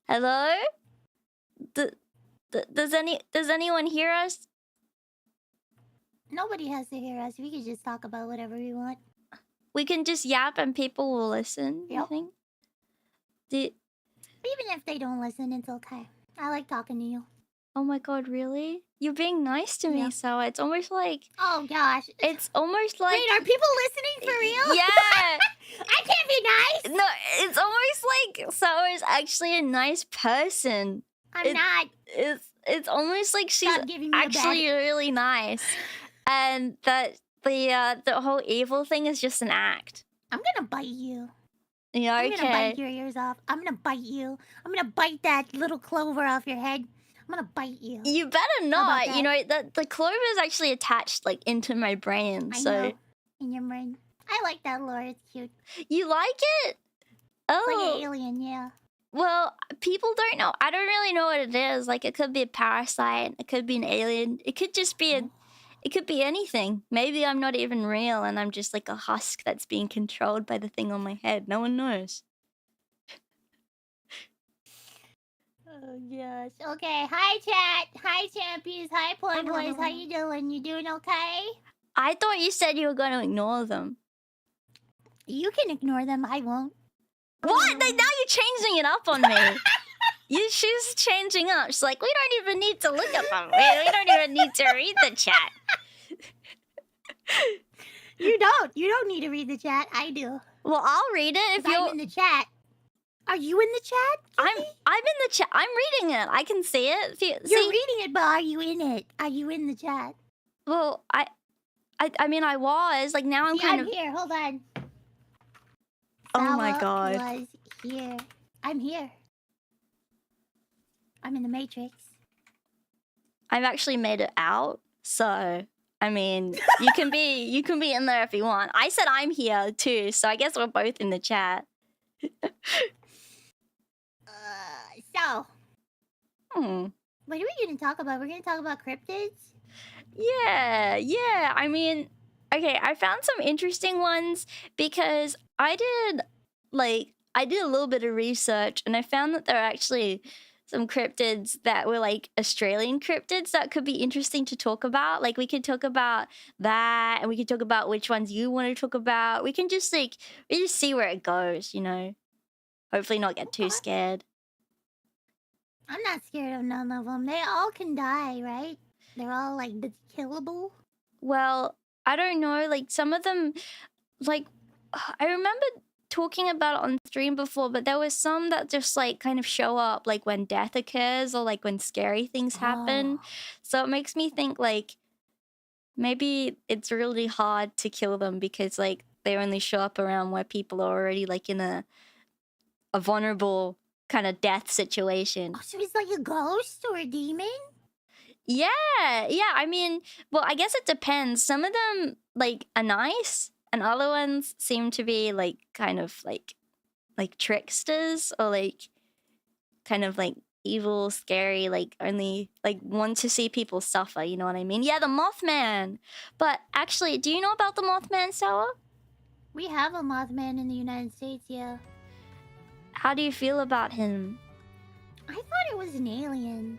Hello? Does anyone hear us? Nobody has to hear us. We can just talk about whatever we want. We can just yap and people will listen, you Yep. think? Even if they don't listen, it's okay. I like talking to you. Oh my god, really? You're being nice to me, Yeah. so it's almost like... Oh gosh. It's almost like... Wait, are people listening for real? Yeah! I can't be nice! No, it's almost like Sawa's actually a nice person. I'm not. It's almost like she's Stop giving me actually really nice. And that the whole evil thing is just an act. I'm gonna bite you. Yeah, I'm gonna bite okay. your ears off. I'm gonna bite you. I'm gonna bite that little clover off your head. I'm gonna bite you. You better How about not. that? You know, the clover is actually attached like into my brain. I So know. In your brain. I like that lore. It's cute. you like it? It's like Oh. an alien, yeah. Well, people don't know. I don't really know what it is. Like, it could be a parasite. It could be an alien. It could just be it could be anything. Maybe I'm not even real and I'm just like a husk that's being controlled by the thing on my head. No one knows. Oh gosh. Okay. Hi chat. Hi Champyons. Hi Playboys. How you doing? You doing okay? I thought you said you were going to ignore them. You can ignore them. I won't. What? Now you're changing it up on me. She's changing up. She's like, we don't even need to look at them. We don't even need to read the chat. You don't. You don't need to read the chat. I do. Well, I'll read it if you're... I'm in the chat. Are you in the chat? I'm in the chat. I'm reading it. I can see it. You're reading it, but are you in it? Are you in the chat? Well, I mean, I was. Like, now I'm kind of... here. Hold on. Oh my Sawa god. was here. I'm here. I'm in the Matrix. I've actually made it out. So, I mean, you can be in there if you want. I said I'm here too, so I guess we're both in the chat. So. What are we going to talk about? We're going to talk about cryptids? Yeah. I mean, okay, I found some interesting ones because I did a little bit of research and I found that there are actually some cryptids that were like Australian cryptids that could be interesting to talk about. Like, we could talk about that and we could talk about which ones you want to talk about. We can just see where it goes, you know? Hopefully not get too scared. I'm not scared of none of them. They all can die, right? They're all like killable. Well, I don't know. Like, some of them, like, I remember talking about it on stream before, but there was some that just like kind of show up like when death occurs or like when scary things happen. So it makes me think like maybe it's really hard to kill them because like they only show up around where people are already like in a vulnerable kind of death situation. Oh, so it's like a ghost or a demon? Yeah. I mean, well, I guess it depends. Some of them like are nice, and other ones seem to be like kind of like tricksters or like kind of like evil, scary, like only like want to see people suffer. You know what I mean? Yeah, the Mothman. But actually, do you know about the Mothman, Sawa? We have a Mothman in the United States, yeah. How do you feel about him? I thought it was an alien.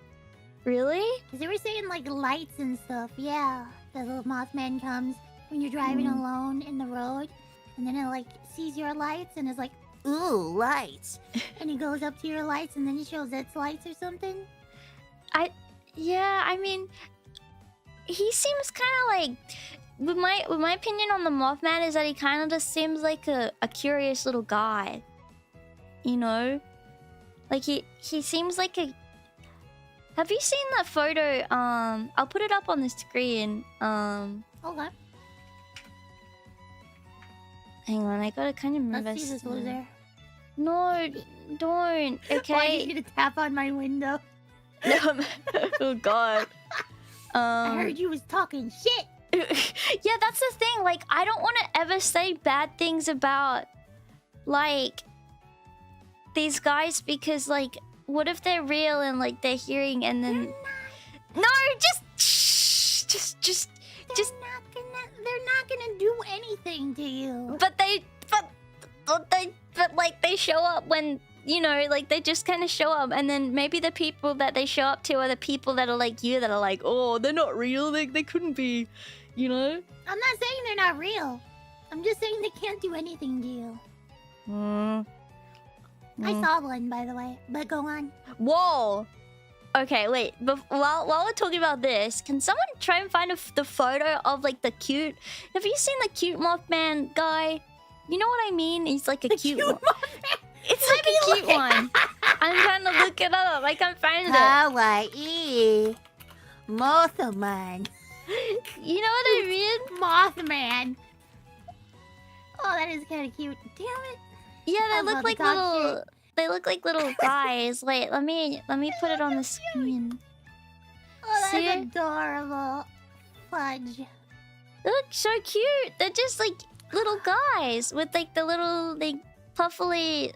Really? Because they were saying like lights and stuff. Yeah, the little Mothman comes when you're driving alone in the road, and then it like sees your lights and is like, ooh, lights. And he goes up to your lights and then he shows its lights or something. Yeah, I mean, he seems kind of like, with my opinion on the Mothman is that he kind of just seems like a curious little guy. You know? Like he seems like a... Have you seen that photo? I'll put it up on the screen. Okay. Hang on, I gotta kind of move Let's see this loser. No, don't. Okay. Why did you tap on my window? Oh god. I heard you was talking shit. Yeah, that's the thing. Like, I don't want to ever say bad things about like these guys because like, what if they're real and like they're hearing and then no, just they're not gonna do anything to you. But like they show up when you know, like they just kind of show up, and then maybe the people that they show up to are the people that are like you, that are like, oh, they're not real. They couldn't be, you know. I'm not saying they're not real. I'm just saying they can't do anything to you. I saw one, by the way, but go on. Whoa. Okay, wait. While we're talking about this, can someone try and find the photo of like the cute? Have you seen the cute Mothman guy? You know what I mean? He's like a cute one. It's like a cute one. I'm trying to look it up. I can't find it. Kawaii. Mothman. You know what I mean? Mothman. Oh, that is kind of cute. Damn it. Yeah, they look like little. They look like little guys. Wait, let me put it on the screen. Oh, that's adorable. Fudge. They look so cute. They're just like little guys with like the little like puffly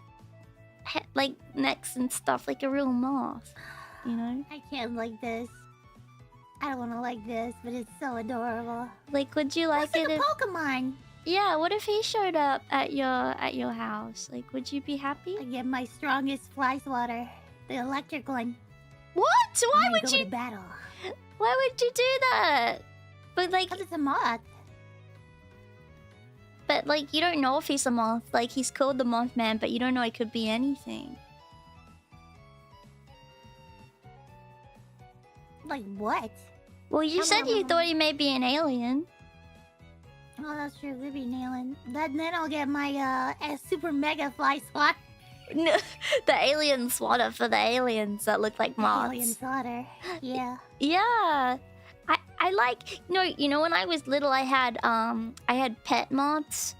like necks and stuff, like a real moth. You know? I can't like this. I don't want to like this, but it's so adorable. Like, would you like it? Like a Pokemon. Yeah. What if he showed up at your house? Like, would you be happy? I get my strongest fly swatter, the electric one. What? Why would go you? To battle. Why would you do that? But like, because it's a moth. But like, you don't know if he's a moth. Like, he's called the Mothman, but you don't know it could be anything. Like what? Well, you said you thought he may be an alien. Oh, that's true. Could be an alien. Then I'll get my super mega fly swatter. No, the alien swatter for the aliens that look like moths. Alien swatter. Yeah. Yeah. I like, you know when I was little I had pet moths.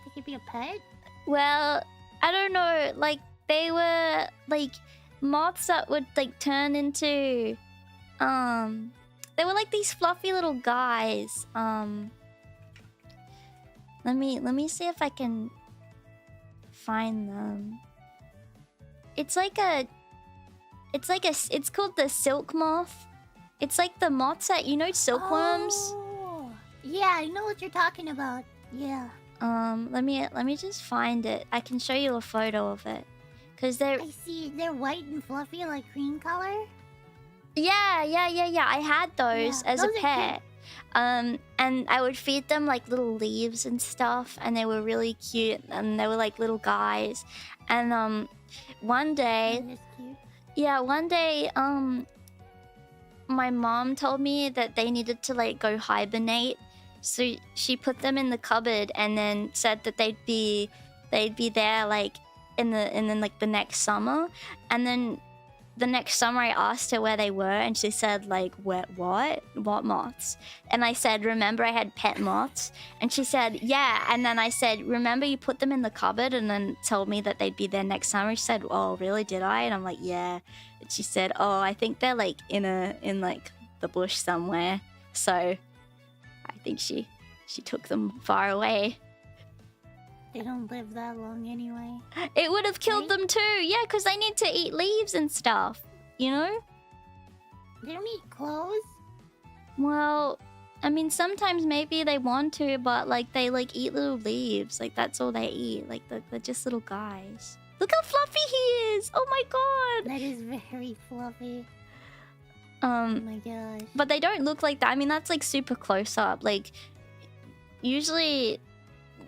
They could be a pet? Well, I don't know, like they were like moths that would like turn into they were like these fluffy little guys. Let me see if I can find them. It's called the silk moth. It's like the moths that, you know, silkworms. Oh, yeah, I know what you're talking about. Yeah. Let me just find it. I can show you a photo of it, cause they're. I see. They're white and fluffy, like cream color. Yeah. I had those as a pet. And I would feed them like little leaves and stuff, and they were really cute, and they were like little guys. And one day. Yeah, one day, my mom told me that they needed to like go hibernate, so she put them in the cupboard and then said that they'd be there like in the next summer. And then the next summer I asked her where they were, and she said like, what moths? And I said, remember I had pet moths? And she said, yeah. And then I said, remember you put them in the cupboard and then told me that they'd be there next summer? She said, oh really, did I? And I'm like, yeah. And she said, oh, I think they're like in like the bush somewhere, so I think she took them far away. They don't live that long anyway. It would have killed them too. Yeah, because they need to eat leaves and stuff, you know? They don't eat clothes? Well, I mean, sometimes maybe they want to, but like they like eat little leaves. Like that's all they eat. Like they're just little guys. Look how fluffy he is! Oh my god! That is very fluffy. Oh my gosh. But they don't look like that. I mean, that's like super close up. Like, usually...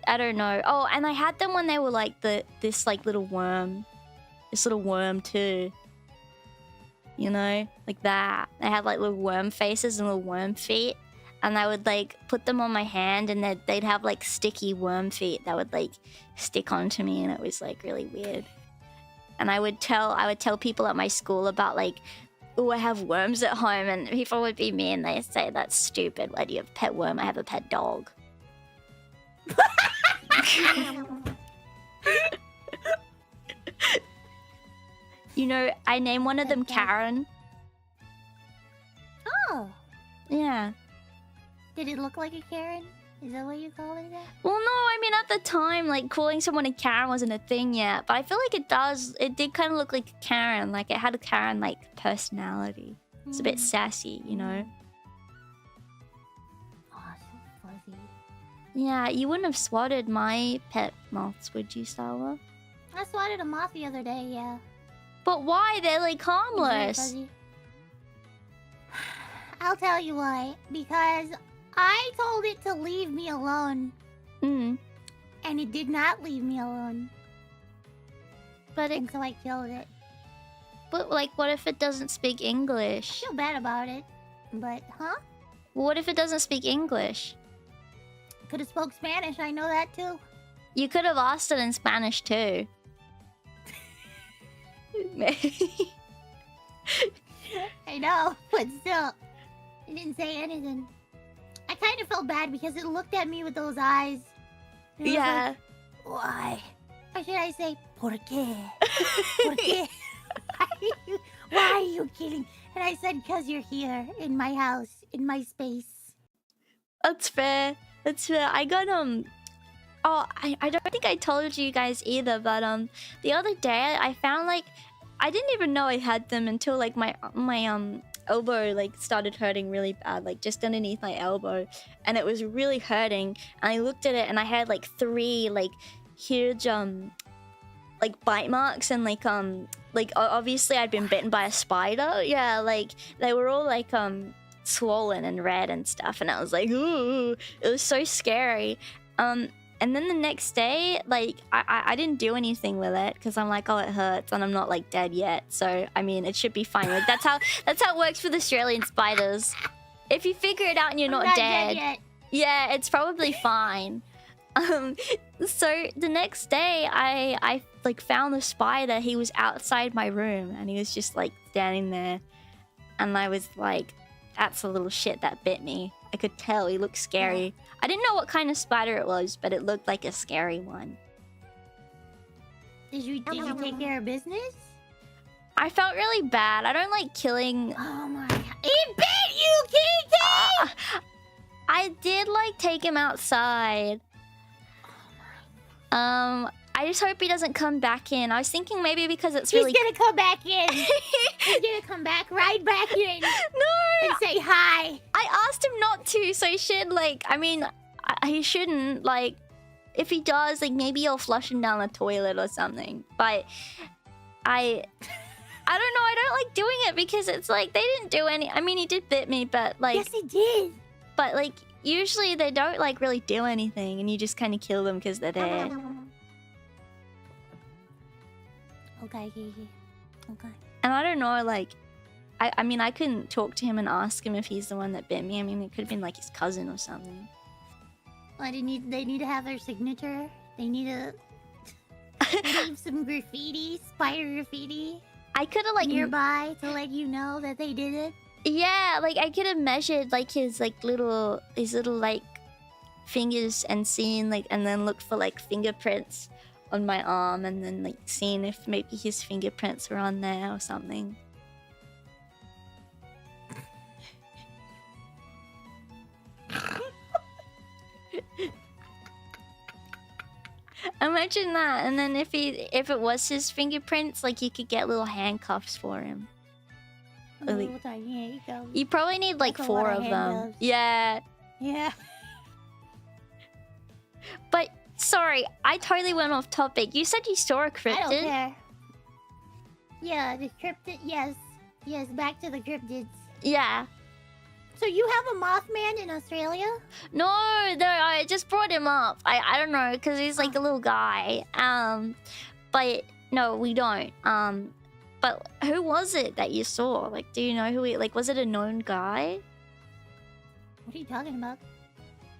I don't know. Oh, and I had them when they were like this little worm. This little worm too. You know? Like that. They had like little worm faces and little worm feet. And I would like put them on my hand, and they'd have like sticky worm feet that would like stick onto me, and it was like really weird. And I would tell people at my school about like, oh, I have worms at home, and people would be mean. They'd say, that's stupid. Why do you have a pet worm? I have a pet dog. You know, I named one of them Karen. Oh. Yeah. Did it look like a Karen? Is that what you call it? Well, no, I mean, at the time, like, calling someone a Karen wasn't a thing yet. But I feel like it did kind of look like a Karen. Like, it had a Karen-like personality. It's a bit sassy, you know? Oh, so fuzzy. Yeah, you wouldn't have swatted my pet moths, would you, Sawa? I swatted a moth the other day, yeah. But why? They're like It's very harmless. fuzzy. I'll tell you why. Because I told it to leave me alone. Mm. And it did not leave me alone. But it, And so I killed it. but like, what if it doesn't speak I English? feel bad about it. But, huh? What if it doesn't speak English? Could have spoke Spanish, I know that too. You could have asked it in Spanish too. I know, but still. It didn't say anything. I kind of felt bad because it looked at me with those eyes. And it was Yeah. like, why? Or should I say, ¿Por qué? ¿Por qué? Why are you killing? And I said, because you're here, in my house, in my space. That's fair. That's fair. I got oh, I don't think I told you guys either, but the other day I found like I didn't even know I had them until like my elbow like started hurting really bad, like just underneath my elbow, and it was really hurting. And I looked at it and I had like 3 like huge like bite marks, and like obviously I'd been bitten by a spider. Yeah, like they were all like swollen and red and stuff, and I was like, ooh, it was so scary. And then the next day, like I didn't do anything with it because I'm like, oh, it hurts and I'm not like dead yet, so I mean it should be fine. Like that's how it works with Australian spiders. If you figure it out and you're not dead yet. yeah, it's probably fine. So the next day I like found the spider. He was outside my room and he was just like standing there, and I was like, that's a little shit that bit me. I could tell he looked scary. Yeah. I didn't know what kind of spider it was, but it looked like a scary one. Did you take care of business? I felt really bad. I don't like killing. Oh my god. He bit you, Kiki! I did like take him outside. I just hope he doesn't come back in. I was thinking maybe because it's really... He's gonna come back in. He's gonna come back right back in. No! And say hi. I asked him not to, so he should, like... I mean, he shouldn't, like... If he does, like, maybe I'll flush him down the toilet or something. But I don't know. I don't like doing it because it's like, they didn't do any... I mean, he did bit me, but, like... Yes, he did. But, like, usually they don't, like, really do anything, and you just kind of kill them because they're there. Okay, Kiki. Okay. And I don't know, like... I mean, I couldn't talk to him and ask him if he's the one that bit me. I mean, it could have been, like, his cousin or something. Well, they need to have their signature. They need to leave some graffiti, spider graffiti. I could have, like... nearby to let you know that they did it. Yeah, like, I could have measured, like, his little, like, fingers and seen, like, and then looked for, like, fingerprints on my arm, and then, like, seen if maybe his fingerprints were on there or something. Imagine that, and then if it was his fingerprints, like, you could get little handcuffs for him. You probably need like 4 of them. Yeah. Yeah. But sorry, I totally went off topic. You said you saw a cryptid. I don't care. Yeah, the cryptid. Yes, yes. Back to the cryptids. Yeah. So you have a Mothman in Australia? No, I just brought him up. I don't know, because he's like a little guy. But no, we don't. But who was it that you saw? Like, do you know who he... Like, was it a known guy? What are you talking about?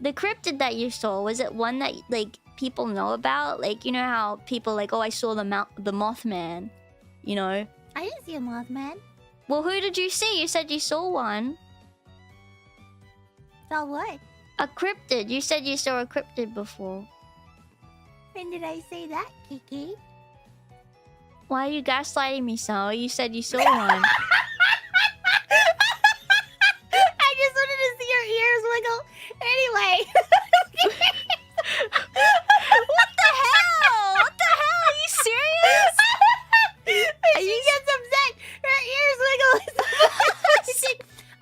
The cryptid that you saw, was it one that, like, people know about? Like, you know how people like, oh, I saw the Mothman, you know? I didn't see a Mothman. Well, who did you see? You said you saw one. Saw what? A cryptid. You said you saw a cryptid before. When did I say that, Kiki? Why are you gaslighting me, so? You said you saw one. I just wanted to see your ears wiggle. Anyway. What the hell? What the hell? Are you serious? She gets upset. Her ears wiggle.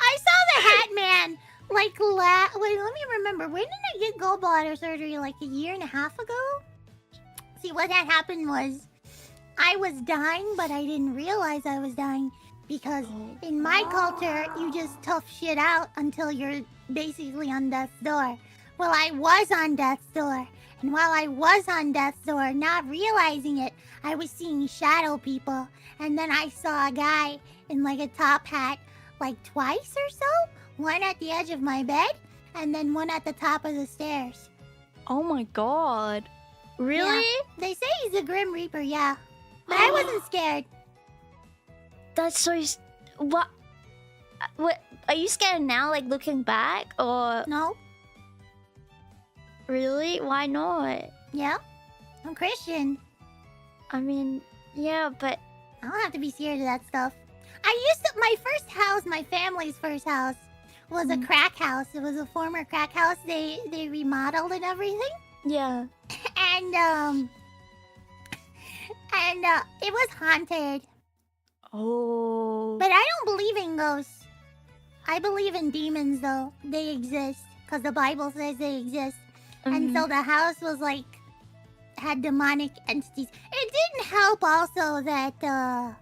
I saw the Hatman. Like, wait, let me remember. When did I get gallbladder? shoulder surgery like a year and a half ago. See, what had happened was I was dying, but I didn't realize I was dying because in my culture, you just tough shit out until you're basically on death's door. Well, I was on death's door. And while I was on death's door, not realizing it, I was seeing shadow people. And then I saw a guy in like a top hat like twice or so. One at the edge of my bed and then one at the top of the stairs. Oh my god. Really? Yeah. They say he's a Grim Reaper, yeah. But I wasn't scared. That's so... What? Are you scared now, like, looking back? Or... No. Really? Why not? Yeah. I'm Christian. I mean, yeah, but... I don't have to be scared of that stuff. My first house, my family's first house, was a crack house. It was a former crack house. They remodeled and everything. Yeah. And it was haunted. Oh. But I don't believe in ghosts. I believe in demons, though. They exist. Because the Bible says they exist. And so the house was like... had demonic entities. It didn't help also that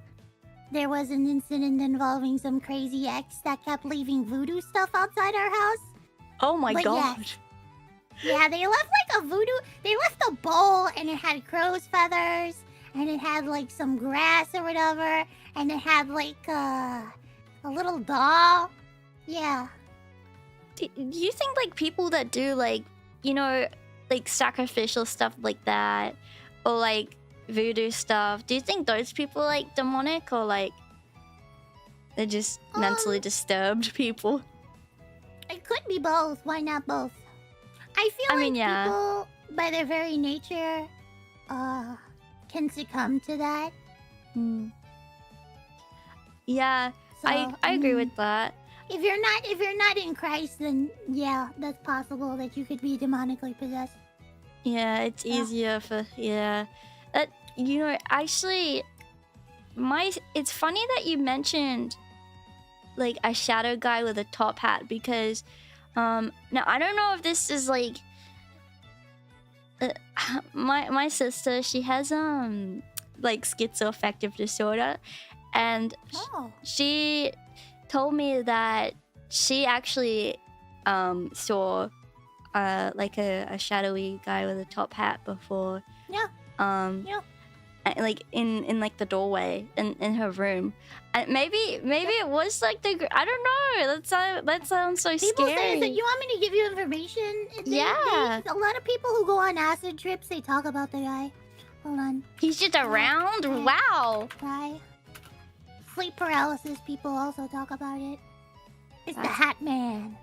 there was an incident involving some crazy ex that kept leaving voodoo stuff outside our house. Oh my god. Yes. Yeah, they left like a voodoo... They left a bowl and it had crow's feathers. And it had like some grass or whatever. And it had like a little doll. Yeah. Do you think like people that do like, you know, like sacrificial stuff like that, or like voodoo stuff, do you think those people are like demonic, or like they're just mentally disturbed people? It could be both. Why not both? I feel like people, by their very nature, can succumb to that. Yeah, so, I agree with that. If you're not in Christ, then yeah, that's possible that you could be demonically possessed. Yeah, it's easier for that, you know, actually it's funny that you mentioned like a shadow guy with a top hat, because now I don't know if this is like my sister, she has like schizoaffective disorder, and she told me that she actually saw like a shadowy guy with a top hat before. Like in like the doorway in her room, and maybe it was like I don't know. That sounds so people scary. Say that. You want me to give you information? A lot of people who go on acid trips, they talk about the guy. Hold on. He's just around. Wow. Right. Sleep paralysis. People also talk about it. It's the Hatman.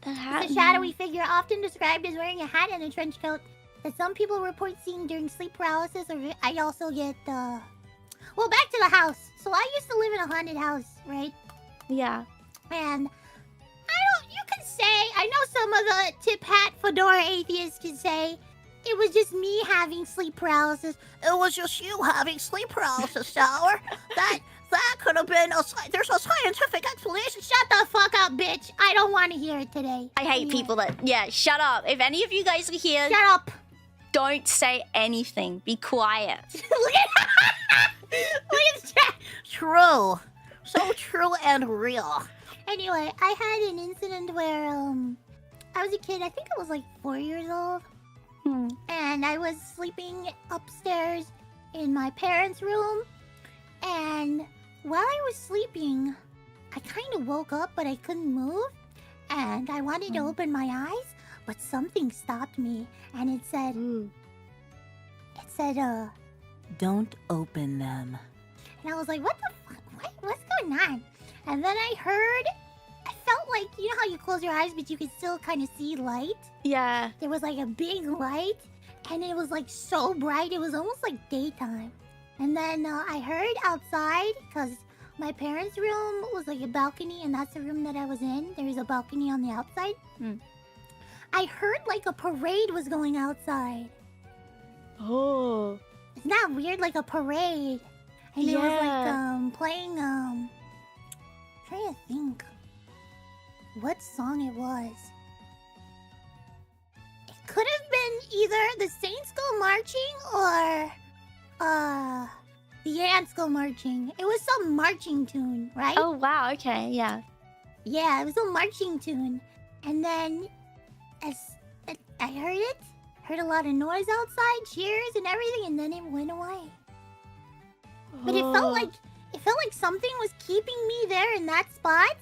The Hatman. It's a shadowy figure, often described as wearing a hat and a trench coat, that some people report seeing during sleep paralysis. Or I also get well, back to the house. So I used to live in a haunted house, right? Yeah. And you can say, I know some of the tip hat fedora atheists can say it was just me having sleep paralysis. It was just you having sleep paralysis, Sour. That could have been there's a scientific explanation. Shut the fuck up, bitch. I don't want to hear it today. I hate people that... Yeah, shut up. If any of you guys are here... Shut up. Don't say anything. Be quiet. Look at the chat. True. So true and real. Anyway, I had an incident where I was a kid. I think I was like 4 years old. And I was sleeping upstairs in my parents' room. And while I was sleeping, I kind of woke up, but I couldn't move. And I wanted to open my eyes, but something stopped me. And it said, don't open them. And I was like, what the fuck? What's going on? And then I felt like, you know how you close your eyes, but you can still kind of see light? Yeah. There was like a big light, and it was like so bright, it was almost like daytime. And then I heard outside, because my parents' room was like a balcony, and that's the room that I was in. There was a balcony on the outside. I heard like a parade was going outside. Oh. Isn't that weird? Like a parade. And it was like playing, I'm trying to think what song it was. It could have imagine either the saints go marching or the ants go marching. It was some marching tune, right? Oh wow, okay, yeah. Yeah, it was a marching tune. And then as I heard a lot of noise outside, cheers and everything, and then it went away. But it felt like something was keeping me there in that spot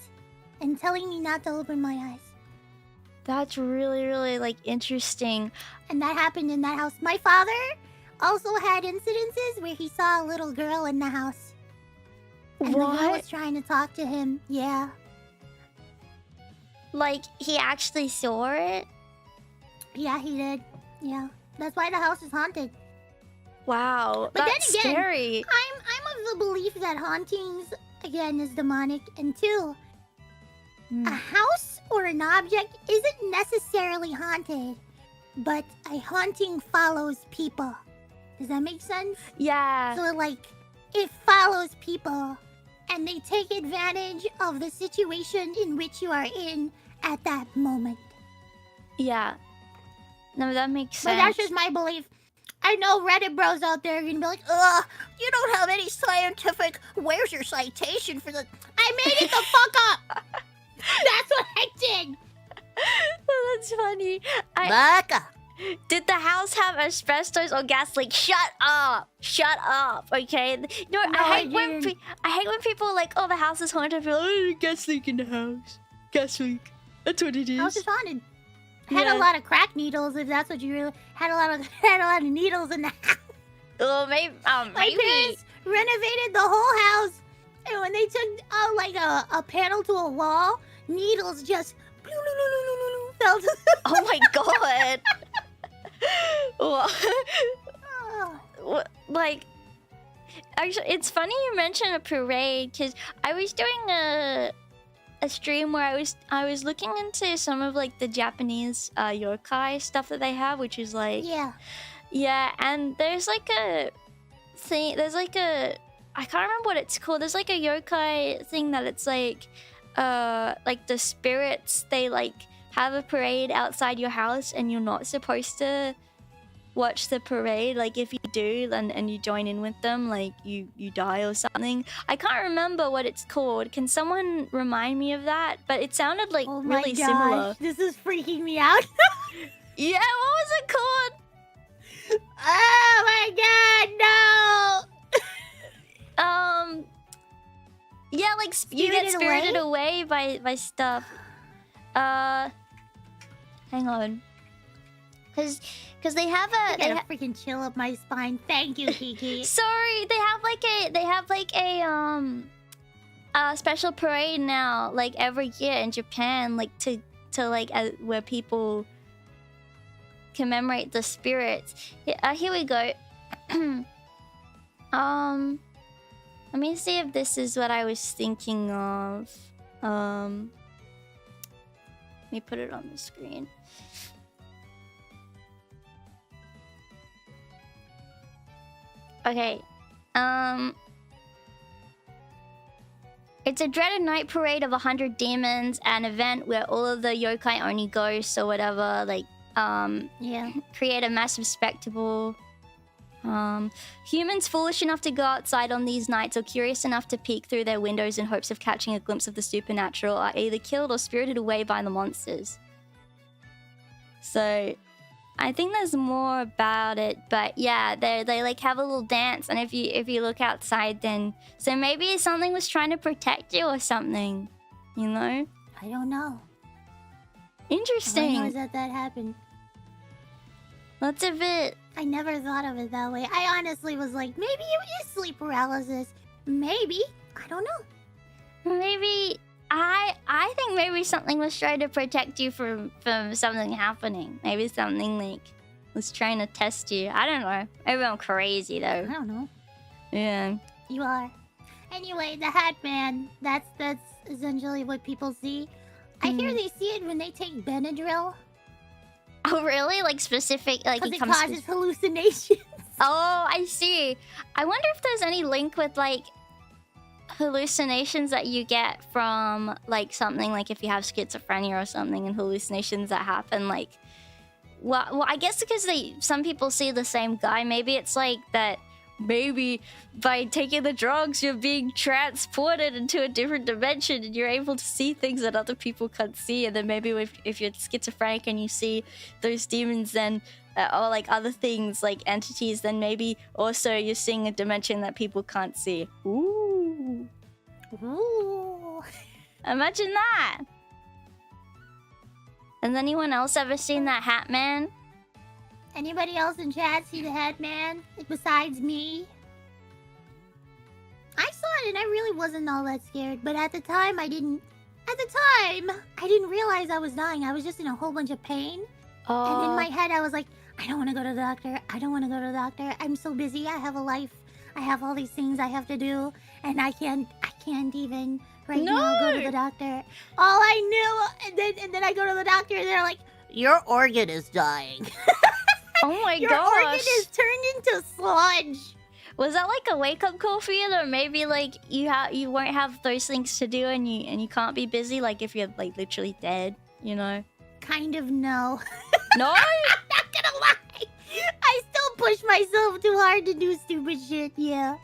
and telling me not to open my eyes. That's really, really like interesting. And that happened in that house. My father also had incidences where he saw a little girl in the house. And the girl was trying to talk to him. Yeah. Like he actually saw it? Yeah, he did. Yeah. That's why the house is haunted. Wow. But that's then again, scary. I'm of the belief that hauntings again is demonic, and two, a house or an object isn't necessarily haunted, but a haunting follows people. Does that make sense? Yeah. So like, it follows people, and they take advantage of the situation in which you are in at that moment. Yeah. No, that makes sense. But that's just my belief. I know Reddit bros out there are gonna be like, ugh, you don't have any scientific... Where's your citation for the... I made it the fuck up! That's what I did! Oh, that's funny. Baka! Did the house have asbestos or gas leak? Shut up! Shut up, okay? No, I hate when people are like, oh, the house is haunted. I feel like, oh, gas leak in the house. Gas leak. That's what it is. House is haunted. Had a lot of crack needles, if that's what you really... Had a lot of needles in the house. Oh, maybe. My parents renovated the whole house, and when they took like a panel to a wall, needles just fell to the... Oh my god. Like, actually, it's funny you mentioned a parade, because I was doing a stream where I was looking into some of like the Japanese yokai stuff that they have, which is like yeah, and there's like a thing, I can't remember what it's called. There's like a yokai thing that it's like the spirits, they like have a parade outside your house and you're not supposed to watch the parade. Like if you do and you join in with them, like you die or something. I can't remember what it's called. Can someone remind me of that? But it sounded like really similar. This is freaking me out. Yeah, what was it called? Oh my god, no! Yeah, like you get spirited away by stuff. Hang on. Cause they have a... They got a freaking chill up my spine. Thank you, Kiki. Sorry, they have like a special parade now, like every year in Japan, like to like where people commemorate the spirits. Here we go. Let me see if this is what I was thinking of. Let me put it on the screen. Okay, it's a dreaded night parade of 100 demons, an event where all of the yokai only ghosts or whatever, like, create a massive spectacle. Humans foolish enough to go outside on these nights or curious enough to peek through their windows in hopes of catching a glimpse of the supernatural are either killed or spirited away by the monsters. So... I think there's more about it, but yeah, they like have a little dance, and if you look outside, then so maybe something was trying to protect you or something, you know? I don't know. Interesting. All I know is that happened. That's a bit. I never thought of it that way. I honestly was like, maybe it is sleep paralysis. Maybe. I don't know. Maybe. I think maybe something was trying to protect you from something happening. Maybe something like was trying to test you. I don't know. Maybe I'm crazy though. I don't know. Yeah. You are. Anyway, the Hatman. That's essentially what people see. I hear they see it when they take Benadryl. Oh really? Like specific? Like it causes hallucinations. Oh, I see. I wonder if there's any link with like hallucinations that you get from like something, like if you have schizophrenia or something, and hallucinations that happen like well, I guess because some people see the same guy. Maybe it's like that. Maybe by taking the drugs, you're being transported into a different dimension, and you're able to see things that other people can't see. And then maybe if you're schizophrenic and you see those demons, then or like other things like entities, then maybe also you're seeing a dimension that people can't see. Ooh. Imagine that. Has anyone else ever seen that Hatman? Anybody else in chat see the Hatman? Like, besides me? I saw it and I really wasn't all that scared, but at the time I didn't realize I was dying. I was just in a whole bunch of pain. Oh. And in my head I was like, I don't want to go to the doctor. I don't want to go to the doctor. I'm so busy. I have a life. I have all these things I have to do, and I can't even now go to the doctor. All I knew, and then I go to the doctor and they're like, your organ is dying. Oh my gosh. Your organ is turned into sludge. Was that like a wake-up call for you, or maybe like you won't have those things to do and you can't be busy, like if you're like literally dead, you know? Kind of no. No? I'm not gonna lie. I still push myself too hard to do stupid shit, yeah.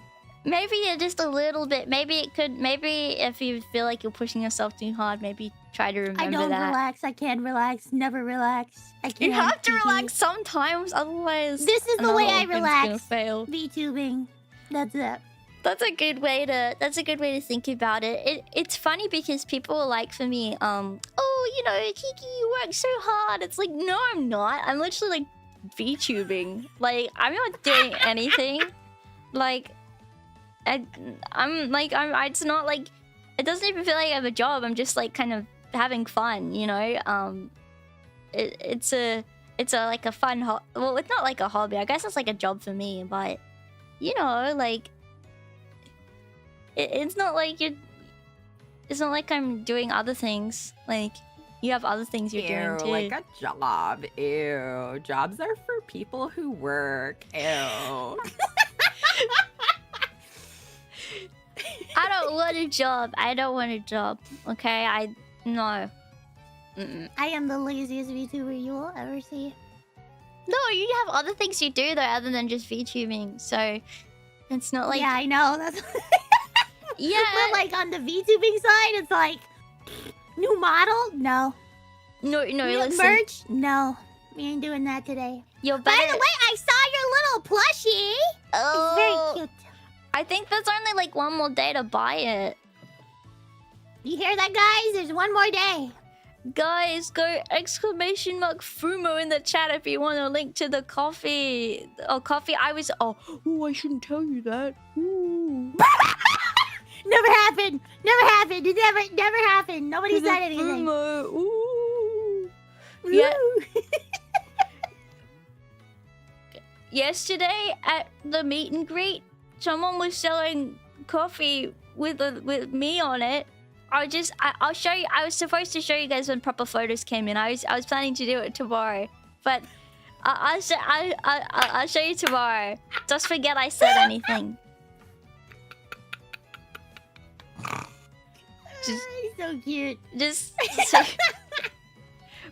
Maybe just a little bit. Maybe if you feel like you're pushing yourself too hard, maybe try to remember that. I don't relax. I can't relax. Never relax. I can't. You have to relax sometimes, otherwise. This is the way I relax. Gonna fail. VTubing. That's it. That's a good way to think about it. It's funny because people are like, for me, oh, you know, Kiki, you work so hard. It's like, no, I'm not. I'm literally like VTubing. Like, I'm not doing anything. Like, it's not like, it doesn't even feel like I have a job. I'm just like kind of having fun, you know? It's like a fun well, it's not like a hobby. I guess it's like a job for me, but you know, like it's not like I'm doing other things. Like, you have other things you're doing too. Like a job. Ew. Jobs are for people who work. Ew. I don't want a job. Okay? No. Mm-mm. I am the laziest VTuber you will ever see. No, you have other things you do though, other than just VTubing. So it's not like, yeah, I know. That's yeah. But like on the VTubing side, it's like new model. No. No. Listen. Merch. No. We ain't doing that today. By the way, I saw your little plushie. Oh, it's very cute. I think there's only like one more day to buy it. You hear that, guys? There's one more day. Guys, go !Fumo in the chat if you want a link to the coffee. Oh, coffee. I shouldn't tell you that. Ooh. Never happened. It never happened. Nobody said anything. Fumo. Ooh. Yeah. Yesterday at the meet and greet, someone was selling coffee with me on it. I'll show you. I was supposed to show you guys when proper photos came in. I was planning to do it tomorrow, but I'll show you tomorrow. Just forget I said anything. He's so cute.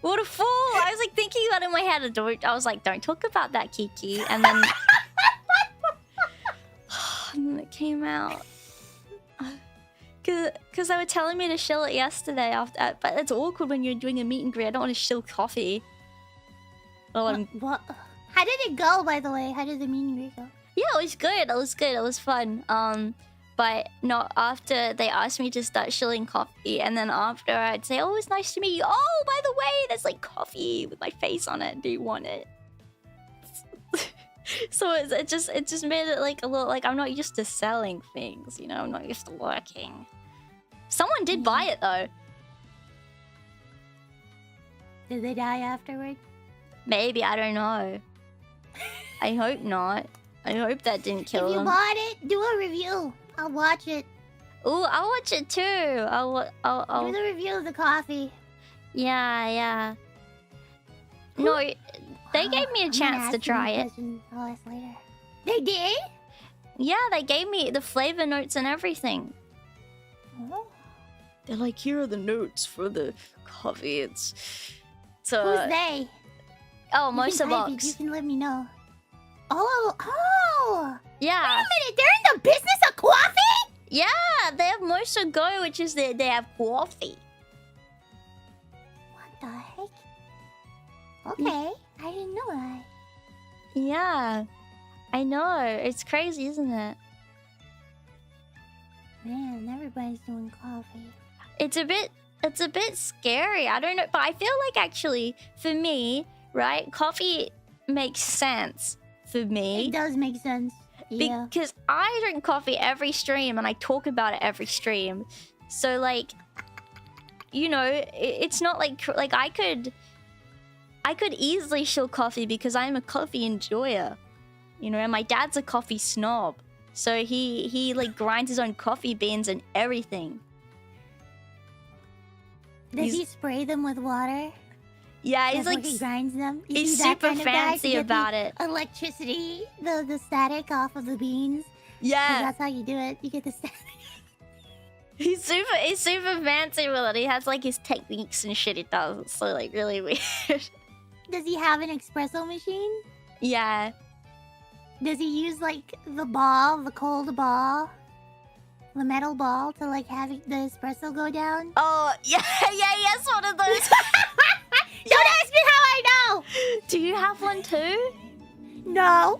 What a fool! I was like thinking about it in my head. I was like, don't talk about that, Kiki, and then and then it came out. Because they were telling me to shill it yesterday, but it's awkward when you're doing a meet and greet. I don't want to shill coffee. What? How did it go, by the way? How did the meet and greet go? Yeah, it was good. It was fun. But not after they asked me to start shilling coffee, and then after I'd say, "Oh, it's nice to meet you. Oh, by the way, there's like coffee with my face on it. Do you want it?" So it just made it like a little like I'm not used to selling things, you know. I'm not used to working. Someone did buy it though. Did they die afterward? Maybe, I don't know. I hope not. I hope that didn't kill them. If you bought it, do a review. I'll watch it. Ooh, I'll watch it too. I'll do the review of the coffee. Yeah. No, they gave me a chance to try it. I'll ask later. They did? Yeah, they gave me the flavor notes and everything. Oh. They're like, here are the notes for the coffee. It's who's they? Oh, You most can of type it, box. You can let me know. Oh! Yeah. Wait a minute, they're in the business of coffee? Yeah, they have most of go, which is they have coffee. What the heck? Okay, I didn't know that. Yeah. I know. It's crazy, isn't it? Man, everybody's doing coffee. It's a bit scary. I don't know, but I feel like actually for me, right? Coffee makes sense for me. It does make sense. Yeah. Because I drink coffee every stream and I talk about it every stream. So like, you know, it's not like I could easily shill coffee because I'm a coffee enjoyer. You know, and my dad's a coffee snob. So he like grinds his own coffee beans and everything. Does he spray them with water? Yeah, he's before like he grinds them. Is he's he that super kind of guy to fancy get about the it. Electricity, the static off of the beans. 'Cause Yeah, that's how you do it. You get the static. he's super fancy with it. He has like his techniques and shit he does. It's so like really weird. Does he have an espresso machine? Yeah. Does he use like the ball, the cold ball, the metal ball to like have the espresso go down? Oh yeah, yes, one of those. Don't ask me how I know. Do you have one too? No.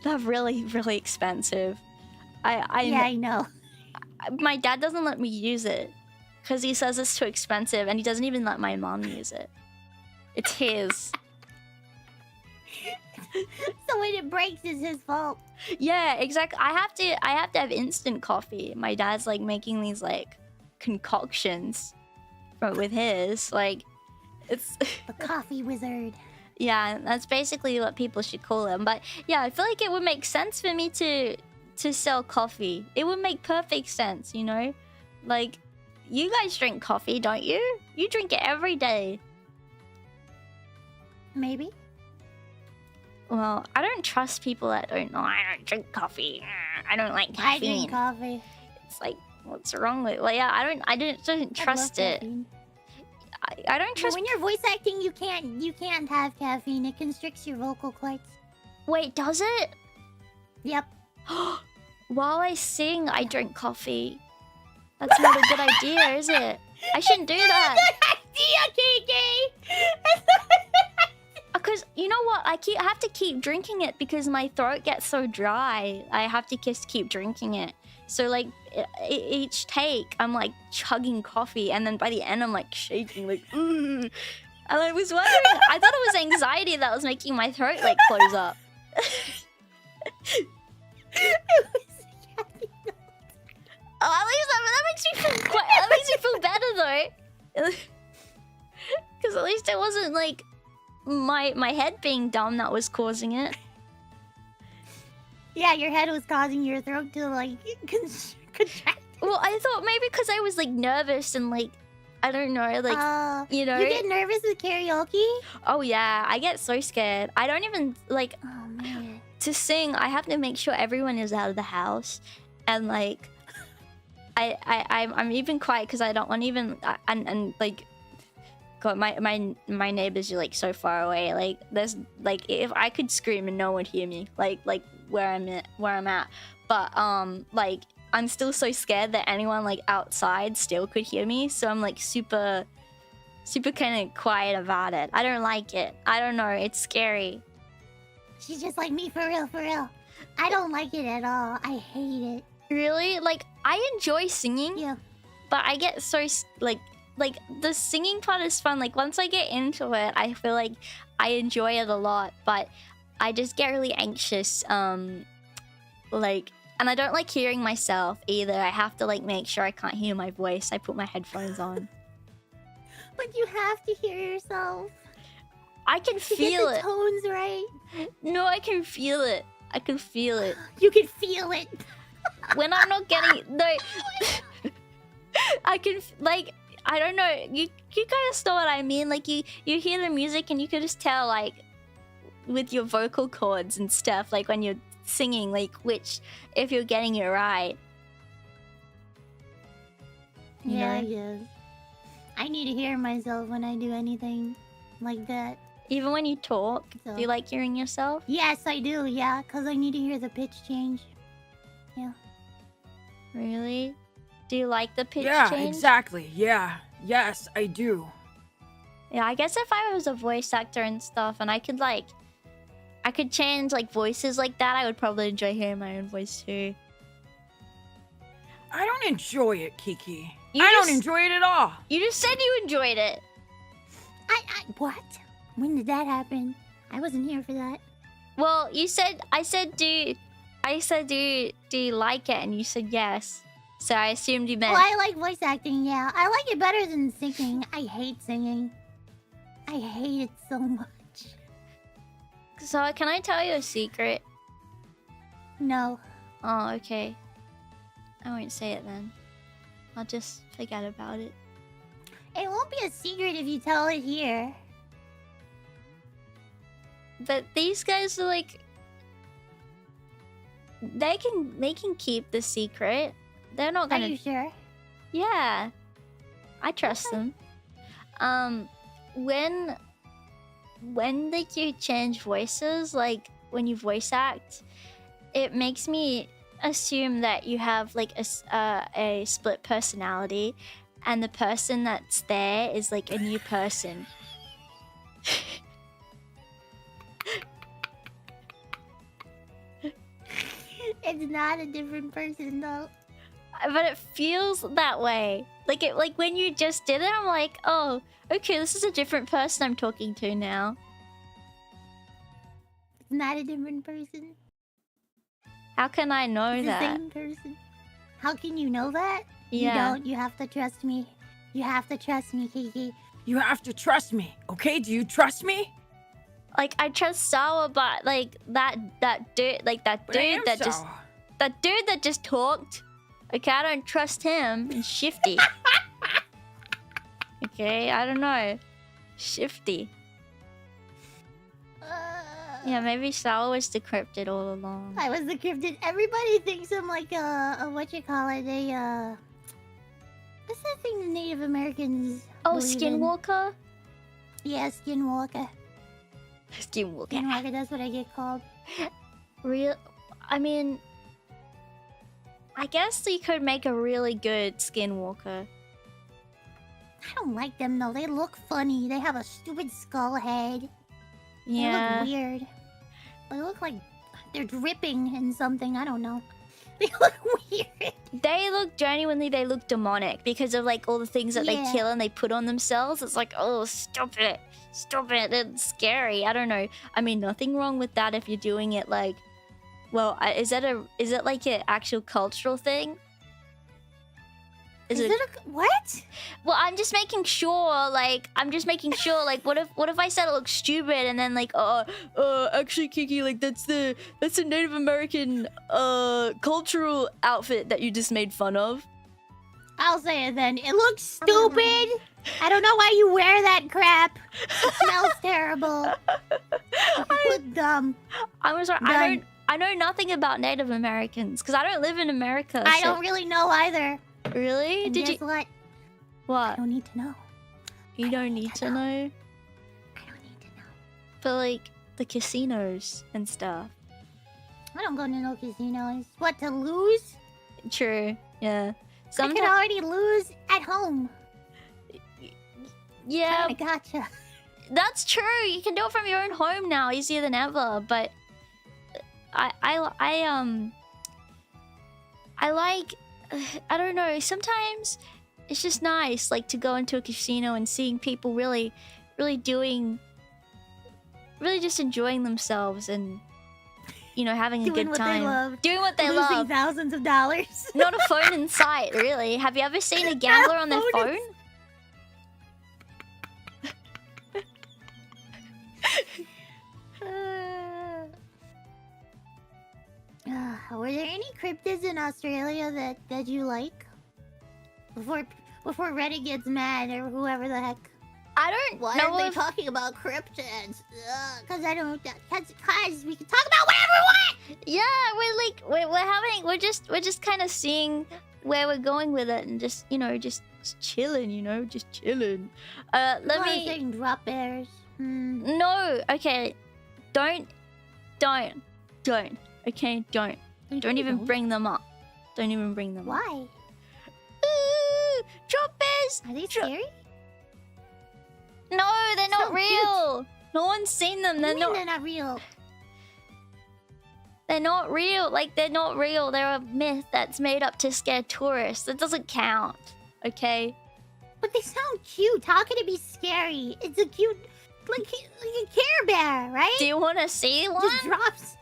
They're really expensive. I know. My dad doesn't let me use it because he says it's too expensive, and he doesn't even let my mom use it. It's his. So when it breaks, it's his fault. Yeah, exactly. I have to have instant coffee. My dad's like making these like concoctions, but with his like, it's The coffee wizard. yeah. That's basically what people should call him. But yeah, I feel like it would make sense for me to sell coffee. It would make perfect sense, you know. Like, you guys drink coffee, don't you? You drink it every day. Maybe. Well, I don't trust people that don't know. I don't drink coffee. I don't like caffeine. I drink coffee. It's like, what's wrong with? Well, yeah, I don't trust I love it. caffeine. I don't But trust. when you're voice acting, you can't have caffeine. It constricts your vocal cords. Wait, does it? Yep. While I sing, I drink coffee. That's not a good idea, is it? I shouldn't do that. Idea, Kiki. Because you know what? I have to keep drinking it because my throat gets so dry. I have to just keep drinking it. So like each take, I'm like chugging coffee, and then by the end, I'm like shaking, like ooh. And I was wondering, I thought it was anxiety that was making my throat like close up. Oh, at least that makes me feel that makes me feel better though. Because at least it wasn't like my head being dumb that was causing it. Yeah, your head was causing your throat to like contract. Well, I thought maybe because I was like nervous and like I don't know, like you know. You get nervous with karaoke? Oh yeah, I get so scared. I don't even like Oh man. to sing. I have to make sure everyone is out of the house, and like I'm even quiet because I don't want even and like. God, my neighbors are like so far away. Like there's like if I could scream and no one would hear me. Like where I'm at. But like I'm still so scared that anyone like outside still could hear me. So I'm like super kind of quiet about it. I don't like it. I don't know. It's scary. She's just like me for real, for real. I don't like it at all. I hate it. Really? Like I enjoy singing. Yeah. But I get so like the singing part is fun. Like once I get into it, I feel like I enjoy it a lot. But I just get really anxious. Like, and I don't like hearing myself either. I have to like make sure I can't hear my voice. I put my headphones on. But you have to hear yourself. I can To feel get the it. tones right. No, I can feel it. I can feel it. You can feel it. When I'm not getting no, I can like. I don't know. You guys know what I mean. Like you hear the music and you can just tell like with your vocal cords and stuff. Like when you're singing, like which if you're getting it right. Yeah, know? I guess. I need to hear myself when I do anything like that. Even when you talk, So- do you like hearing yourself? Yes, I do. Yeah, because I need to hear the pitch change. Yeah. Really? Do you like the pitch Yeah, change? exactly. Yeah. Yes, I do. Yeah, I guess if I was a voice actor and stuff, and I could change like voices like that, I would probably enjoy hearing my own voice too. I don't enjoy it, Kiki. You I just- don't enjoy it at all. You just said you enjoyed it. What? When did that happen? I wasn't here for that. Well, I said do you like it, and you said yes. So I assumed you meant. Well, I like voice acting, yeah. I like it better than singing. I hate singing. I hate it so much. So can I tell you a secret? No. Oh, okay. I won't say it then. I'll just forget about it. It won't be a secret if you tell it here. But these guys are like, they can keep the secret. They're not Are gonna. you sure? Yeah, I trust them. When like you change voices, like when you voice act, it makes me assume that you have like a split personality, and the person that's there is like a new person. It's not a different person though. But it feels that way. Like when you just did it, I'm like, oh, okay, this is a different person I'm talking to now. It's not a different person. How can I know It's that? the same person. How can you know that? Yeah. You don't. You have to trust me. You have to trust me, Kiki. You have to trust me, okay? Do you trust me? Like I trust Sawa, but like that dude, like that But I dude am that just talked. Okay, I don't trust him. He's shifty. Okay, I don't know. Shifty. Yeah, maybe Sawa was the cryptid all along. I was the cryptid. Everybody thinks I'm like a what you call it? What's that thing the Native Americans? Oh, believe in? skinwalker. Yeah, skinwalker. Skinwalker. Skinwalker. That's what I get called. Real. I mean, I guess you could make a really good skinwalker. I don't like them though. They look funny. They have a stupid skull head. Yeah. They look weird. They look like they're dripping in something. I don't know. They look weird. They look genuinely, they look demonic because of like all the things that they Yeah. kill and they put on themselves. It's like, oh, stop it. Stop it. It's scary. I don't know. I mean, nothing wrong with that if you're doing it like, well, is it like an actual cultural thing? Is it a what? Well, I'm just making sure, like, what if I said it looks stupid and then like, actually, Kiki, like that's a Native American cultural outfit that you just made fun of. I'll say it then. It looks stupid. I don't know why you wear that crap. It smells terrible. You look dumb. I'm sorry, Done. I know nothing about Native Americans because I don't live in America. I so- don't really know either. Really? And Did you? guess what? I What? don't need to know. You don't need to know. I don't need to know. But like the casinos and stuff. I don't go to no casinos. What, to lose? True. Yeah. I Sometimes. can already lose at home. Yeah, I gotcha. that's true. You can do it from your own home now, easier than ever. But I like. I don't know. Sometimes it's just nice, like to go into a casino and seeing people really just enjoying themselves and having a Doing good what they time, love. doing what they Losing love. thousands of dollars. Not a phone in sight, really. Have you ever seen a gambler on their phone phone? in Were there any cryptids in Australia that you like? Before Reddit gets mad or whoever the heck. I don't Why know are they if- talking about cryptids? Because I don't. Because we can talk about whatever we want. Yeah, we're just kind of seeing where we're going with it and just chilling, just chilling. Let me Saying drop bears. No. Okay. Don't. Okay. Don't even bring them up. Don't even bring them up. Why? Ooh, drop bears. Are they scary? No, they're not So real. No one's seen them. They're not real. They're not real. Like, they're not real. They're a myth that's made up to scare tourists. That doesn't count. Okay? But they sound cute. How can it be scary? It's a cute, like a Care Bear, right? Do you want to see one? Just drops.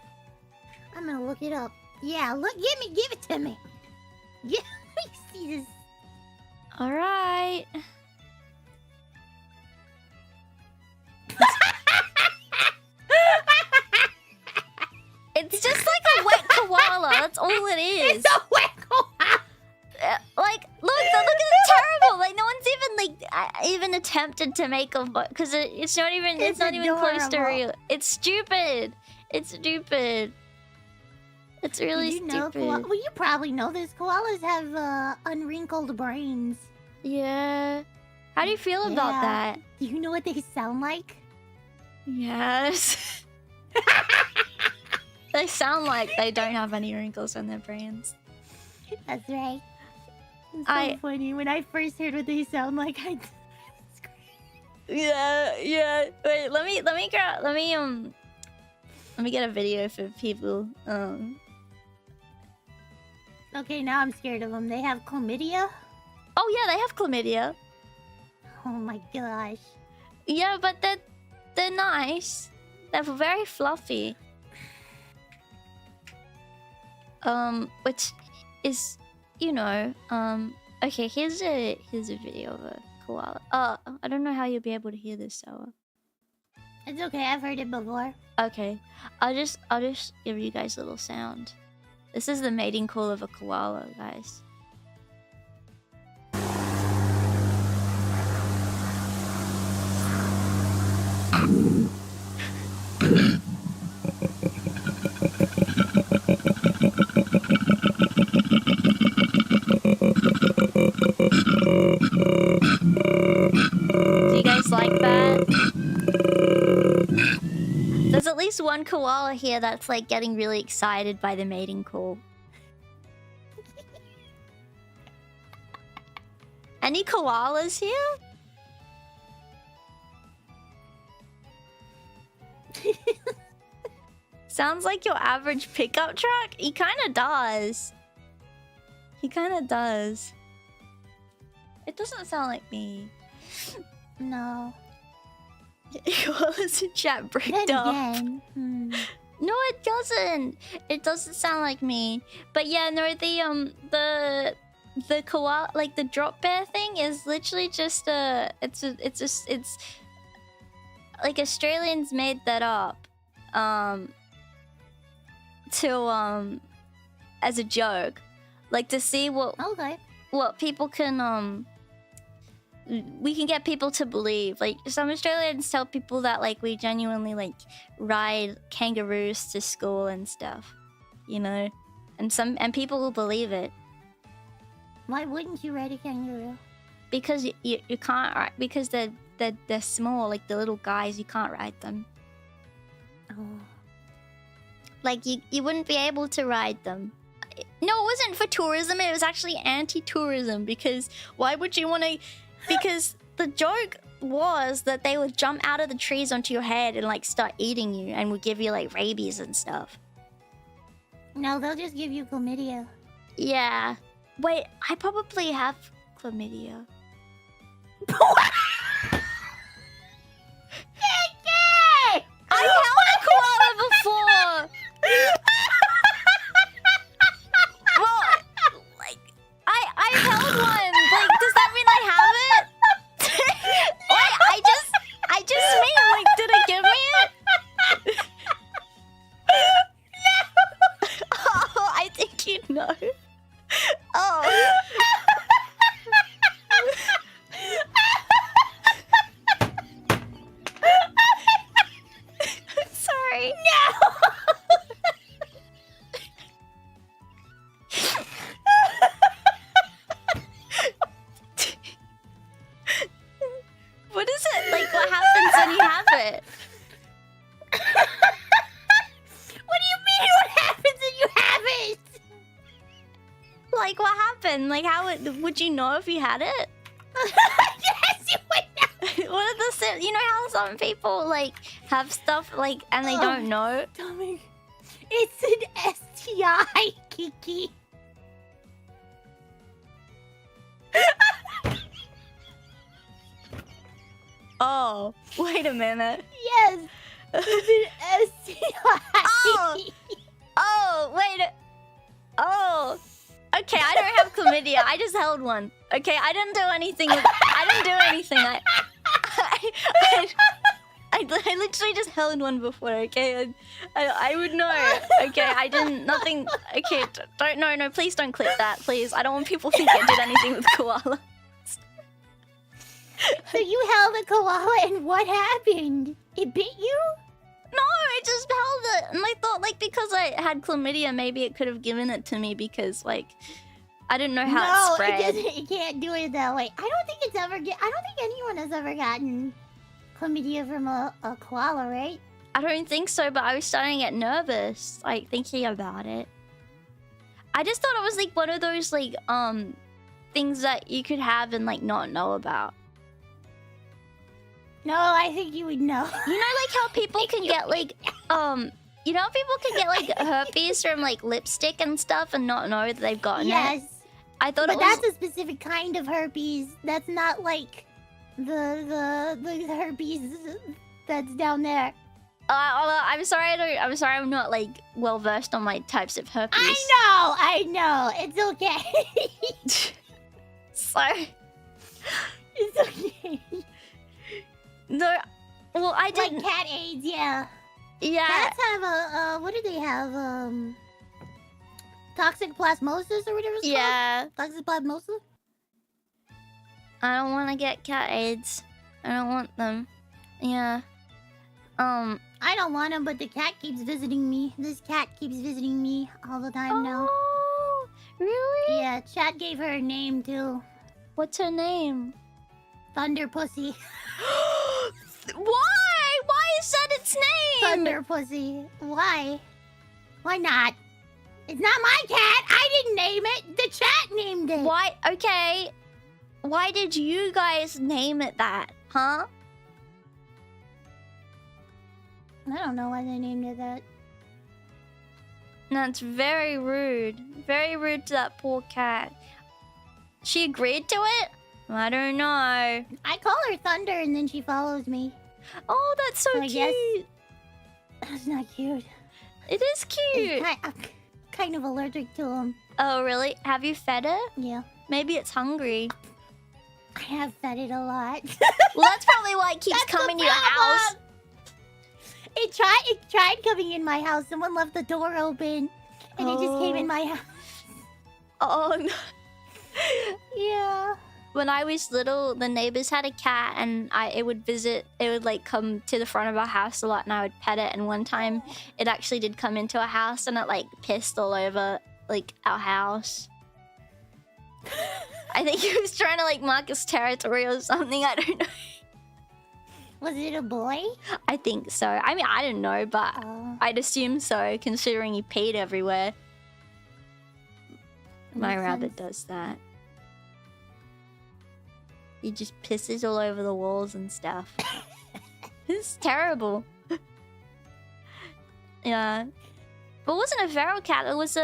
I'm gonna look it up. Yeah, look, give it to me. Yeah, let me see this. All right. It's just like a wet koala. That's all it is. It's a wet koala. Like, look at it, terrible. Like, no one's even attempted to make a because it's not even close to adorable. real. It's stupid. It's really Did you know stupid. well, you probably know this. Koalas have unwrinkled brains. Yeah. How do you feel about Yeah. that? Do you know what they sound like? Yes. They sound like they don't have any wrinkles on their brains. That's right. It's so funny. When I first heard what they sound like, Yeah. Wait, let me get a video for people. Okay, now I'm scared of them. They have chlamydia? Oh yeah, they have chlamydia. Oh my gosh. Yeah, but they're nice. They're very fluffy. Which is, okay, here's a video of a koala. I don't know how you'll be able to hear this, Sawa. It's okay, I've heard it before. Okay, I'll just give you guys a little sound. This is the mating call of a koala, guys. Do you guys like that? There's at least one koala here that's like getting really excited by the mating call. Any koalas here? Sounds like your average pickup truck? He kinda does. It doesn't sound like me. No. Koalas in chat bricked Then up. again. No, it doesn't. It doesn't sound like me. But yeah, no, the koala, like the drop bear thing, is literally just it's like Australians made that up, to as a joke, like to see what people can we can get people to believe. Like, some Australians tell people that like we genuinely like ride kangaroos to school and stuff, and people will believe it. Why wouldn't you ride a kangaroo? Because you can't ride, because they're small, like the little guys. You can't ride them. Oh. Like you wouldn't be able to ride them. No, it wasn't for tourism. It was actually anti-tourism, because why would you want to? Because the joke was that they would jump out of the trees onto your head and like start eating you and would give you like rabies and stuff. No, they'll just give you chlamydia. Yeah. Wait, I probably have chlamydia. Kiki! I held a koala before! Well, like, I held one. Like, does that mean I have it? Wait, I just mean, like, did it give me it? Oh, I think you know. Oh. I'm sorry. No! What is it? Like, what happens when you have it? Like, what happened? Like, how would you know if you had it? Yes, you would know. What are you know how some people like have stuff like and they don't know? Stomach. It's an STI, Kiki. Oh, wait a minute. Yes, it's an STI. Oh, wait. Oh. Okay, I don't have chlamydia. I just held one. Okay, I didn't do anything. I didn't do anything. I literally just held one before. Okay, I would know. Okay, I didn't. Nothing. Okay, don't. No. Please don't click that. Please, I don't want people to think I did anything with koala. So you held a koala, and what happened? It bit you? No, I just held it, and I thought like because I had chlamydia, maybe it could have given it to me because like I didn't know how it spread. No, it can't do it that way. I don't think I don't think anyone has ever gotten chlamydia from a koala, right? I don't think so, but I was starting to get nervous, like thinking about it. I just thought it was like one of those like things that you could have and like not know about. No, I think you would know. You know, like how people can get like you know, people can get like herpes from like lipstick and stuff and not know that they've gotten it. Yes. I thought but it was. That's a specific kind of herpes. That's not like the herpes that's down there. I'm sorry. I'm sorry. I'm not like well versed on my types of herpes. I know. It's okay. Sorry. It's okay. No. Well, I didn't. Like cat AIDS, yeah. Yeah. Cats have a what do they have? Toxic plasmosis or whatever it's called? Toxic plasmosis? I don't want to get cat AIDS. I don't want them. Yeah. I don't want them, but the cat keeps visiting me. This cat keeps visiting me all the time now. Oh, really? Yeah, chat gave her a name too. What's her name? Thunder Pussy. Why? Why is that its name? Thunder Pussy. Why? Why not? It's not my cat. I didn't name it. The chat named it. Why? Okay. Why did you guys name it that? Huh? I don't know why they named it that. That's very rude. Very rude to that poor cat. She agreed to it? I don't know. I call her Thunder and then she follows me. Oh, that's so I cute. guess that's not cute. It is cute. I'm kind of allergic to them. Oh, really? Have you fed it? Yeah. Maybe it's hungry. I have fed it a lot. Well, that's probably why it keeps coming to your house. It tried coming in my house. Someone left the door open, and it just came in my house. Oh, no. Yeah. When I was little, the neighbors had a cat, and it would visit. It would like come to the front of our house a lot, and I would pet it. And one time, it actually did come into our house, and it like pissed all over like our house. I think he was trying to like mark his territory or something. I don't know. Was it a boy? I think so. I mean, I don't know, but I'd assume so, considering he peed everywhere. My rabbit does that. He just pisses all over the walls and stuff. It's terrible. Yeah. But it wasn't a feral cat. It was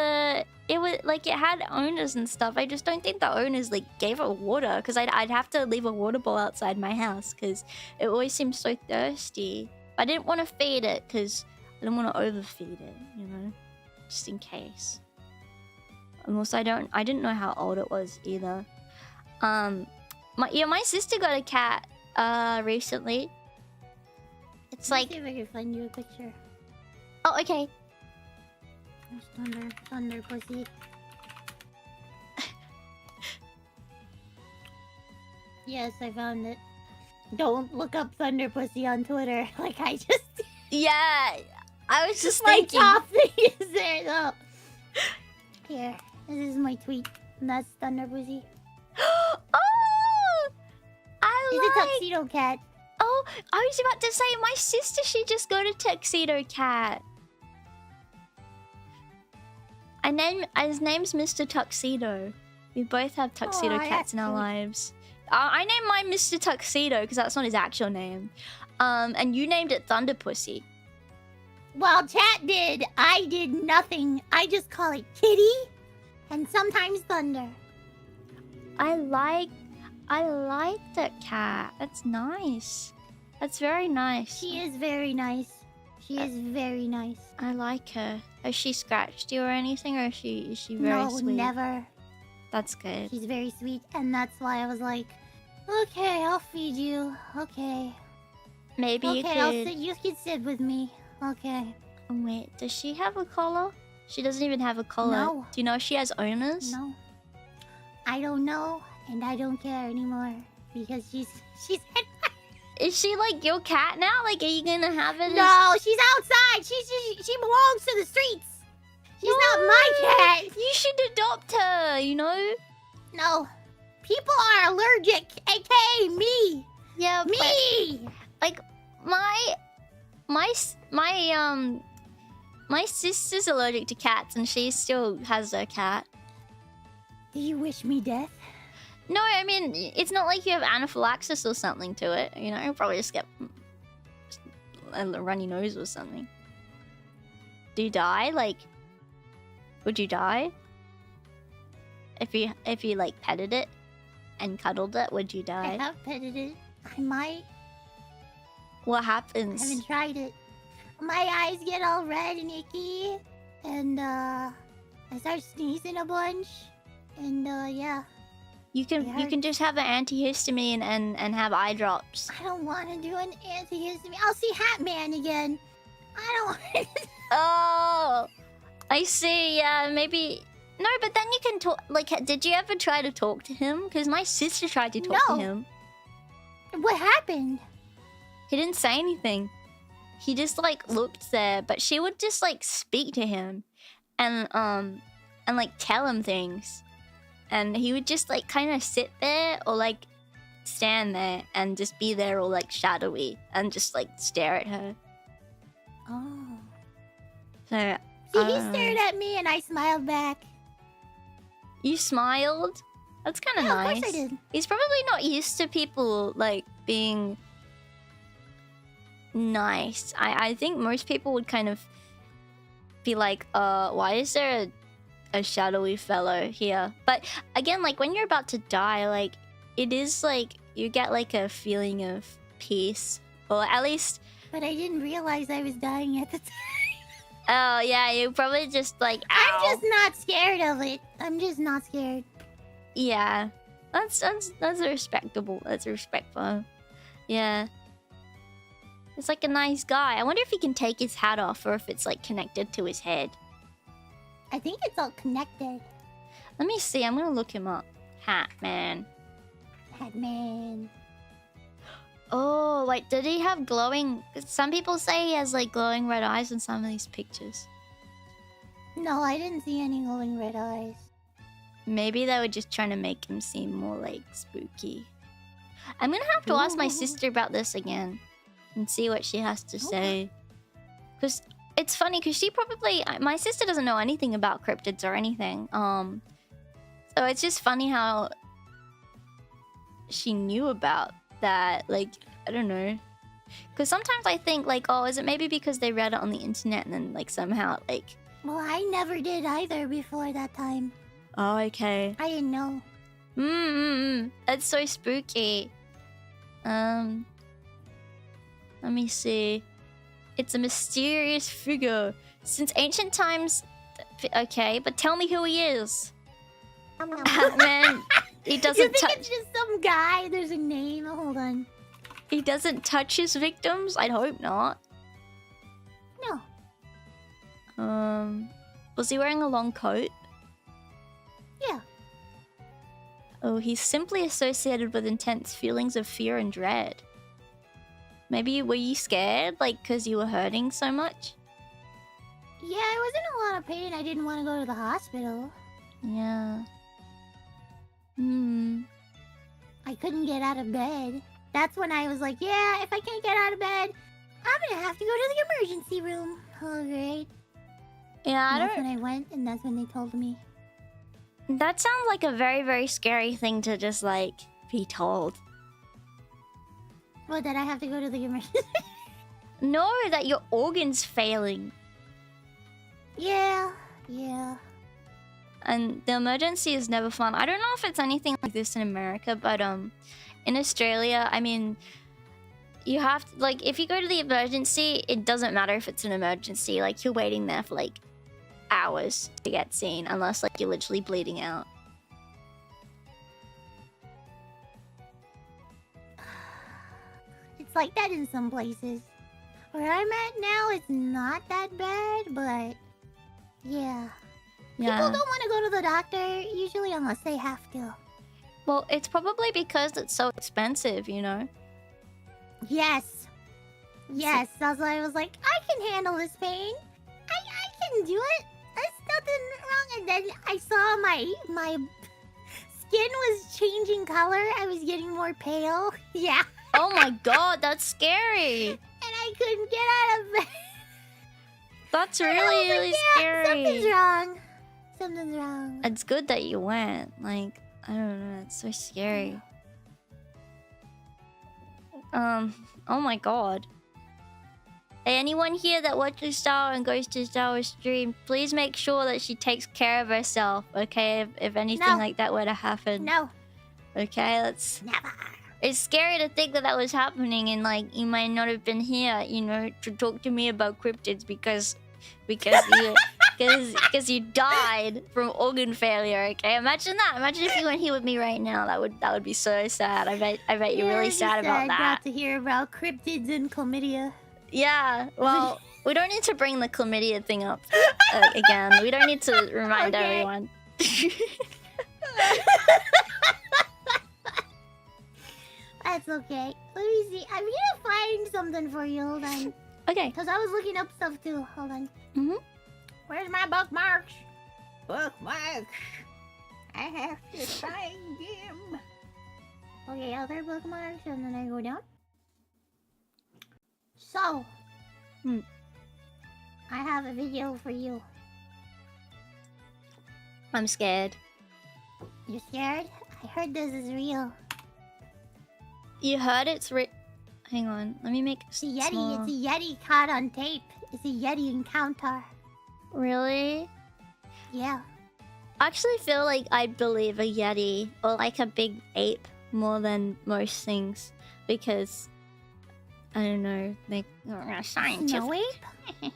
like it had owners and stuff. I just don't think the owners like gave it water, because I'd have to leave a water bowl outside my house because it always seems so thirsty. I didn't want to feed it because I didn't want to overfeed it, you know, just in case. And also, I didn't know how old it was either. My sister got a cat recently. It's like, see if I can find you a picture. Oh, okay. There's Thunder Pussy. Yes, I found it. Don't look up Thunder Pussy on Twitter like I just did. Yeah, I was just my thinking. top thing is there though. Here, this is my tweet. And that's Thunder Pussy. Oh, It's a tuxedo cat. Oh, I was about to say my sister. She just got a tuxedo cat. His name's Mr. Tuxedo. We both have tuxedo Aw, cats in our that's lives. I named mine Mr. Tuxedo because that's not his actual name. And you named it Thunder Pussy. Well, chat did. I did nothing. I just call it Kitty, and sometimes Thunder. I like that cat. That's nice. That's very nice. She is very nice. She is very nice. I like her. Has she scratched you or anything, or is she very No, sweet? never. That's good. She's very sweet, and that's why I was like, okay, I'll feed you. Okay. Maybe you Okay, could. you can sit with me. Okay. Oh, wait, does she have a collar? She doesn't even have a collar. No. Do you know if she has owners? No. I don't know, and I don't care anymore because she's Is she like your cat now? Like, are you gonna have it? No, she's outside. She belongs to the streets. She's not my cat. You should adopt her. You know? No. People are allergic, aka me. Yeah, Me. like my sister's allergic to cats, and she still has her cat. Do you wish me death? No, I mean, it's not like you have anaphylaxis or something to it. You know, you'll probably just get a runny nose or something. Do you die? Like, would you die? If you like petted it and cuddled it, would you I die? have petted it. I might. What I happens? haven't tried it. My eyes get all red and icky, and I start sneezing a bunch, and yeah. You can just have an antihistamine and have eye drops. I don't want to do an antihistamine. I'll see Hatman again. I don't want to. Oh, I see. Yeah, maybe. No, but then you can talk. Like, did you ever try to talk to him? Because my sister tried to talk No. to him. What happened? He didn't say anything. He just like looked there, but she would just like speak to him, and like tell him things, and he would just like kind of sit there or like stand there and just be there all like shadowy and just like stare at her. Oh. So See, he stared at me and I smiled back. You smiled? That's kind of Yeah, nice. of course I did. He's probably not used to people like being nice. I think most people would kind of be like, why is there a shadowy fellow here? But again, like when you're about to die, like it is like you get like a feeling of peace, or at least. But I didn't realize I was dying at the time. Oh yeah, you probably just like. Ow. I'm just not scared of it. I'm just not scared. Yeah, that's respectable. That's respectful. Yeah. It's like a nice guy. I wonder if he can take his hat off or if it's like connected to his head. I think it's all connected. Let me see. I'm gonna look him up. Hatman. Hatman. Oh, like did he have glowing? Some people say he has like glowing red eyes in some of these pictures. No, I didn't see any glowing red eyes. Maybe they were just trying to make him seem more like spooky. I'm gonna have to ask my sister about this again and see what she has to say. Because it's funny, because she probably... My sister doesn't know anything about cryptids or anything. So it's just funny how she knew about that. Like, I don't know. Because sometimes I think, like, oh, is it maybe because they read it on the internet and then, like, somehow, like... Well, I never did either before that time. Oh, okay. I didn't know. That's so spooky. Let me see. It's a mysterious figure since ancient times. Okay, but tell me who he is. Man, he doesn't You think touch. it's just some guy? There's a name. Hold on. He doesn't touch his victims. I'd hope not. No. Was he wearing a long coat? Yeah. Oh, he's simply associated with intense feelings of fear and dread. Maybe were you scared, like, because you were hurting so much? Yeah, I was in a lot of pain. I didn't want to go to the hospital. Yeah. I couldn't get out of bed. That's when I was like, yeah, if I can't get out of bed, I'm gonna have to go to the emergency room. Oh, great. Yeah, I And that's don't. when I went, and that's when they told me. That sounds like a very, very scary thing to just like be told. Well, that I have to go to the emergency. No, that your organ's failing. Yeah. And the emergency is never fun. I don't know if it's anything like this in America, but in Australia, I mean, you have to, like, if you go to the emergency, it doesn't matter if it's an emergency. Like, you're waiting there for like hours to get seen, unless like you're literally bleeding out. It's like that in some places. Where I'm at now, it's not that bad, but yeah. Yeah. People don't want to go to the doctor usually unless they have to. Well, it's probably because it's so expensive, you know? Yes. That's why I was like, I can handle this pain. I can do it. There's nothing wrong. And then I saw my skin was changing color. I was getting more pale. Yeah. Oh my god, that's scary. And I couldn't get out of bed. That's And I really, was like, really yeah, scary. Something's wrong. It's good that you went. Like, I don't know, it's so scary. Oh my god. Hey, anyone here that watches Star and goes to Star's stream, please make sure that she takes care of herself, okay? If anything No. like that were to happen. No. Okay, let's... Never. It's scary to think that that was happening and like you might not have been here, you know, to talk to me about cryptids because you died from organ failure. Okay, imagine that. Imagine if you weren't here with me right now. That would be so sad. I bet you're really sad about that. Got to hear about cryptids and chlamydia. Yeah. Well, we don't need to bring the chlamydia thing up again. We don't need to remind everyone. That's okay. Let me see. I'm gonna find something for you. Hold on. Okay. Because I was looking up stuff too. Hold on. Mm-hmm. Where's my bookmarks? Bookmarks. I have to find him. Okay, other bookmarks, and then I go down. So, I have a video for you. I'm scared. You scared? I heard this is real. You heard it's Hang on. Let me make It's a Yeti. small. It's a Yeti caught on tape. It's a Yeti encounter. Really? Yeah. I actually feel like I believe a Yeti or like a big ape more than most things because I don't know, they are scientific. Snow ape?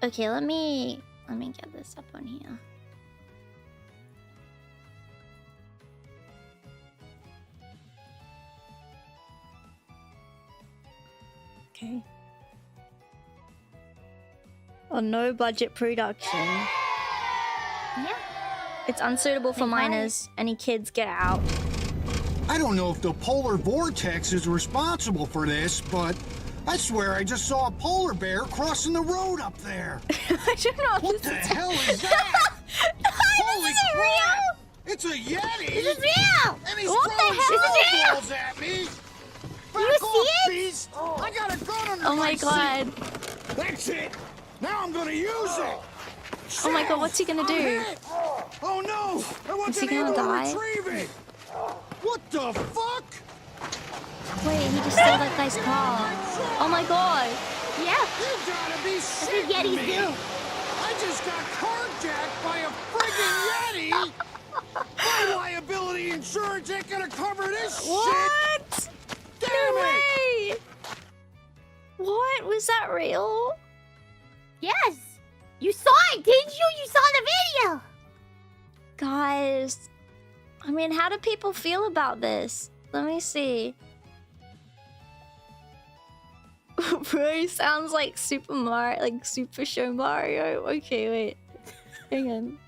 Okay, let me get this up on here. Okay. A no budget production. Yeah. It's unsuitable for They got it. minors. Any kids get out. I don't know if the polar vortex is responsible for this, but I swear I just saw a polar bear crossing the road up there. I don't know if What this the is hell is that? Holy this is crap! real! It's a Yeti! This is real! And he's What the throwing hell? This is real! snowballs at me! Back You see off, it? beast! I got a gun under Oh my god. seat. That's it! Now I'm gonna use it! Oh my god, what's he gonna I'm do? hit. Oh no! I Is he wasn't gonna able die? to retrieve it! What the fuck? Wait, he just stole that guy's car. Oh my god. Yeah. You gotta be That's what shitting Yetis me! do. I just got carjacked by a friggin' Yeti! My liability insurance ain't gonna cover this shit! What? Damn No it! way! What? Was that real? Yes. You saw it, didn't you? You saw the video. Guys, I mean, how do people feel about this? Let me see. Bro, he sounds like Super Mario, like Super Show Mario. Okay, wait. Hang on.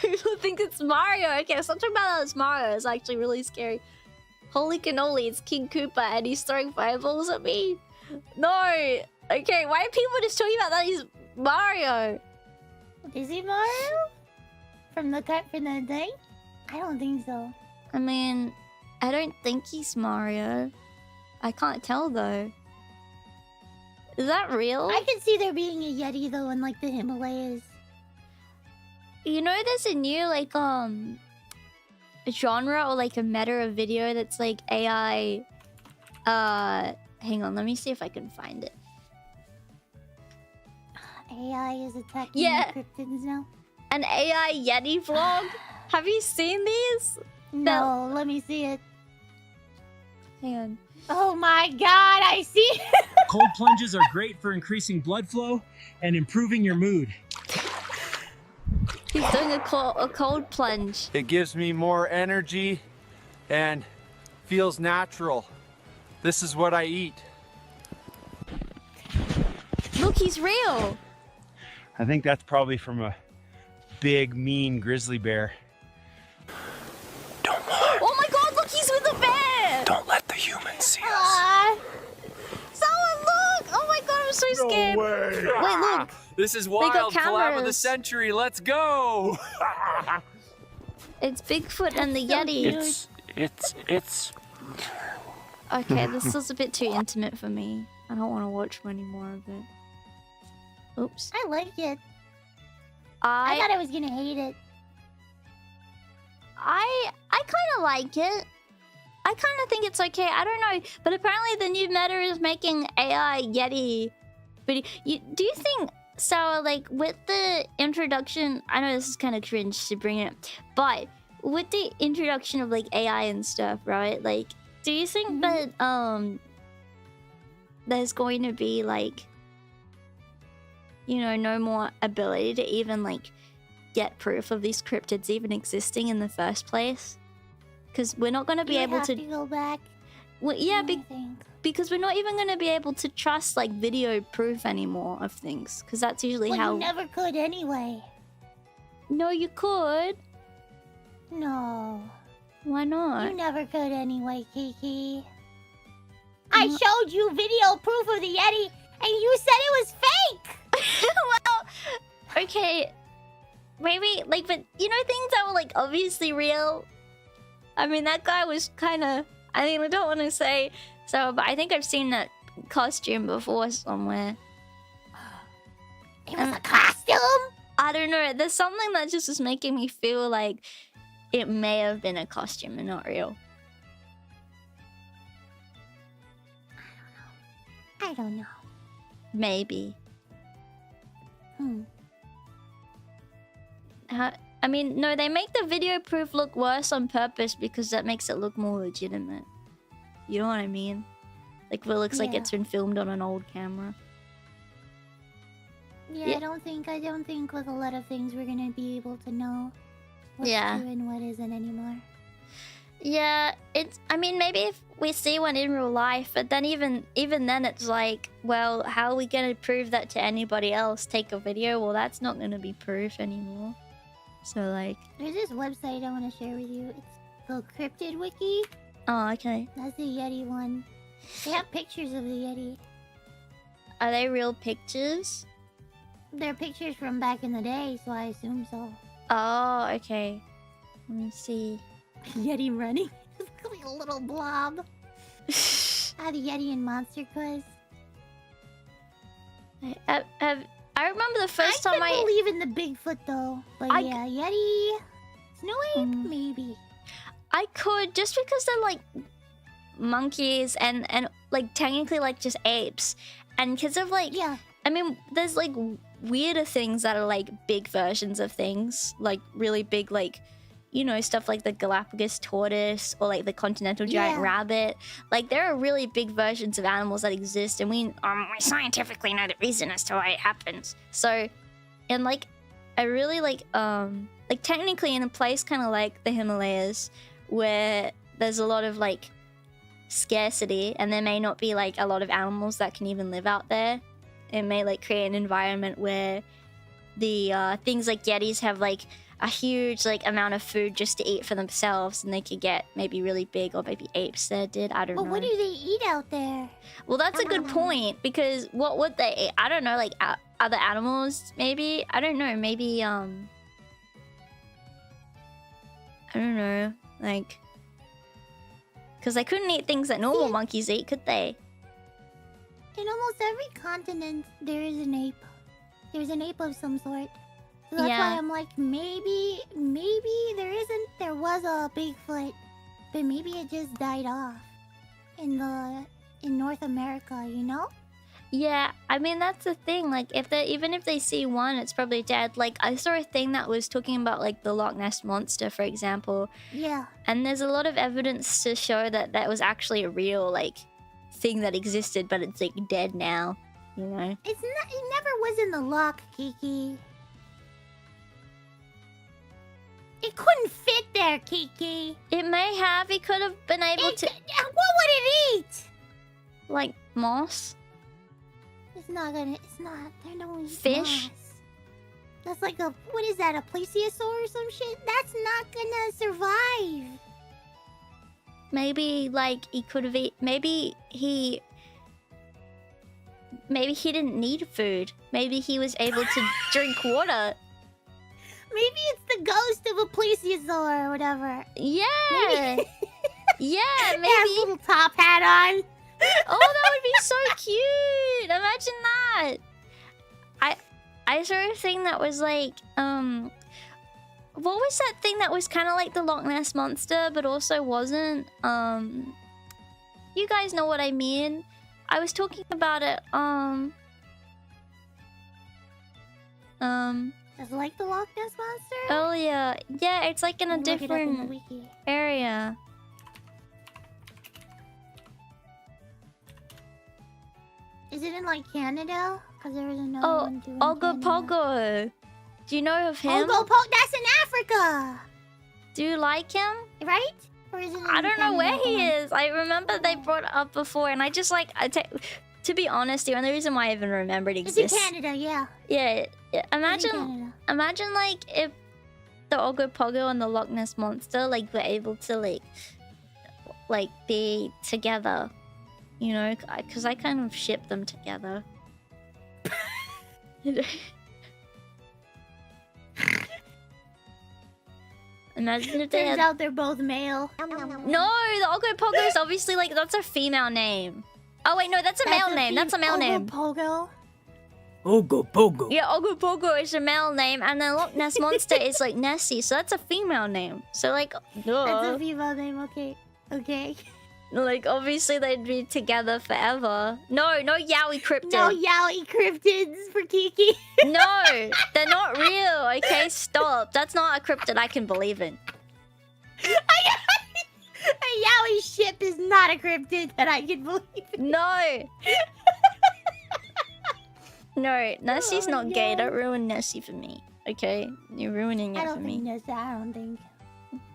People think it's Mario. Okay, stop talking about that as Mario. It's actually really scary. Holy cannoli, it's King Koopa and he's throwing fireballs at me. No. Okay, why are people just talking about that he's Mario? Is he Mario? From the thing? I don't think so. I mean, I don't think he's Mario. I can't tell though. Is that real? I can see there being a Yeti though in like the Himalayas. You know, there's a new like genre or like a meta of video that's like AI. Hang on, let me see if I can find it. AI is attacking Yeah. the cryptids now. An AI Yeti vlog. Have you seen these? No, let me see it. Hang on. Oh my god, I see. Cold plunges are great for increasing blood flow and improving your mood. He's doing a cold plunge. It gives me more energy and feels natural. This is what I eat. Look, he's real. I think that's probably from a big, mean grizzly bear. Oh my god, look, he's with a bear. Don't let the humans see us. Ah, Someone look. Oh my god, I'm so scared. way. Wait, look. This is got wild. Collab of the cameras. century. Let's go. It's Bigfoot and the Yeti. It's. Okay, this is a bit too intimate for me. I don't want to watch any more of it. Oops. I like it. I I thought I was gonna hate it. kind of like it. I kind of think it's okay. I don't know, but apparently the new meta is making AI Yeti. But do you think so? Like with the introduction, I know this is kind of cringe to bring it, but with the introduction of like AI and stuff, right? Like, do you think that there's going to be like, you know, no more ability to even like get proof of these cryptids even existing in the first place? Because we're not going to be able have to. go back. Well, yeah, I think. because we're not even going to be able to trust like video proof anymore of things. Because that's usually Well, how. you never could anyway. No, you could. No, Why not? you never could anyway, Kiki. I showed you video proof of the Yeti, and you said it was fake. Well, okay, maybe like, but you know, things that were like obviously real. I mean, that guy was kind of. I mean, I don't want to say so, but I think I've seen that costume before somewhere. It was a costume. I don't know. There's something that just is making me feel like it may have been a costume and not real. I don't know. Maybe. Hmm. I mean, no, they make the video proof look worse on purpose because that makes it look more legitimate. You know what I mean? Like, it looks like Yeah. it's been filmed on an old camera. Yeah, Yeah. I don't think with a lot of things we're gonna be able to know what's Yeah. true and what isn't anymore. Yeah, it's. I mean, maybe if we see one in real life, but then even then, it's like, well, how are we gonna prove that to anybody else? Take a video? Well, that's not gonna be proof anymore. So like, There's this website I want to share with you. It's the Crypted wiki. oh, okay. That's the Yeti one. They have pictures of the Yeti. Are they real pictures? They're pictures from back in the day, so I assume so. Oh, okay. Let me see. Yeti running. It's like a little blob. Ah, the Yeti and Monster Quiz. I remember the first time I believe in the Bigfoot though. But I- yeah, Yeti. Snow ape, maybe. I could, just because they're like monkeys and like technically like just apes, and because of like, Yeah. I mean, there's like weirder things that are like big versions of things, like really big, like, you know, stuff like the Galapagos tortoise or like the continental giant Yeah. rabbit. Like, there are really big versions of animals that exist, and we scientifically know the reason as to why it happens. So, and like, I really like technically in a place kind of like the Himalayas, where there's a lot of like scarcity, and there may not be like a lot of animals that can even live out there. It may like create an environment where the things like Yetis have like a huge like amount of food just to eat for themselves, and they could get maybe really big, or maybe apes there did. I don't But know. what do they eat out there? Well, that's a good point, because what would they eat? I don't know, like other animals maybe. I don't know, maybe I don't know, like, because they couldn't eat things that normal monkeys eat, could they? in almost every continent, there is an ape. There's an ape of some sort. So that's Yeah. why I'm like, maybe there isn't. There was a Bigfoot, but maybe it just died off in North America. You know? Yeah, I mean that's the thing. Like, even if they see one, it's probably dead. Like, I saw a thing that was talking about like the Loch Ness monster, for example, Yeah. and there's a lot of evidence to show that that was actually a real like thing that existed, but it's like dead now. You know? It's not. It never was in the loch, Kiki. It couldn't fit there, Kiki. It may have. He could have been able to What would it eat? like moss. It's not gonna. It's not. They're no eat Fish? moss. That's like a. What is that? A plesiosaur or some shit? That's not gonna survive. Maybe like he could have maybe he didn't need food. Maybe he was able to drink water. Maybe it's the ghost of a plesiosaur or whatever. Yeah. Yeah, It has maybe. a little top hat on. Oh, that would be so cute. Imagine that. I saw a thing that was like what was that thing that was kind of like the Loch Ness monster but also wasn't? You guys know what I mean. I was talking about it It's like the Loch Ness monster. earlier. Yeah, it's like in a Look it up in the different wiki. area. Is it in like Canada? Because there was another Oh, one too. in Ogo Canada. Pogo. Do you know of him? That's in Africa, Do you like him? right? Or is it? In I don't know Canada? where he Hold on. is. I remember they brought it up before, and I just like to be honest, the only reason why I even remember it It's in exists. Canada, yeah. Yeah, It's in imagine Canada. like if the Ogo Pogo and the Loch Ness monster like were able to like be together, you know, because I kind of ship them together. Imagine if they Turns had. out they're both male. No, the Ogo Pogo is obviously like that's a female name. Oh wait, no, that's a male name. That's a male name. Pogo. Ogo Pogo. Yeah, Ogo Pogo is a male name, and then Loch Ness Monster is like Nessie, so that's a female name. So like, That's duh. a female name. Okay. Okay. Like obviously they'd be together forever. No Yowie Cryptid. No Yowie Cryptids for Kiki. No, they're not real. Okay, stop. That's not a cryptid I can believe in. A Yowie ship is not a cryptid that I can believe in. No. No, Nessie's Oh, not gay. yeah. Don't ruin Nessie for me. Okay, you're ruining I it for don't me. think that's. I don't think.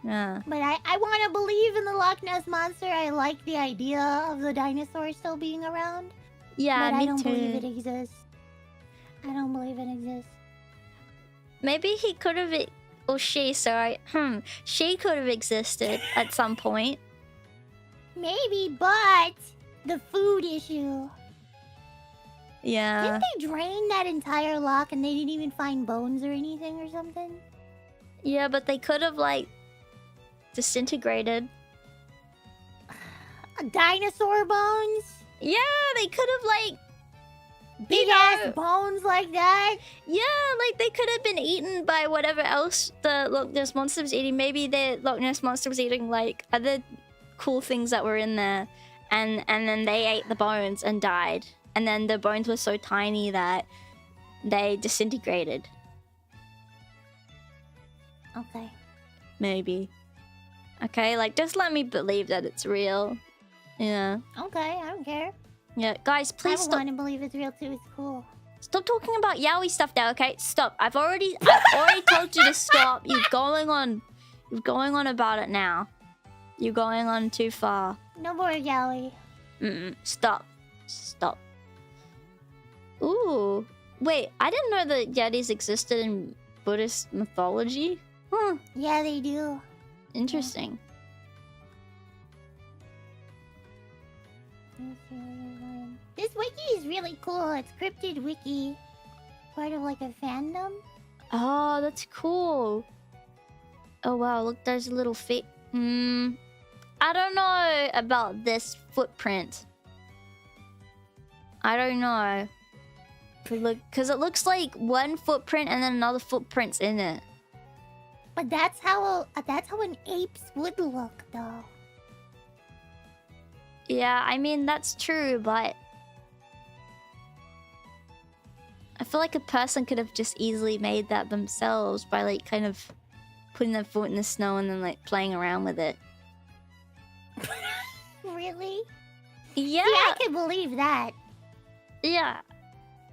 Yeah. But I want to believe in the Loch Ness monster. I like the idea of the dinosaur still being around. Yeah, but me I don't too. believe it exists. I don't believe it exists. Maybe he could have, or she, sorry. She could have existed at some point. Maybe, but the food issue. Yeah. Didn't they drain that entire loch and they didn't even find bones or anything or something? Yeah, but they could have, like, disintegrated. Dinosaur bones? Yeah, they could have, like, Big you ass know, bones like that? yeah, like they could have been eaten by whatever else the Loch Ness Monster was eating. Maybe the Loch Ness Monster was eating, like, other cool things that were in there. And then they ate the bones and died. And then the bones were so tiny that they disintegrated. Okay. Maybe. Okay, like, just let me believe that it's real. Yeah. Okay, I don't care. Yeah, guys, please I stop. want to believe it's real too. It's cool. Stop talking about yaoi stuff now, okay? Stop. I've already told you to stop. You're going on about it now. You're going on too far. No more yaoi. Stop. Ooh. Wait, I didn't know that Yetis existed in Buddhist mythology. Yeah, they do. Interesting. This wiki is really cool. It's Cryptid Wiki. Part of like a fandom. Oh, that's cool. Oh wow, look, there's a little feet. I don't know about this footprint. I don't know. Because it looks like one footprint and then another footprint's in it. But that's how an ape's would look, though. Yeah, I mean, that's true, but... I feel like a person could have just easily made that themselves by, like, kind of putting their foot in the snow and then, like, playing around with it. Really? Yeah! See, I can believe that. Yeah.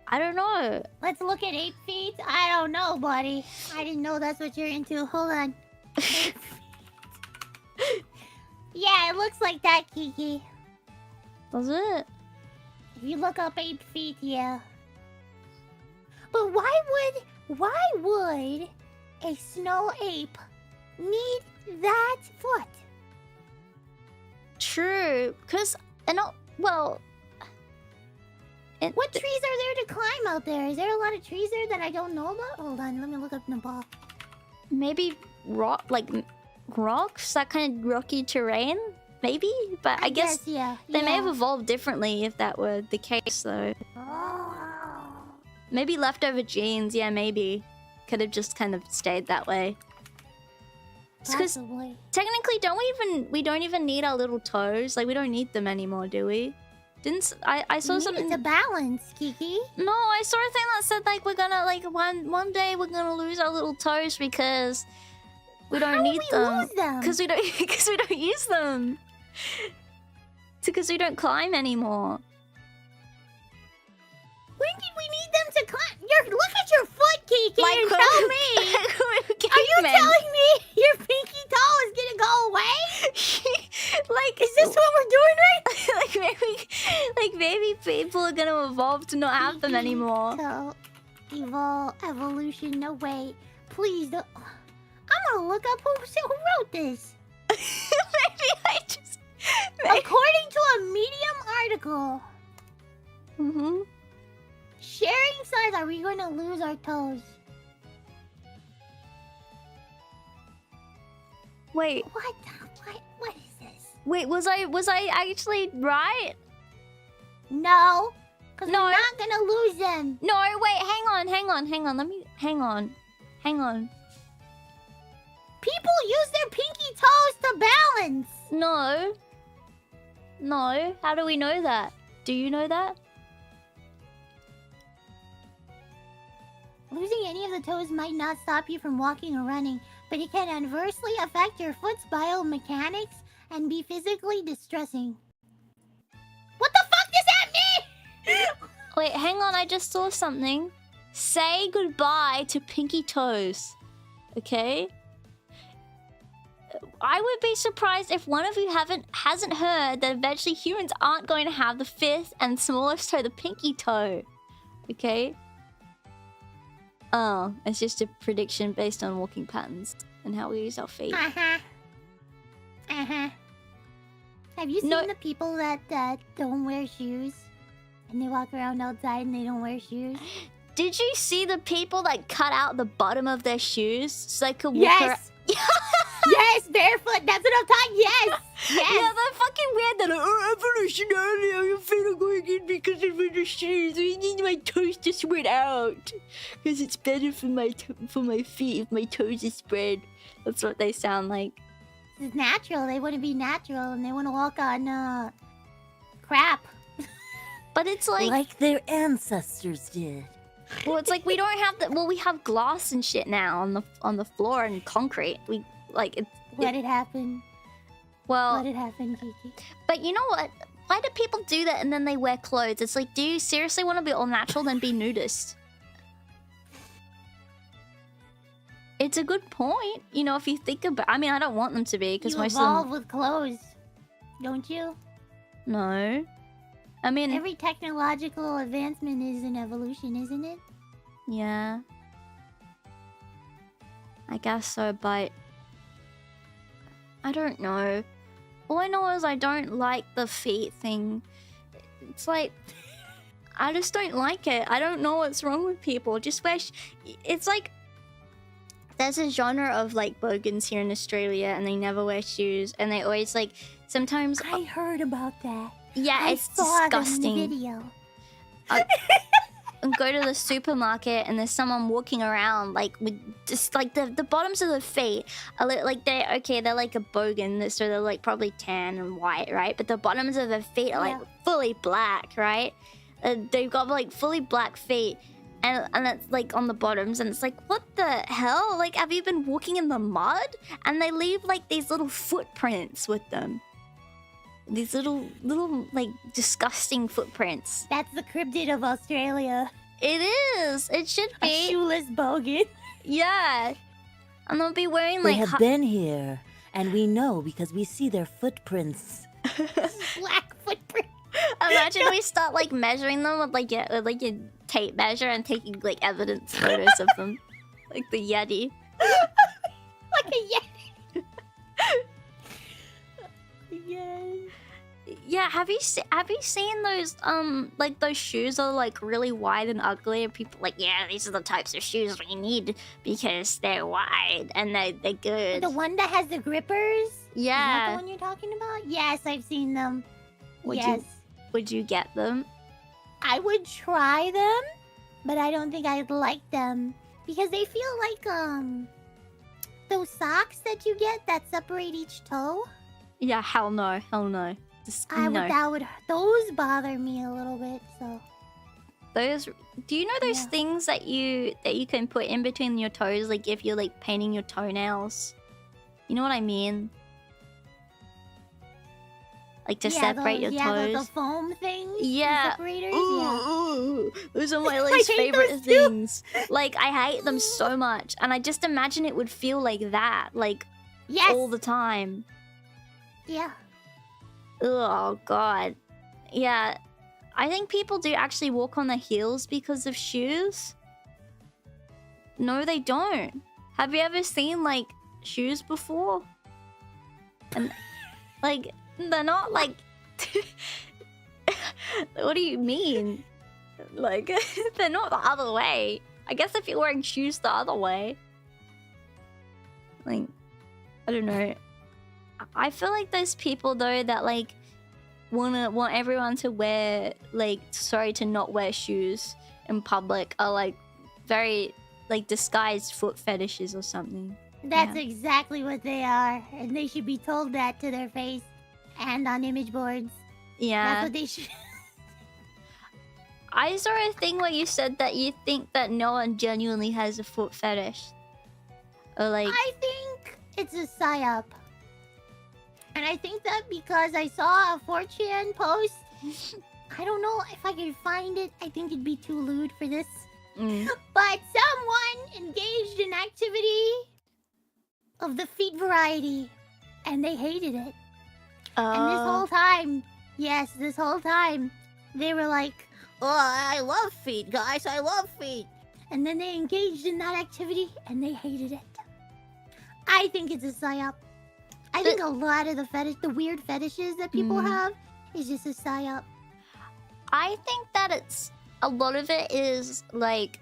I don't know. Let's look at ape feet. I don't know, buddy. I didn't know that's what you're into. Hold on. Ape feet. Yeah, it looks like that, Kiki. Does it? If you look up ape feet, yeah. But why would a snow ape need that foot? True, because... well... What trees are there to climb out there? Is there a lot of trees there that I don't know about? Hold on, let me look up Nepal. Maybe rocks? That kind of rocky terrain? Maybe? But I guess yeah. They may have evolved differently if that were the case, though. Oh. Maybe leftover genes, yeah, maybe. Could have just kind of stayed that way. Possibly. Technically, we don't even need our little toes. Like, we don't need them anymore, do we? I saw something... It's a balance, Kiki. No, I saw a thing that said, like, we're gonna, like, one day we're gonna lose our little toes because we don't need them. Lose them? Because we don't use them. Because we don't climb anymore. When did we need them to climb? Look at your foot, Kiki, Like, and tell me. Are you telling me your pinky toe is gonna go away? Like, is this what we're doing right? maybe people are gonna evolve to not have them anymore. Evolution, no way. Please don't. I'm gonna look up who wrote this. According to a Medium article. Mm-hmm. Sharing size, are we going to lose our toes? Wait. What is this? Wait, was I actually right? No. Because we're not going to lose them. No, wait, hang on. Hang on. People use their pinky toes to balance. No. How do we know that? Do you know that? Losing any of the toes might not stop you from walking or running, but it can adversely affect your foot's biomechanics and be physically distressing. What the fuck does that mean? Wait, hang on, I just saw something. Say goodbye to pinky toes. Okay? I would be surprised if one of you hasn't heard that eventually humans aren't going to have the fifth and smallest toe, the pinky toe. Okay? Oh, it's just a prediction based on walking patterns and how we use our feet. Have you seen the people that don't wear shoes? And they walk around outside and they don't wear shoes? Did you see the people that cut out the bottom of their shoes so they could walk around? Yes, barefoot. That's what I'm talking. Yes. Yeah, they're fucking weird. They're like, evolutionarily, your feet are going in because of the shoes. We need my toes to spread out because it's better for my feet if my toes are spread. That's what they sound like. It's natural. They want to be natural and they want to walk on crap. But it's like their ancestors did. Well, it's like we don't have that. Well, we have glass and shit now on the floor and concrete. We like it. Let it happen. Well, let it happen, Kiki. But you know what? Why do people do that and then they wear clothes? It's like, do you seriously want to be all natural then be nudist? It's a good point. You know, if you think about... I mean, I don't want them to be because most of them... You evolve with clothes, don't you? No. I mean... Every technological advancement is an evolution, isn't it? Yeah. I guess so, but... I don't know. All I know is I don't like the feet thing. It's like... I just don't like it. I don't know what's wrong with people. Just wear... It's like... There's a genre of like bogans here in Australia and they never wear shoes and they always like... Sometimes... I heard about that. Yeah, I it's saw disgusting. It in the video. and go to the supermarket and there's someone walking around like with just like the bottoms of the feet are like they're like a bogan, so they're like probably tan and white, right? But the bottoms of the feet are like fully black, right? They've got like fully black feet. And it's like on the bottoms, and it's like, what the hell? Like, have you been walking in the mud? And they leave like these little footprints with them. These little like disgusting footprints. That's the cryptid of Australia. It is. It should be. A shoeless bogan. Yeah. And they'll be wearing They like have been here, and we know because we see their footprints. Black footprint. Imagine we start like measuring them with like a tape measure and taking like evidence photos of them, like the Yeti. Like a Yeti. Yes. Yeah, have you seen those like those shoes are like really wide and ugly, and people like, yeah, these are the types of shoes we need because they're wide and they're good. The one that has the grippers? Yeah. Is that the one you're talking about? Yes, I've seen them. Would you get them? I would try them, but I don't think I'd like them because they feel like those socks that you get that separate each toe. Yeah, hell no. Just, no. Those bother me a little bit. So those, do you know those things that you can put in between your toes, like if you're like painting your toenails? You know what I mean? Like to separate your toes. The foam things. Yeah. Separators. Ooh, those are my least favorite things. Like I hate them so much, and I just imagine it would feel like that, like all the time. Yeah. Oh god. Yeah. I think people do actually walk on their heels because of shoes. No, they don't. Have you ever seen like shoes before? And like they're not like what do you mean? Like they're not the other way. I guess if you're wearing shoes the other way. Like I don't know. I feel like those people though that like want everyone to wear to not wear shoes in public are like very like disguised foot fetishes or something. That's exactly what they are, and they should be told that to their face and on image boards. Yeah. That's what they should. I saw a thing where you said that you think that no one genuinely has a foot fetish. Or like I think it's a psyop. And I think that because I saw a 4chan post, I don't know if I can find it. I think it'd be too lewd for this. But someone engaged in activity of the feet variety, and they hated it. And this whole time, they were like, "Oh, I love feet, guys. I love feet." And then they engaged in that activity, and they hated it. I think it's a psyop. I think a lot of the weird fetishes that people have is just a psyop. I think that a lot of it is like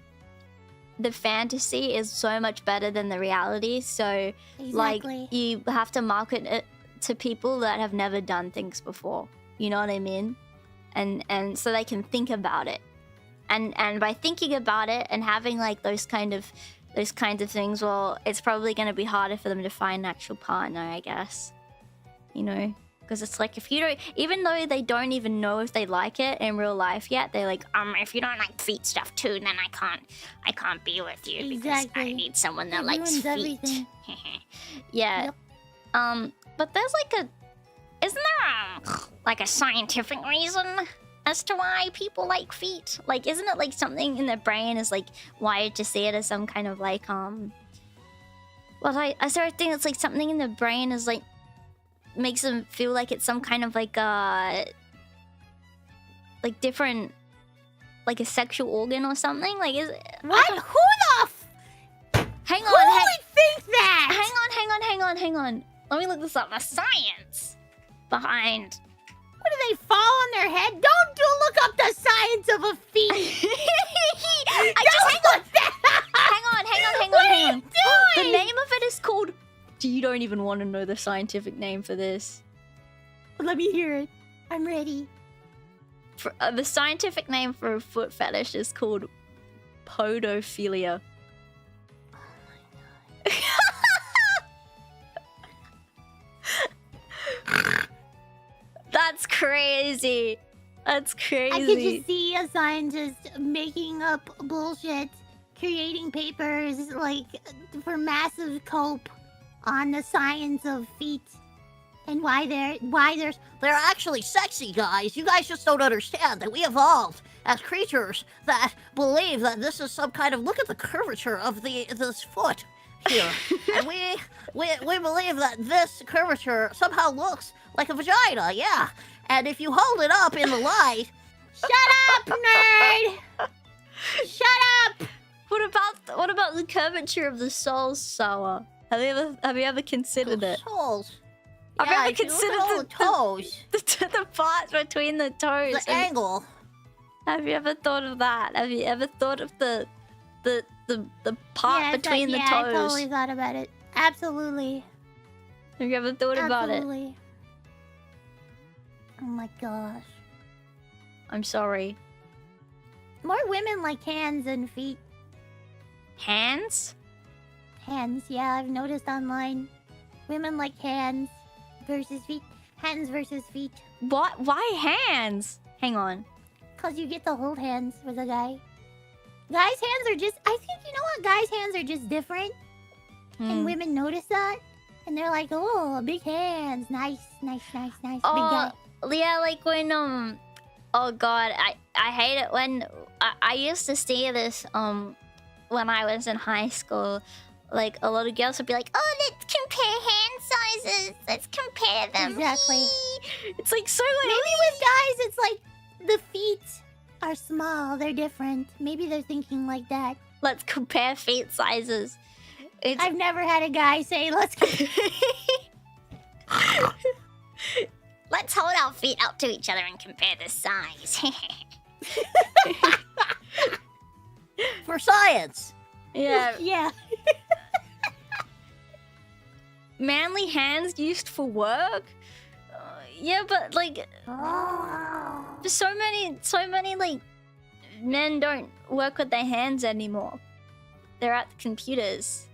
the fantasy is so much better than the reality. So like you have to market it to people that have never done things before. You know what I mean? And so they can think about it. And by thinking about it and having like those kinds of things, well, it's probably going to be harder for them to find an actual partner, I guess. You know? Because it's like, if you don't, even though they don't even know if they like it in real life yet, they're like, if you don't like feet stuff too, then I can't be with you because I need someone that likes feet. Yeah. Yep. But there's like isn't there like a scientific reason as to why people like feet? Like, isn't it like something in their brain is like wired to see it as some kind of like well, I sort of think it's like something in the brain is like makes them feel like it's some kind of like different, like a sexual organ or something. Like, is it, what? Who the hang on, who would think that? Hang on. Let me look this up. The science behind. What do they fall on their head? Don't look up the science of a feet. Hang on. What are you doing? The name of it is called. You don't even want to know the scientific name for this. Let me hear it. I'm ready. The scientific name for a foot fetish is called podophilia. That's crazy. That's crazy. I could just see a scientist making up bullshit, creating papers like for massive cope on the science of feet and why they're actually sexy, guys. You guys just don't understand that we evolved as creatures that believe that this is some kind of look at the curvature of this foot here, and we believe that this curvature somehow looks like a vagina, yeah. And if you hold it up in the light, shut up, nerd! Shut up! What about the curvature of the soles, Sawa? Have you ever considered it? Soles. Have you ever considered all the toes? The parts between the toes? The angle. Have you ever thought of that? Have you ever thought of the part between the toes? Yeah, I totally thought about it. Absolutely. Have you ever thought about it? Absolutely. Oh my gosh. I'm sorry. More women like hands than feet. Hands? Hands, yeah, I've noticed online. Women like hands versus feet. Hands versus feet. What? Why hands? Hang on. Cause you get to hold hands with a guy. Guys' hands are just, I think, you know what? Guys' hands are just different. And women notice that. And they're like, oh, big hands. Nice. Big guy. Yeah, like when, oh god, I hate it when, I used to see this, when I was in high school. Like, a lot of girls would be like, oh, let's compare hand sizes. Let's compare them. Exactly. It's like so like... Maybe with guys, it's like the feet are small. They're different. Maybe they're thinking like that. Let's compare feet sizes. I've never had a guy say, let's compare. Let's hold our feet up to each other and compare the size. For science. Yeah. Yeah. Manly hands used for work? Yeah, but like... so many like... men don't work with their hands anymore. They're at the computers.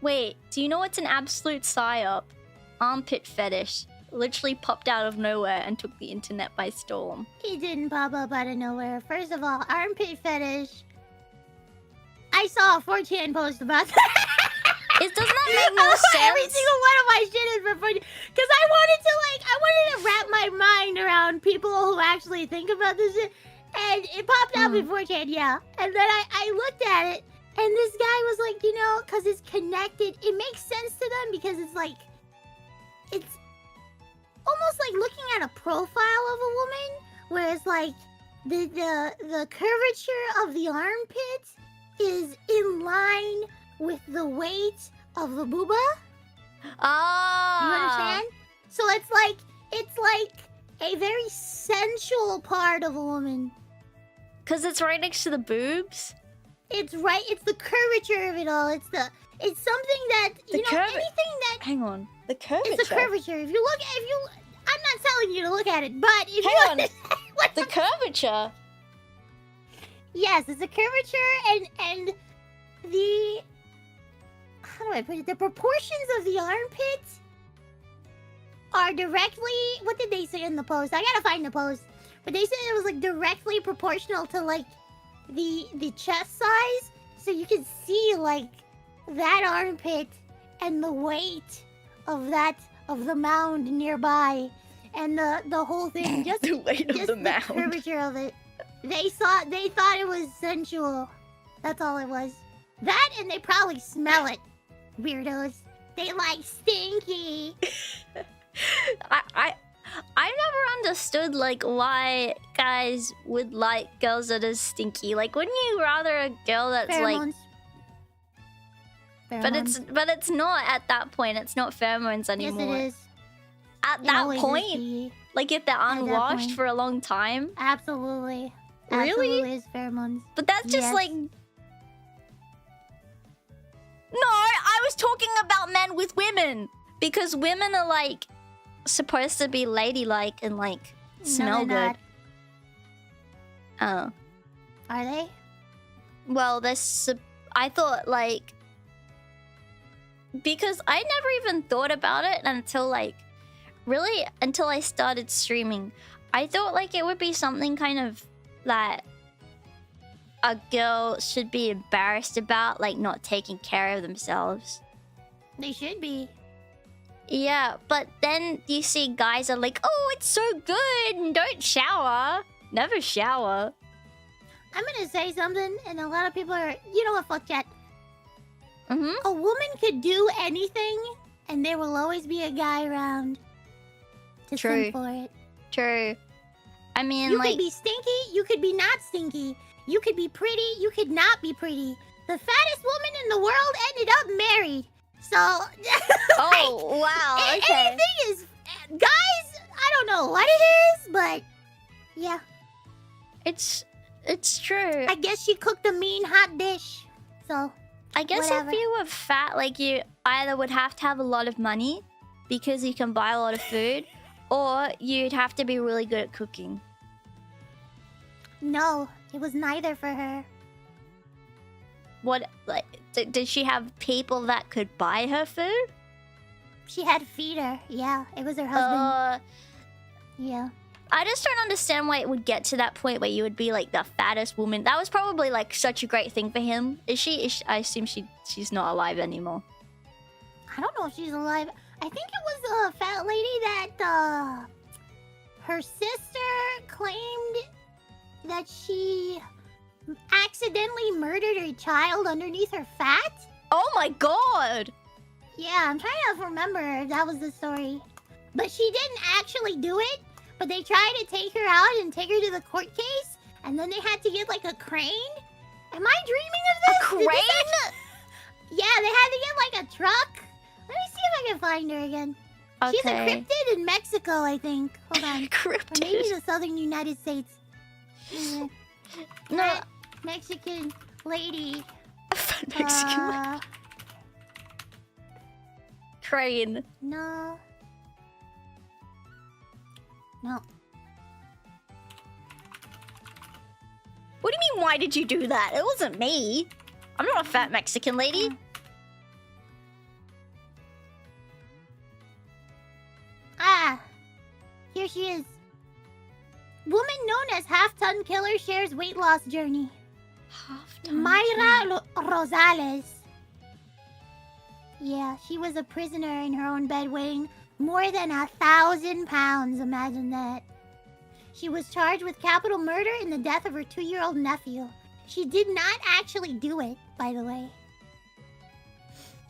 Wait, do you know what's an absolute psyop? Armpit fetish. Literally popped out of nowhere and took the internet by storm. He didn't pop up out of nowhere. First of all, armpit fetish. I saw a 4chan post about that. Doesn't that make more sense? Every single one of my shit is for 4chan. Because I wanted to wrap my mind around people who actually think about this shit. And it popped out before 4chan, yeah. And then I looked at it. And this guy was like, you know, because it's connected. It makes sense to them because it's like... It's almost like looking at a profile of a woman. Where it's like... The curvature of the armpit is in line with the weight of the booba. Ah, you understand? So it's like a very sensual part of a woman. Cause it's right next to the boobs. It's the curvature of it all. It's something that anything that. Hang on, the curvature. It's the curvature. I'm not telling you to look at it, but if Hang on, the curvature. Yes, it's a curvature and the... How do I put it? The proportions of the armpit are directly... What did they say in the post? I gotta find the post. But they said it was like directly proportional to like the chest size. So you can see like that armpit and the weight of the mound nearby. And the whole thing, just the weight of the mound. Curvature of it. They thought it was sensual. That's all it was. That and they probably smell it. Weirdos. They like stinky. I never understood like why guys would like girls that are stinky. Like, wouldn't you rather a girl that's Pheromones. like... But it's not at that point. It's not pheromones anymore. Yes, it is. At that point, like if they're unwashed for a long time. Absolutely. Really? Absolutely is pheromones. But that's just like... No, I was talking about men with women. Because women are like supposed to be ladylike and like smell good. Not. Oh. Are they? Well, I thought, like... Because I never even thought about it until, like... Really, until I started streaming. I thought, like, it would be something kind of that a girl should be embarrassed about, like, not taking care of themselves. They should be. Yeah, but then you see guys are like, oh, it's so good, don't shower. Never shower. I'm gonna say something, and a lot of people are, you know what, fuck chat. Mm-hmm. A woman could do anything, and there will always be a guy around to True. sing for it. True. I mean, You like... could be stinky, you could be not stinky. You could be pretty, you could not be pretty. The fattest woman in the world ended up married. So... Oh, wow, okay. Anything is... Guys, I don't know what it is, but... Yeah. It's true. I guess she cooked a mean hot dish. So... I guess whatever. if you were fat, like, you either would have to have a lot of money because you can buy a lot of food, or you'd have to be really good at cooking. No, it was neither for her. What, like, did she have people that could buy her food? She had a feeder. Yeah, it was her husband. Yeah. I just don't understand why it would get to that point where you would be like the fattest woman. That was probably like such a great thing for him. Is she I assume she's not alive anymore. I don't know if she's alive. I think it was a fat lady that her sister claimed that she accidentally murdered her child underneath her fat. Oh my god! Yeah, I'm trying to remember if that was the story. But she didn't actually do it. But they tried to take her out and take her to the court case. And then they had to get like a crane. Am I dreaming of this? A crane? Yeah, they had to get like a truck. Let me see if I can find her again. Okay. She's a cryptid in Mexico, I think. Hold on. Cryptid. Or maybe the southern United States. No. Fat Mexican lady. Mexican crane. No. No. What do you mean, why did you do that? It wasn't me. I'm not a fat Mexican lady. Ah. Here she is. Woman known as Half-Ton Killer shares weight loss journey. Half-ton Mayra Rosales. Yeah, she was a prisoner in her own bed weighing more than 1,000 pounds. Imagine that. She was charged with capital murder in the death of her 2-year-old nephew. She did not actually do it, by the way.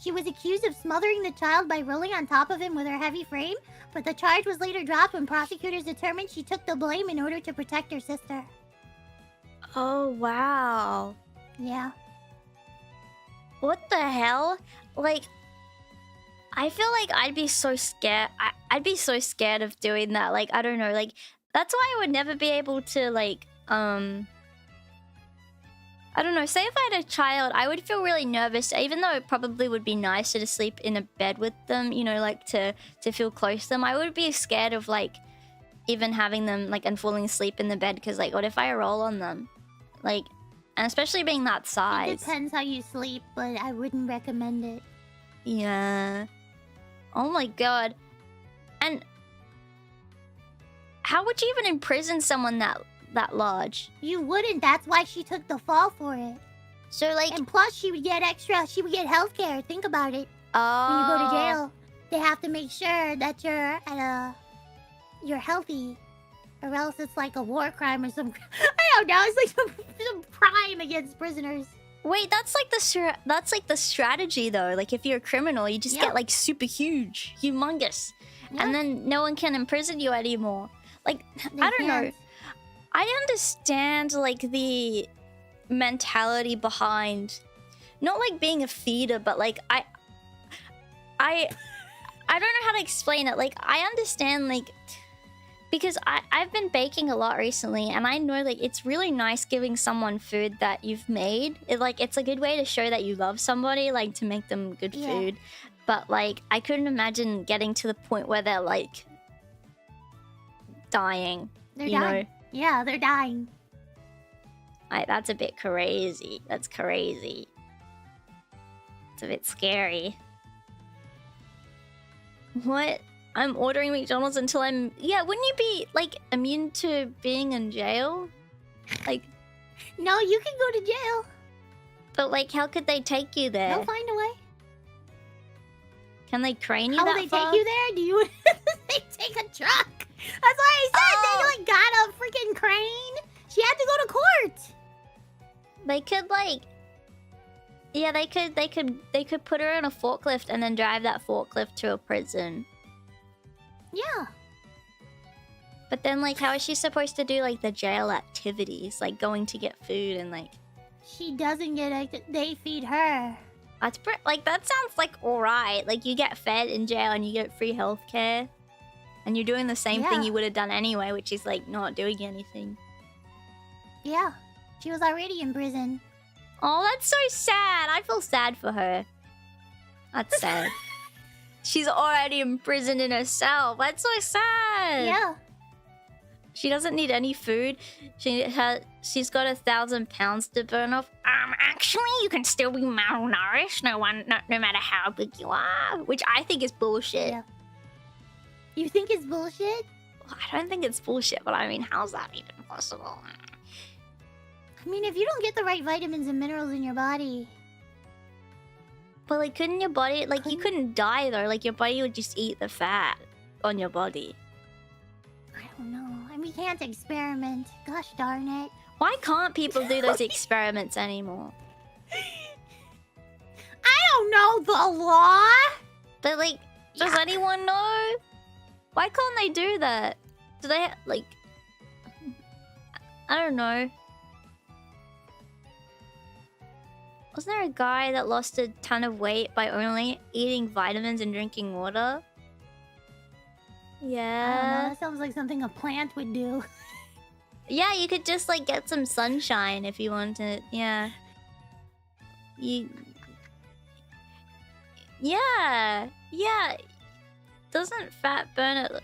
She was accused of smothering the child by rolling on top of him with her heavy frame, but the charge was later dropped when prosecutors determined she took the blame in order to protect her sister. Oh, wow. Yeah. What the hell? Like, I feel like I'd be so scared. I'd be so scared of doing that. Like, I don't know. Like, that's why I would never be able to, like, I don't know. Say if I had a child, I would feel really nervous, even though it probably would be nicer to sleep in a bed with them, you know, like, to feel close to them. I would be scared of, like, even having them, like, and falling asleep in the bed, because, like, what if I roll on them? Like, and especially being that size. It depends how you sleep, but I wouldn't recommend it. Yeah. Oh my god. And how would you even imprison someone that large? You wouldn't. That's why she took the fall for it. So, like... And plus, she would get healthcare. Think about it. When you go to jail, they have to make sure that you're healthy. Or else it's like a war crime or some... I don't know. It's like some crime against prisoners. Wait, that's like the strategy though. Like, if you're a criminal, you just get like super huge, humongous, and then no one can imprison you anymore. Like, I don't know. I understand like the mentality behind, not like being a feeder, but like I don't know how to explain it. Like, I understand, like, because I've been baking a lot recently, and I know, like, it's really nice giving someone food that you've made. It's a good way to show that you love somebody, like, to make them good food. But, like, I couldn't imagine getting to the point where they're, like, dying. They're dying. Yeah, they're dying. That's a bit crazy. That's crazy. It's a bit scary. What? I'm ordering McDonald's until I'm... Yeah, wouldn't you be, like, immune to being in jail? Like... No, you can go to jail. But, like, how could they take you there? They'll find a way. Can they crane you How will that they far? take you there? Do you... they take a truck. That's why I said they, like, got a freaking crane. She had to go to court. They could, like... Yeah, they could put her in a forklift and then drive that forklift to a prison. Yeah. But then, like, how is she supposed to do, like, the jail activities? Like, going to get food and, like... She doesn't get they feed her. That's like, that sounds, like, alright. Like, you get fed in jail and you get free healthcare. And you're doing the same thing you would have done anyway, which is, like, not doing anything. Yeah. She was already in prison. Oh, that's so sad. I feel sad for her. That's sad. She's already imprisoned in her cell. That's so sad. Yeah. She doesn't need any food. She's got 1,000 pounds to burn off. Actually, you can still be malnourished. No matter how big you are, which I think is bullshit. Yeah. You think it's bullshit? I don't think it's bullshit, but I mean, how's that even possible? I mean, if you don't get the right vitamins and minerals in your body. But like, couldn't your body, like, you couldn't die though. Like, your body would just eat the fat on your body. I don't know. I mean, we can't experiment. Gosh darn it. Why can't people do those experiments anymore? I don't know the law. But like, does anyone know? Why can't they do that? Do they, like... I don't know. Wasn't there a guy that lost a ton of weight by only eating vitamins and drinking water? Yeah. I don't know. That sounds like something a plant would do. Yeah, you could just like get some sunshine if you wanted. Yeah. Yeah. Doesn't fat burn it?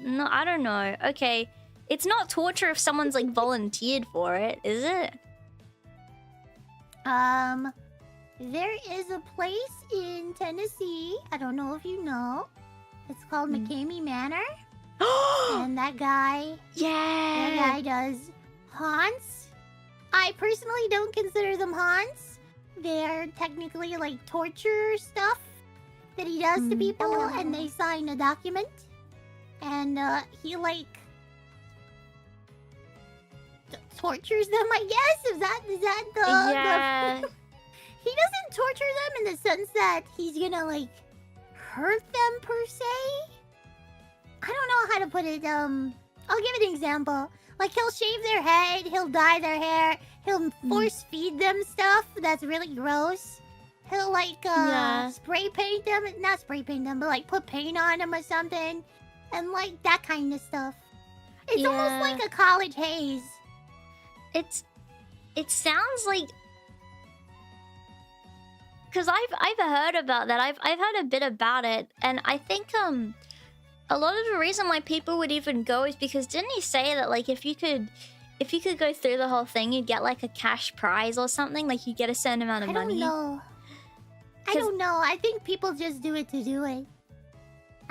No, I don't know. Okay. It's not torture if someone's like volunteered for it, is it? There is a place in Tennessee. I don't know if you know. It's called Mckame Manor. And that guy... Yeah! That guy does haunts. I personally don't consider them haunts. They're technically like torture stuff that he does to people, and they sign a document. And he like... tortures them, I guess? Is that the... Yeah. He doesn't torture them in the sense that he's gonna, like, hurt them, per se. I don't know how to put it, I'll give an example. Like, he'll shave their head, he'll dye their hair, he'll force feed them stuff that's really gross. He'll, like, spray paint them, not spray paint them, but, like, put paint on them or something. And, like, that kind of stuff. It's almost like a college haze. It sounds like... Because I've heard about that. I've heard a bit about it, and I think a lot of the reason why people would even go is because didn't he say that like if you could go through the whole thing, you'd get like a cash prize or something, like you get a certain amount of money. I don't know. I think people just do it to do it.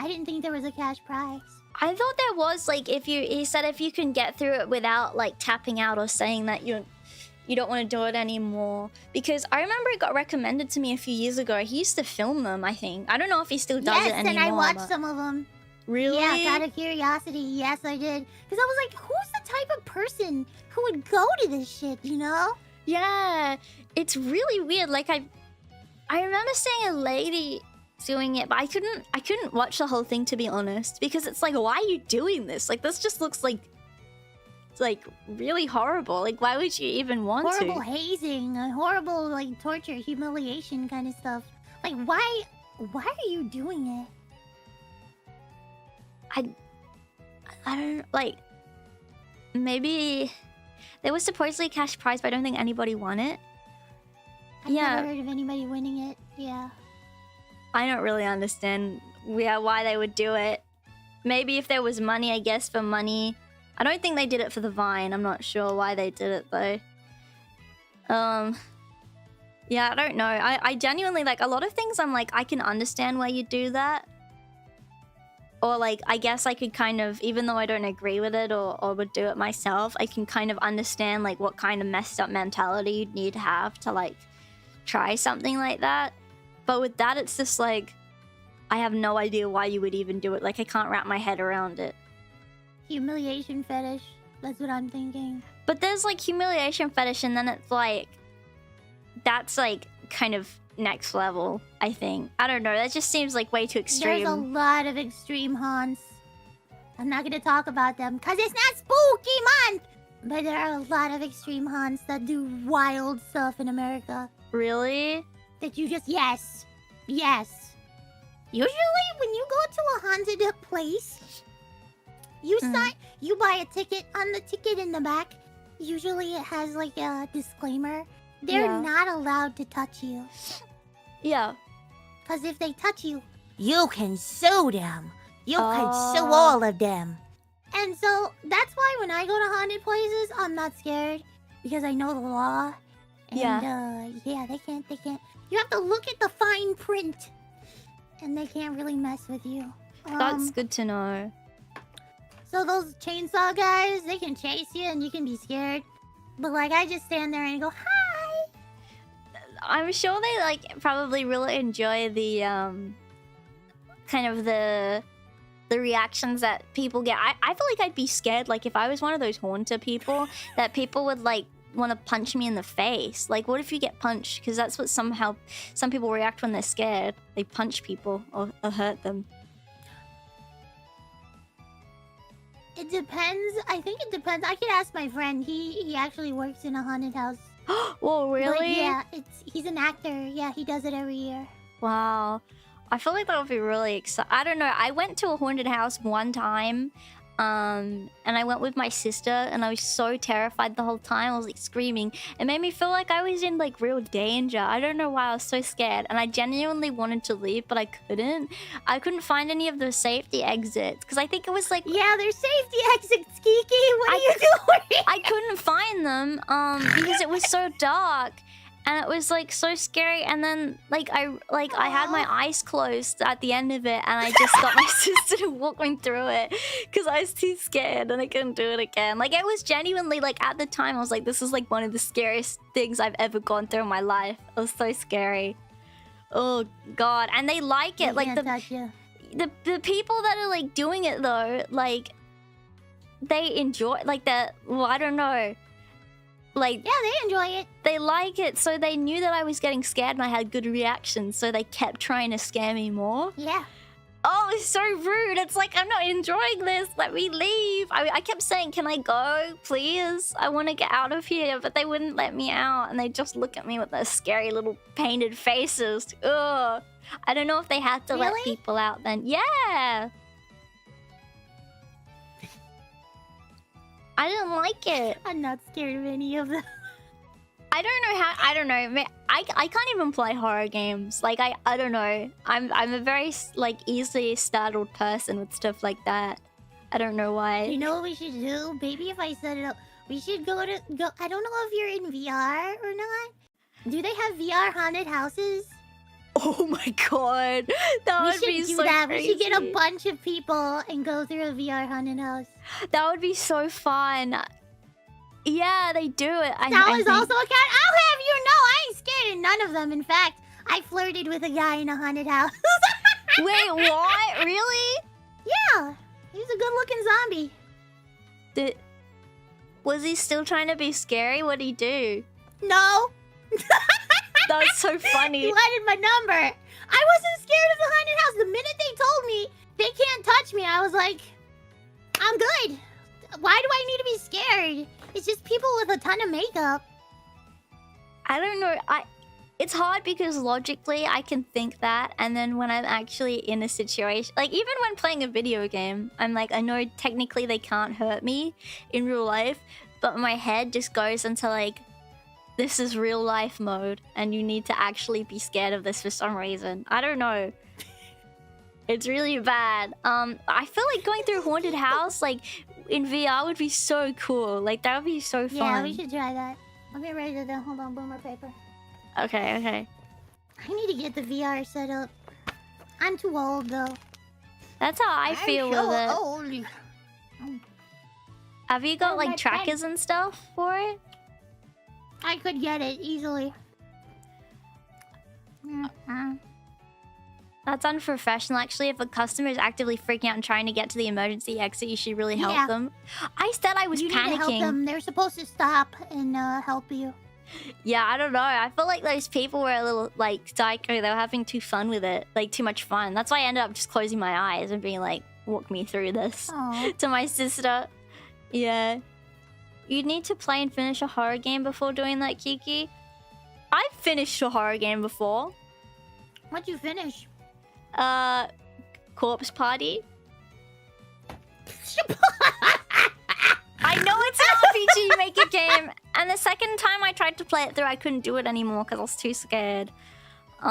I didn't think there was a cash prize. I thought there was, like, he said if you can get through it without like tapping out or saying that you don't want to do it anymore. Because I remember it got recommended to me a few years ago. He used to film them, I think. I don't know if he still does it anymore. Yes, and I watched some of them. Really? Yeah, out of curiosity. Yes, I did. Because I was like, who's the type of person who would go to this shit, you know? Yeah, it's really weird. Like, I remember seeing a lady doing it, but I couldn't watch the whole thing, to be honest. Because it's like, why are you doing this? Like, this just looks like... like really horrible. Like, why would you even want to? Horrible hazing, horrible like torture, humiliation kind of stuff. Like, why are you doing it? I don't, like, maybe there was supposedly a cash prize, but I don't think anybody won it. I've never heard of anybody winning it. Yeah. I don't really understand why they would do it. Maybe if there was money, I guess, for money. I don't think they did it for the Vine. I'm not sure why they did it, though. Yeah, I don't know. I genuinely, like, a lot of things I'm like, I can understand why you do that. Or, like, I guess I could kind of, even though I don't agree with it or would do it myself, I can kind of understand, like, what kind of messed up mentality you'd need to have to, like, try something like that. But with that, it's just, like, I have no idea why you would even do it. Like, I can't wrap my head around it. Humiliation fetish. That's what I'm thinking. But there's, like, humiliation fetish, and then it's, like, that's, like, kind of next level, I think. I don't know. That just seems like way too extreme. There's a lot of extreme haunts. I'm not gonna talk about them because it's not spooky month. But there are a lot of extreme haunts that do wild stuff in America. Really? That you just yes. Usually, when you go to a haunted place, you buy a ticket. On the ticket in the back, usually it has like a disclaimer. They're not allowed to touch you. Yeah. Because if they touch you, you can sue them. You can sue all of them. And so that's why when I go to haunted places, I'm not scared. Because I know the law. And they can't. You have to look at the fine print. And they can't really mess with you. That's good to know. So those chainsaw guys, they can chase you and you can be scared. But like, I just stand there and go, hi! I'm sure they, like, probably really enjoy the, kind of the reactions that people get. I feel like I'd be scared, like, if I was one of those haunted people, that people would, like, want to punch me in the face. Like, what if you get punched? Because that's what some people react when they're scared. They punch people or hurt them. It depends. I think it depends. I could ask my friend. He actually works in a haunted house. Whoa, really? But yeah, he's an actor. Yeah, he does it every year. Wow. I feel like that would be really exciting. I don't know. I went to a haunted house one time. And I went with my sister, and I was so terrified the whole time. I was like screaming. It made me feel like I was in like real danger. I don't know why I was so scared, and I genuinely wanted to leave, but I couldn't. I couldn't find any of the safety exits because I think it was like, yeah, there's safety exits, Kiki. What are you doing? I couldn't find them because it was so dark. And it was like so scary, and then like I had my eyes closed at the end of it, and I just got my sister to walk me through it because I was too scared and I couldn't do it again. Like, it was genuinely, like, at the time I was like, this is like one of the scariest things I've ever gone through in my life. It was so scary. Oh god. And they like it. Like the people that are like doing it though, like they enjoy like that. Well, I don't know. Like, yeah, they enjoy it. They like it, so they knew that I was getting scared and I had good reactions, so they kept trying to scare me more. Yeah. Oh, it's so rude. It's like, I'm not enjoying this. Let me leave. I kept saying, can I go, please? I want to get out of here, but they wouldn't let me out, and they just look at me with their scary little painted faces. Ugh. I don't know if they had to let people out then. Yeah. I didn't like it. I'm not scared of any of them. I don't know how. I don't know. I can't even play horror games. Like, I don't know. I'm a very like easily startled person with stuff like that. I don't know why. You know what we should do? Maybe if I set it up, we should go. I don't know if you're in VR or not. Do they have VR haunted houses? Oh my god, that would be so crazy. We should get a bunch of people and go through a VR haunted house. That would be so fun. Yeah, they do it. That was also a cat. I'll have you know, I ain't scared of none of them. In fact, I flirted with a guy in a haunted house. Wait, what? Really? Yeah, he was a good-looking zombie. Was he still trying to be scary? What'd he do? No. That was so funny. He wanted my number. I wasn't scared of the haunted house. The minute they told me they can't touch me, I was like, I'm good. Why do I need to be scared? It's just people with a ton of makeup. I don't know. It's hard because logically I can think that, and then when I'm actually in a situation, like even when playing a video game, I'm like, I know technically they can't hurt me in real life, but my head just goes into like, this is real life mode, and you need to actually be scared of this for some reason. I don't know. It's really bad. I feel like going through a haunted house, like, in VR would be so cool. Like, that would be so fun. Yeah, we should try that. Let me write it down. Hold on, boomer paper. Okay, okay. I need to get the VR set up. I'm too old though. That's how I feel with it. Old. Have you got Oh, like my trackers and stuff for it? I could get it easily. That's unprofessional. Actually, if a customer is actively freaking out and trying to get to the emergency exit, you should really help Yeah. them. I said I was You need to help panicking. them. They're supposed to stop and help you. Yeah, I don't know. I feel like those people were a little like psycho. They were having too fun with it, like too much fun. That's why I ended up just closing my eyes and being like, "Walk me through this." Oh. To my sister. Yeah. You'd need to play and finish a horror game before doing that, Kiki. I've finished a horror game before. What'd you finish? Corpse Party. I know it's an RPG Maker game, and the second time I tried to play it through, I couldn't do it anymore because I was too scared. It's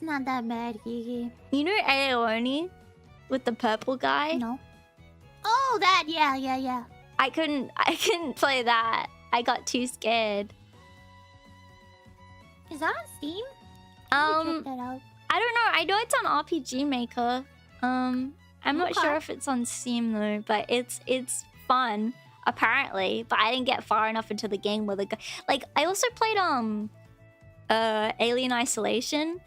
not that bad, Kiki. You know Aeoni with the purple guy? No. Oh, that. Yeah. I couldn't play that. I got too scared. Is that on Steam? Check that out. I don't know. I know it's on RPG Maker. I'm not Okay. sure if it's on Steam though, but it's fun apparently. But I didn't get far enough into the game where the guy. Like I also played Alien Isolation,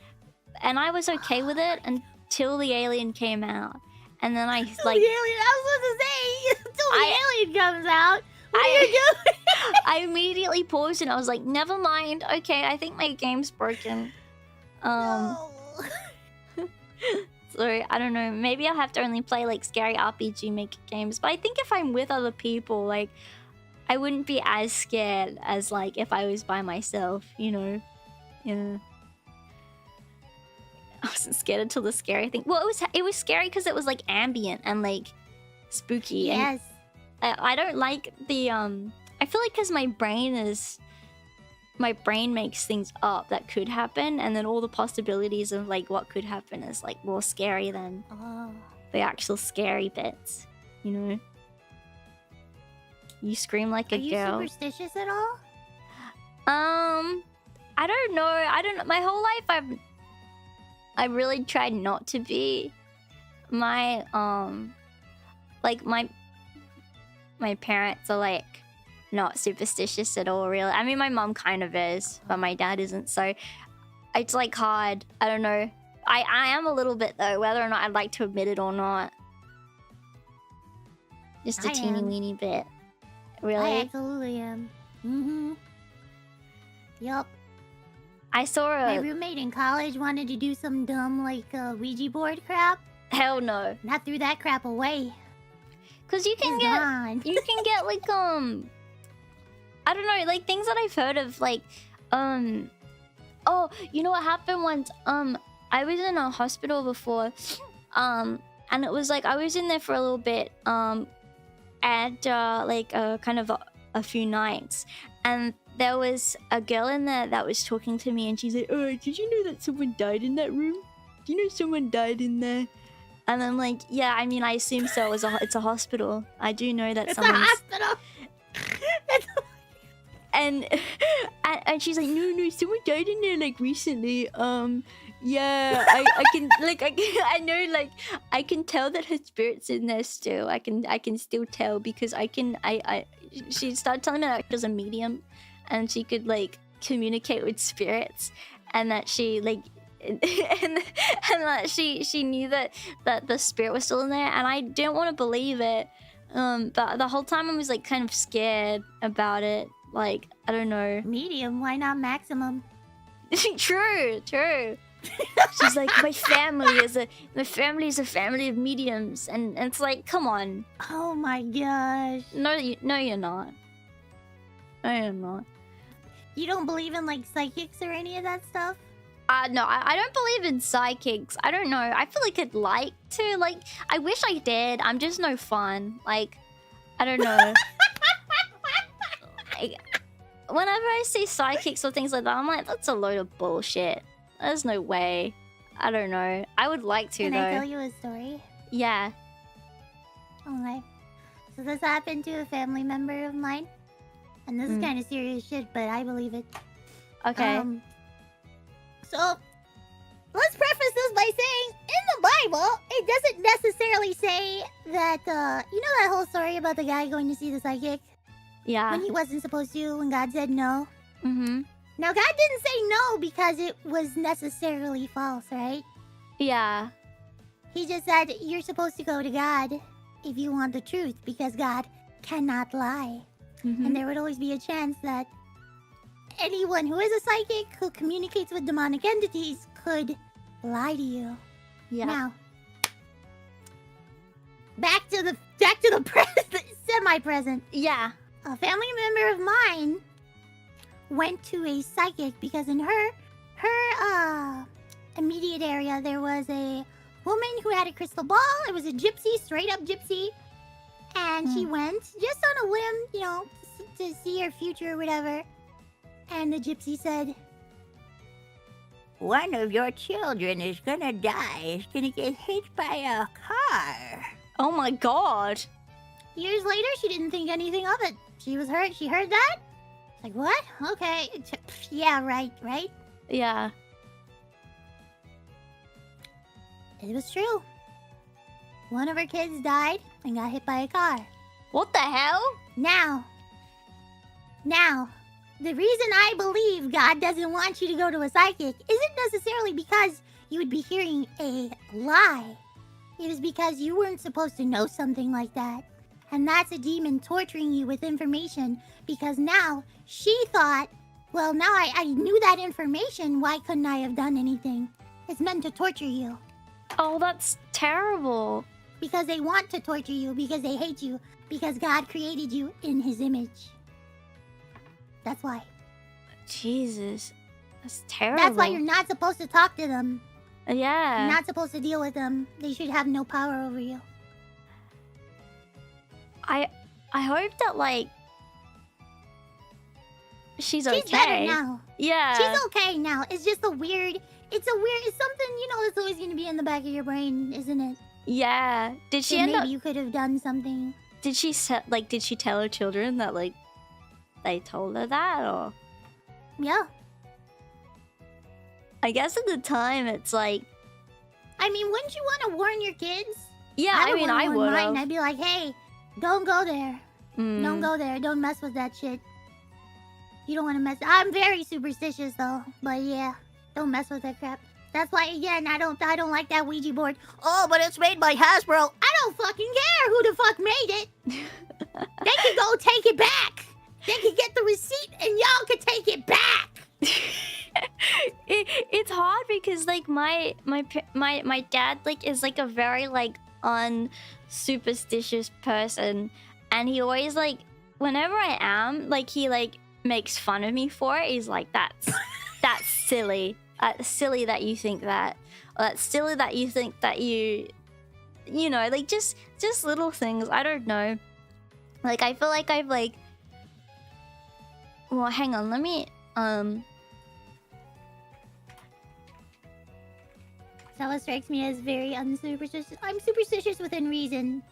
and I was okay with it until the alien came out, and then I like The alien. I was supposed to say until the alien comes out. What are you doing? I immediately paused and I was like, never mind. Okay, I think my game's broken. No. So I don't know. Maybe I'll have to only play like scary RPG Maker games. But I think if I'm with other people, like I wouldn't be as scared as like if I was by myself. You know? Yeah. I wasn't scared until the scary thing. Well, it was scary because it was like ambient and like spooky. Yes. And I don't like the I feel like because my brain makes things up that could happen, and then all the possibilities of like what could happen is like more scary than the actual scary bits, you know. You scream like a Are you girl. superstitious at all? I don't know. My whole life I really tried not to be. My like my parents are like not superstitious at all, really. I mean, my mom kind of is, but my dad isn't, so it's like hard. I don't know. I am a little bit though, whether or not I'd like to admit it or not. Just a teeny weeny bit. Really? I absolutely am. Mm-hmm. Yup. I saw My roommate in college wanted to do some dumb like Ouija board crap. Hell no. And I threw that crap away. Cause you can get like I don't know, like things that I've heard of, like oh, you know what happened once? I was in a hospital before, and it was like I was in there for a little bit, and like kind of a few nights, and there was a girl in there that was talking to me, and she's like, "Oh, did you know that someone died in that room? Do you know someone died in there?" And I'm like, "Yeah, I mean, I assume so. It's a hospital. I do know that someone's." It's a hospital. And she's like, no, someone died in there like recently. Yeah, I can like I know, like I can tell that her spirit's in there still. I can still tell because she started telling me that she was a medium, and she could like communicate with spirits, and that she like and that she knew that the spirit was still in there, and I didn't want to believe it. But the whole time I was like kind of scared about it. Like, I don't know. Medium, why not maximum? True. She's like, my family is a family of mediums, and it's like, come on. Oh my gosh. No, you're not. No, you're not. You don't believe in like psychics or any of that stuff? No, I don't believe in psychics. I don't know. I feel like I'd like to. Like, I wish I did. I'm just no fun. Like, I don't know. Like, whenever I see psychics or things like that, I'm like, that's a load of bullshit. There's no way. I don't know. I would like to, Can though. I tell you a story? Yeah. Okay. So this happened to a family member of mine. And this is kind of serious shit, but I believe it. Okay. So, let's preface this by saying, in the Bible, it doesn't necessarily say that, you know that whole story about the guy going to see the psychic? Yeah. When he wasn't supposed to, when God said no? Mm-hmm. Now, God didn't say no because it was necessarily false, right? Yeah. He just said, you're supposed to go to God if you want the truth, because God cannot lie. Mm-hmm. And there would always be a chance that anyone who is a psychic, who communicates with demonic entities, could lie to you. Yeah. Now, back to the present, semi-present. Yeah. A family member of mine went to a psychic because in her immediate area there was a woman who had a crystal ball. It was a gypsy, straight up gypsy, and she went just on a whim, you know, to see her future or whatever. And the gypsy said, One of your children is gonna die. Is gonna get hit by a car. Oh my god. years later, she didn't think anything of it. She was hurt. She heard that. Like, what? Okay. Yeah, right. Yeah. It was true. One of her kids died and got hit by a car. What the hell? Now, the reason I believe God doesn't want you to go to a psychic isn't necessarily because you would be hearing a lie. It was because you weren't supposed to know something like that. And that's a demon torturing you with information because now she thought, well, now I knew that information. Why couldn't I have done anything? It's meant to torture you. Oh, that's terrible. Because they want to torture you, because they hate you, because God created you in his image. That's why. Jesus. That's terrible. That's why you're not supposed to talk to them. Yeah. You're not supposed to deal with them. They should have no power over you. I hope that, like, she's okay. She's better now. Yeah. She's okay now. It's just it's something, you know, that's always going to be in the back of your brain, isn't it? Yeah. Did she end maybe up... you could have done something. Did she tell her children that, like, they told her that, or... Yeah. I guess at the time, it's like... I mean, wouldn't you want to warn your kids? Yeah, I mean, I would have. I'd be like, hey, don't go there. Mm. Don't go there. Don't mess with that shit. You don't want to mess... I'm very superstitious, though. But yeah, don't mess with that crap. That's why, again, I don't like that Ouija board. Oh, but it's made by Hasbro. I don't fucking care who the fuck made it. They can go take it back. They can get the receipt and y'all can take it back. It's hard because, like, my dad, like, is, like, a very, like, unsuperstitious person. And he always, like, whenever I am, like, he, like, makes fun of me for it. He's like, that's silly. Silly that you think that. Or that's silly that you think that you know, like, just little things. I don't know. Like, I feel like I've, like... Well, hang on. Let me, Sawa strikes me as very unsuperstitious. I'm superstitious within reason.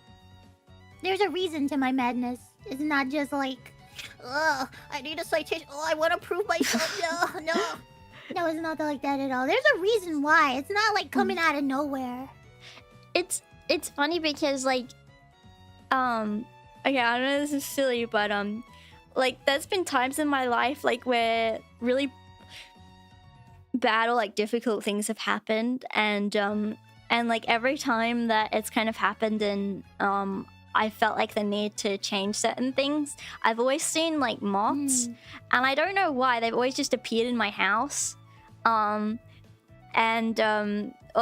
There's a reason to my madness. It's not just like, ugh, I need a citation. Oh, I want to prove myself. No. No, it's not like that at all. There's a reason why. It's not like coming out of nowhere. It's funny because, like, okay, I know this is silly, but like, there's been times in my life, like, where really bad or, like, difficult things have happened, and like, every time that it's kind of happened and I felt like the need to change certain things, I've always seen, like, moths, and I don't know why. They've always just appeared in my house, or,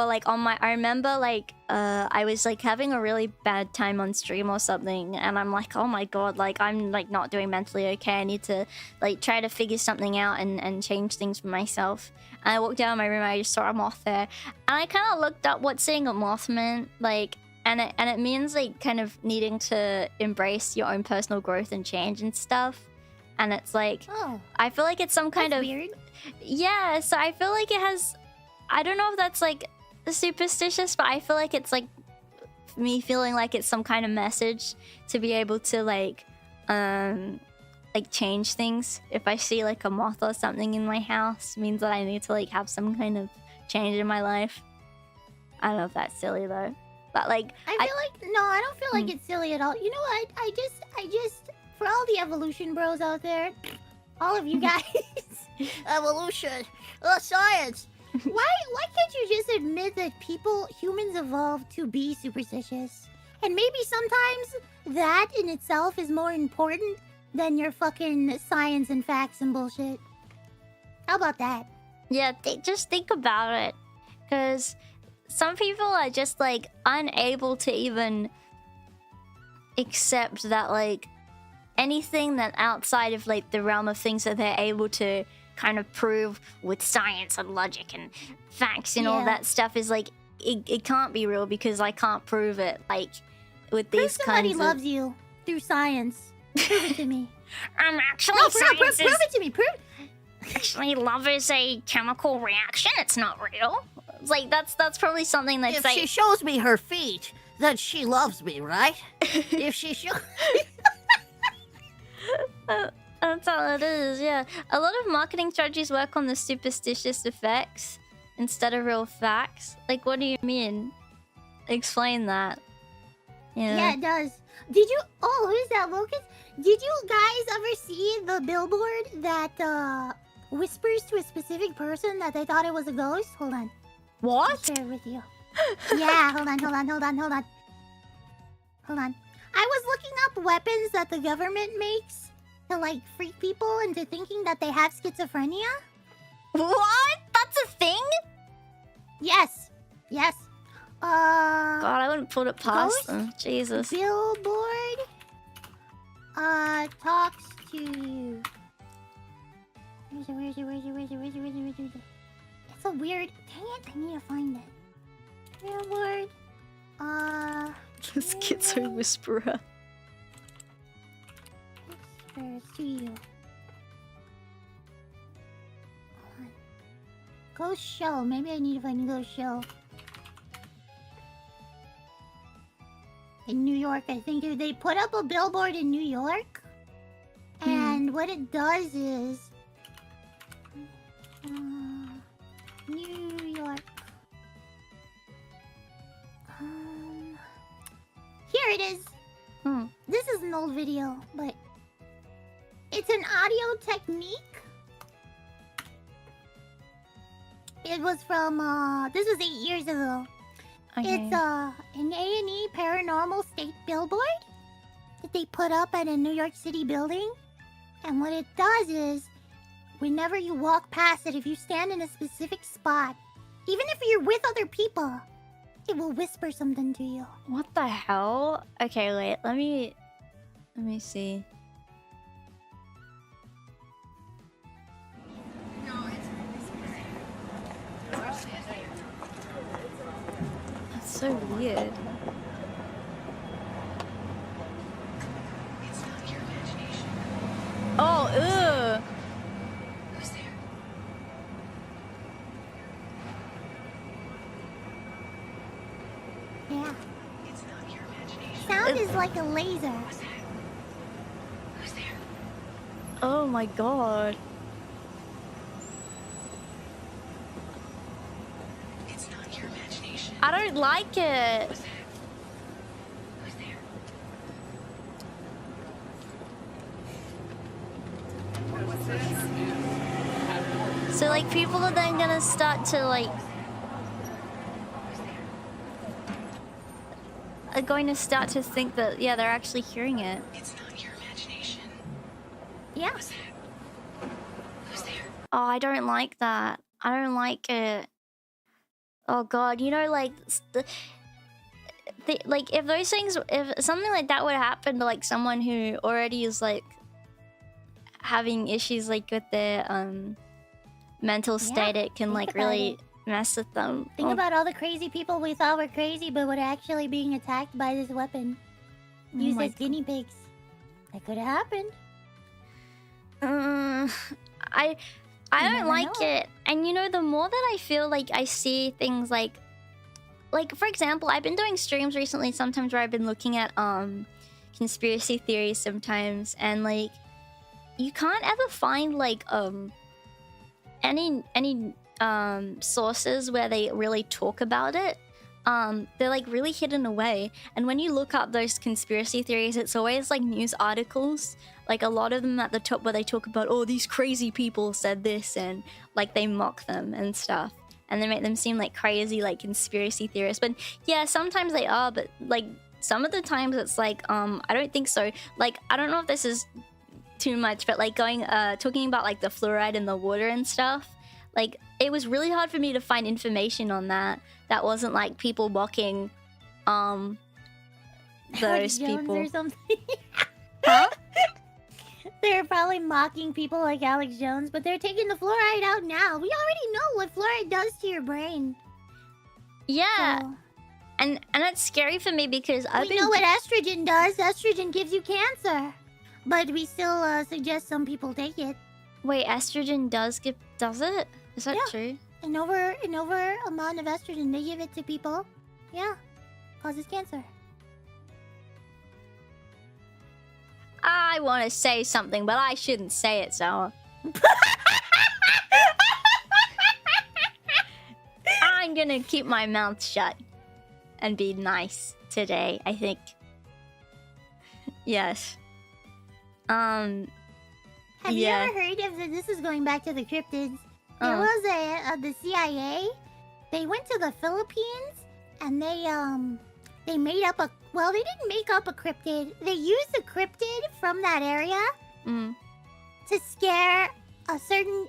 like, I remember, like, I was, like, having a really bad time on stream or something, and I'm like, oh my god, like, I'm, like, not doing mentally okay. I need to, like, try to figure something out and change things for myself. And I walked down my room, and I just saw a moth there, and I kind of looked up what seeing a moth meant, like, and it means, like, kind of needing to embrace your own personal growth and change and stuff. And it's like, I feel like it's some kind of weird. Yeah, so I feel like it has, I don't know if that's, like, superstitious, but I feel like it's, like, me feeling like it's some kind of message to be able to, like, like change things. If I see like a moth or something in my house, it means that I need to like have some kind of change in my life. I don't know if that's silly though, but like I feel like no, I don't feel like it's silly at all. You know what? I just for all the evolution bros out there, all of you guys, evolution, science. Why can't you just admit that humans evolved to be superstitious? And maybe sometimes that in itself is more important than your fucking science and facts and bullshit. How about that? Yeah, just think about it, because some people are just like unable to even accept that like anything that outside of like the realm of things that they're able to kind of prove with science and logic and facts and all that stuff is like it can't be real because I can't prove it. Like with these kinds of... Somebody loves you through science. Prove it to me. Actually, no, science prove it to me. Actually, love is a chemical reaction. It's not real. It's like that's probably something that's if like... she shows me her feet, then she loves me, right? If she shows... That's all it is, yeah. A lot of marketing strategies work on the superstitious effects instead of real facts. Like, what do you mean? Explain that. Yeah, it does. Did you... Oh, who is that, Lucas? Did you guys ever see the billboard that whispers to a specific person that they thought it was a ghost? Hold on. What? I'll share it with you. Yeah, hold on. I was looking up weapons that the government makes to like freak people into thinking that they have schizophrenia. What? That's a thing? Yes. God, I wouldn't put it past them. Jesus. Billboard talks to you. Where is it? It's a weird... Dang it, I need to find it. Billboard. The schizo whisperer. Whispers to you. Hold on. Ghost show. Maybe I need to find a ghost show. In New York, I think they put up a billboard in New York. And what it does is... New York. Here it is. This is an old video, but it's an audio technique. It was from this was 8 years ago. Okay. It's an A&E paranormal state billboard that they put up at a New York City building. And what it does is, whenever you walk past it, if you stand in a specific spot, even if you're with other people, it will whisper something to you. What the hell? Okay, wait. Let me see. That's so weird. Oh, ugh. Who's there? Yeah. It's not your imagination. Sound is like a laser. Who's that? Who's there? Oh my god. It's not your imagination. I don't like it. Who's that? Who's there? So like people are then gonna start to like are going to start to think that yeah, they're actually hearing it. It's not your imagination. Yeah. Who's that? Who's there? Oh, I don't like that. I don't like it. Oh god, you know, like like if those things, if something like that would happen to like someone who already is like having issues like with their mental state, it can like really mess with them. Think about all the crazy people we thought were crazy, but were actually being attacked by this weapon. Used as guinea pigs. That could have happened. I don't like it. And you know, the more that I feel like I see things like for example, I've been doing streams recently sometimes where I've been looking at conspiracy theories sometimes, and like you can't ever find like any sources where they really talk about it. They're like really hidden away, and when you look up those conspiracy theories, it's always like news articles, like a lot of them at the top where they talk about, oh, these crazy people said this, and like they mock them and stuff, and they make them seem like crazy, like conspiracy theorists. But yeah, sometimes they are, but like some of the times it's like I don't think so. Like I don't know if this is too much, but like talking about like the fluoride in the water and stuff, like it was really hard for me to find information on that wasn't like people mocking those people or something. huh? They're probably mocking people like Alex Jones, but they're taking the fluoride out now. We already know what fluoride does to your brain. Yeah. So, and that's scary for me because we know what estrogen does. Estrogen gives you cancer, but we still suggest some people take it. Wait, estrogen does it? Is that true? An over amount of estrogen, they give it to people. Yeah, causes cancer. I want to say something, but I shouldn't say it, so I'm gonna keep my mouth shut and be nice today, I think. Yes. Have you ever heard of this is going back to the cryptids. There was the CIA. They went to the Philippines and they made up they didn't make up a cryptid. They used a cryptid from that area to scare a certain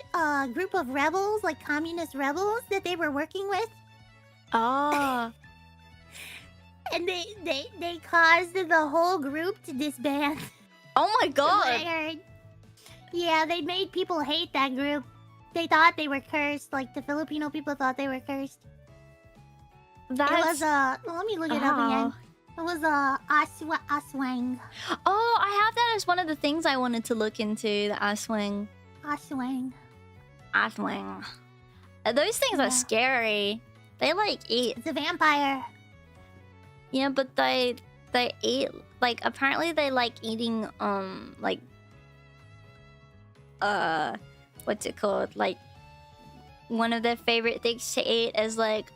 group of rebels, like communist rebels that they were working with. Oh. And they caused the whole group to disband. Oh my god. I heard. Yeah, they made people hate that group. They thought they were cursed. Like the Filipino people thought they were cursed. That's... It was let me look it up again. It was Aswang. Oh, I have that as one of the things I wanted to look into. The Aswang. Aswang. Those things are scary. They like eat. It's a vampire. Yeah, but they eat, like, apparently they like eating like what's it called? Like, one of their favorite things to eat is like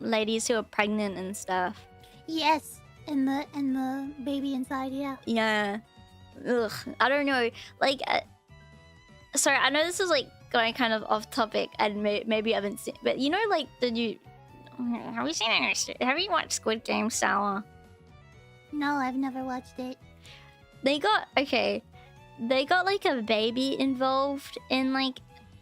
ladies who are pregnant and stuff. Yes, and the baby inside, yeah. Yeah. Ugh. I don't know. Like, sorry, I know this is like going kind of off topic, and maybe I haven't seen, but you know, like, have you watched Squid Game, Sawa? No, I've never watched it. They got like a baby involved in like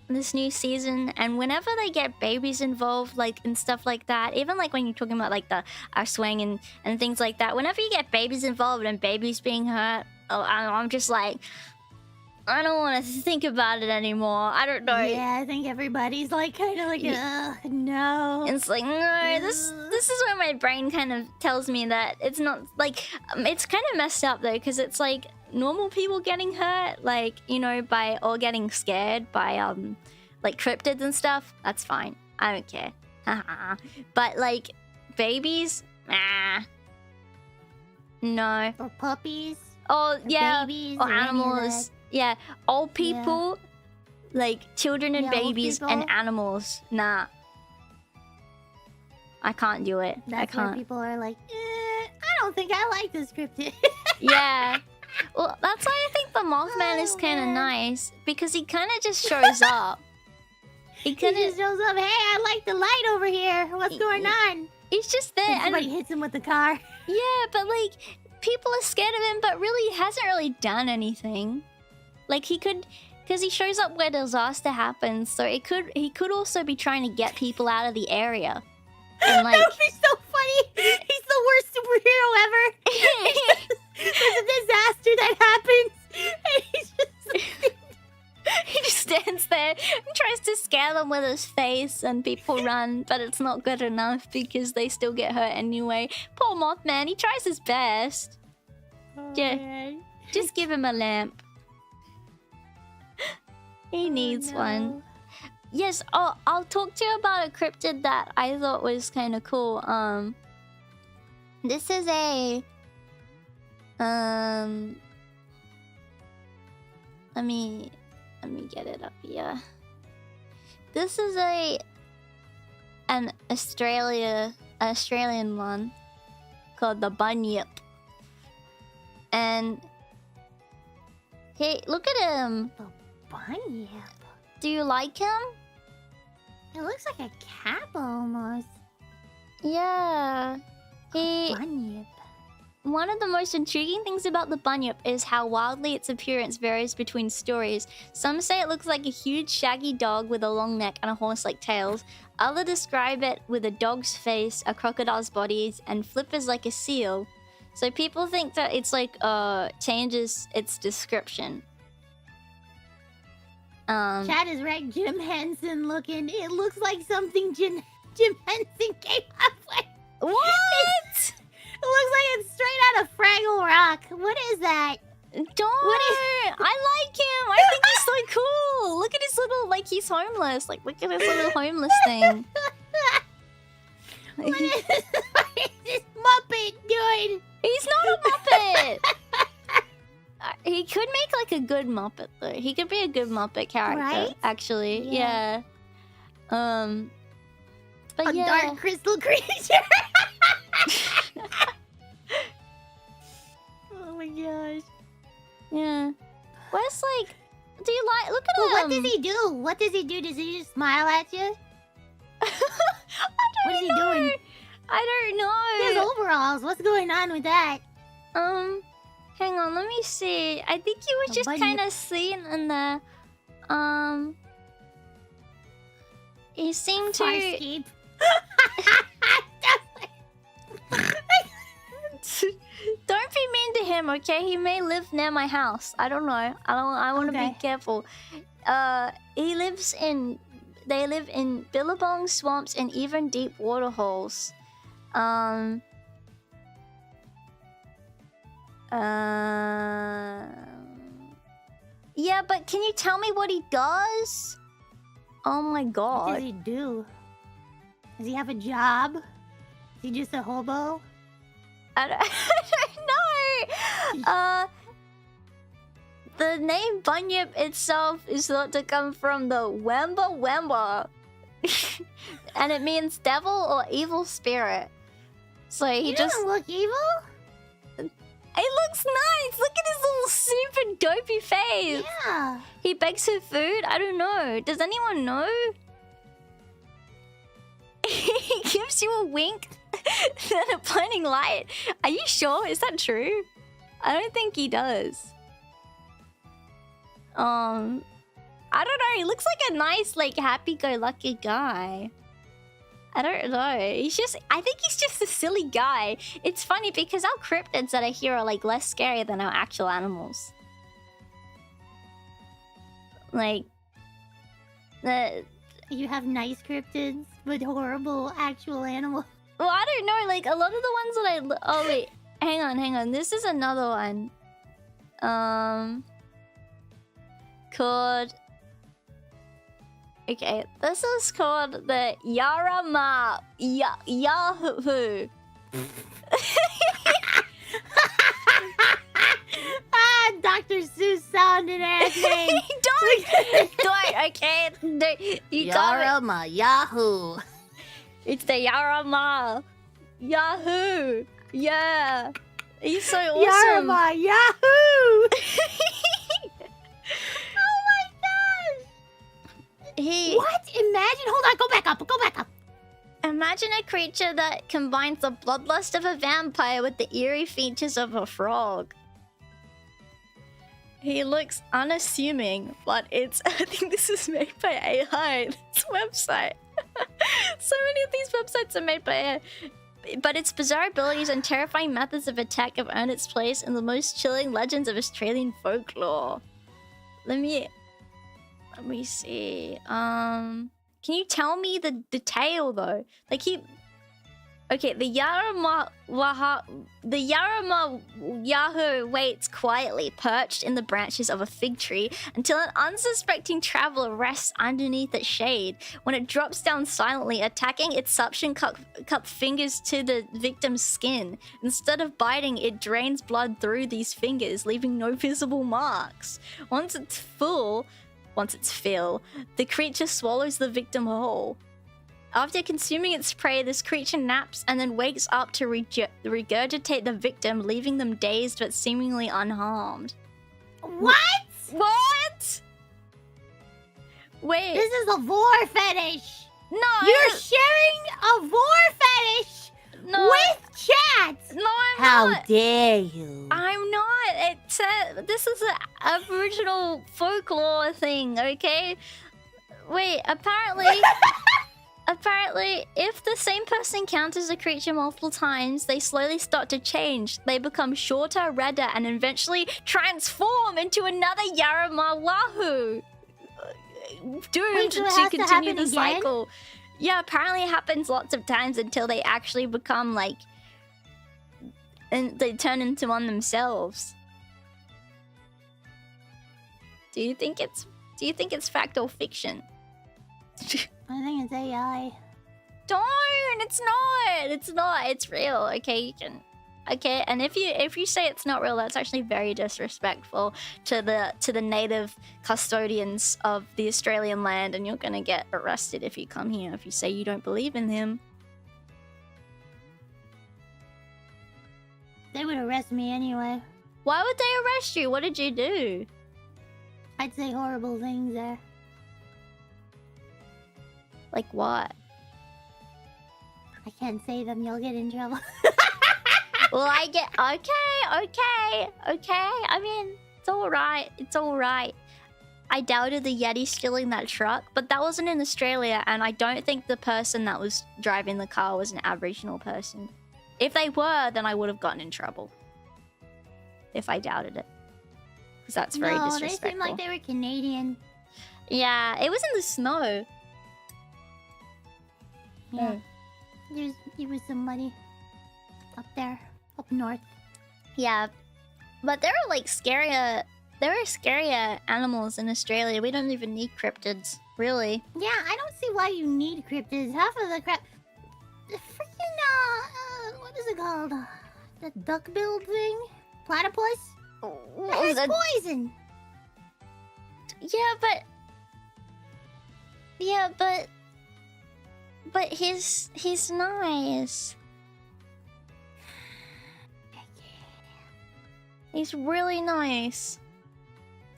this new season, and whenever they get babies involved, like, and stuff like that, even like when you're talking about like the swing and things like that, whenever you get babies involved and babies being hurt, I'm just like, I don't want to think about it anymore. I don't know. Yeah, I think everybody's like kind of like, no. It's like, no, this is where my brain kind of tells me that it's not like, it's kind of messed up though, because it's like normal people getting hurt, like, you know, by, or getting scared by like cryptids and stuff. That's fine. I don't care. But like babies, no. Or puppies. Oh yeah, babies, or animals. Yeah, old people, like children and babies and animals. Nah, I can't do it. That's I can't. where people are like, I don't think I like this cryptid. Yeah. Well, that's why I think the Mothman is kind of nice, because he kind of just shows up. He just shows up. Hey, I like the light over here. What's going on? He's just there, and somebody hits him with the car. Yeah, but like people are scared of him, but really he hasn't really done anything. Like he could, because he shows up where disaster happens, so he could also be trying to get people out of the area. And like, that would be so funny. He's the worst superhero ever. There's a disaster that happens, and he just stands there and tries to scare them with his face, and people run, but it's not good enough because they still get hurt anyway. Poor Mothman, he tries his best. Just give him a lamp. He needs one. Yes, I'll talk to you about a cryptid that I thought was kind of cool. This is a Let me get it up here. This is an Australian one called the bunyip. And hey, look at him. The bunyip. Do you like him? It looks like a cap almost. Yeah. Bunyip. One of the most intriguing things about the bunyip is how wildly its appearance varies between stories. Some say it looks like a huge shaggy dog with a long neck and a horse-like tails. Others describe it with a dog's face, a crocodile's body, and flippers like a seal. So people think that it's like changes its description. Chad is right. Jim Henson looking. It looks like something Jim Henson came up with. What? It looks like it's straight out of Fraggle Rock. What is that? I like him. I think he's so cool. Look at his little, like, he's homeless. Like, look at his little homeless thing. What is this Muppet doing? He's not a Muppet. He could make like a good Muppet though. He could be a good Muppet character, right? Actually. Yeah. But a yeah. dark crystal creature. Oh my gosh. Yeah. Where's like? Do you like? Look at well, him. What does he do? What does he do? Does he just smile at you? What is he doing? I don't know. He has overalls. What's going on with that? Hang on. Let me see. I think he was just kind of seen in the. He seemed to. Farscape. Don't be mean to him, okay? He may live near my house. I don't know. I want to be careful. He lives in. They live in billabong swamps and even deep water holes. Yeah, but can you tell me what he does? Oh my god. What does he do? Does he have a job? Is he just a hobo? I don't know. The name Bunyip itself is thought to come from the Wemba Wemba. And it means devil or evil spirit. So he just doesn't look evil. He looks nice. Look at his little super dopey face. Yeah. He begs for food. I don't know. Does anyone know? He gives you a wink and a blinding light. Are you sure? Is that true? I don't think he does. I don't know. He looks like a nice, like, happy-go-lucky guy. I don't know. I think he's just a silly guy. It's funny because our cryptids that are here are, like, less scary than our actual animals. Like, you have nice cryptids, but horrible actual animals. Well, I don't know. Like, a lot of the ones that oh, wait. Hang on. This is another one. Called... Okay, this is called the Yarama Yahoo. Dr. Seuss sounded ass name. Don't, okay? You Yarama Yahoo. It's the Yarama Yahoo. Yeah. He's so awesome. Yarama Yahoo. What? Imagine. Hold on. Go back up. Imagine a creature that combines the bloodlust of a vampire with the eerie features of a frog. He looks unassuming, but I think this is made by AI. This website. So many of these websites are made by AI. But its bizarre abilities and terrifying methods of attack have earned its place in the most chilling legends of Australian folklore. Let me see. Can you tell me the detail though? Like Okay, the Yarama Yahoo waits quietly, perched in the branches of a fig tree, until an unsuspecting traveler rests underneath its shade. When it drops down silently, attacking its suction cup fingers to the victim's skin. Instead of biting, it drains blood through these fingers, leaving no visible marks. Once it's full, the creature swallows the victim whole. After consuming its prey, this creature naps and then wakes up to regurgitate the victim, leaving them dazed but seemingly unharmed. What? What? Wait. This is a vor fetish. No. You're sharing a vor fetish with chat. No, I'm How not. dare you? I'm not. This is an Aboriginal folklore thing, okay? Wait, Apparently, if the same person encounters a creature multiple times, they slowly start to change. They become shorter, redder, and eventually transform into another Yaramawahu. Doomed so it to has to continue happen the again? cycle. Yeah, apparently it happens lots of times until they actually become like... and they turn into one themselves. Do you think it's fact or fiction? I think it's AI. Don't! It's not! It's not! It's real, okay? You can... Okay, and if you say it's not real, that's actually very disrespectful to the native custodians of the Australian land, and you're gonna get arrested if you come here if you say you don't believe in him. They would arrest me anyway. Why would they arrest you? What did you do? I'd say horrible things there. Like what? I can't say them, you'll get in trouble. Well, I get... Okay. I mean, it's alright. It's alright. I doubted the Yeti stealing that truck, but that wasn't in Australia, and I don't think the person that was driving the car was an Aboriginal person. If they were, then I would have gotten in trouble. If I doubted it. Because that's very disrespectful. They seemed like they were Canadian. Yeah, it was in the snow. Yeah. There was somebody up there, up north. Yeah, but there are like scarier animals in Australia. We don't even need cryptids, really. Yeah, I don't see why you need cryptids. Half of the freaking what is it called? The duck-billed thing? Platypus? It has poison. Yeah, but he's nice. He's really nice.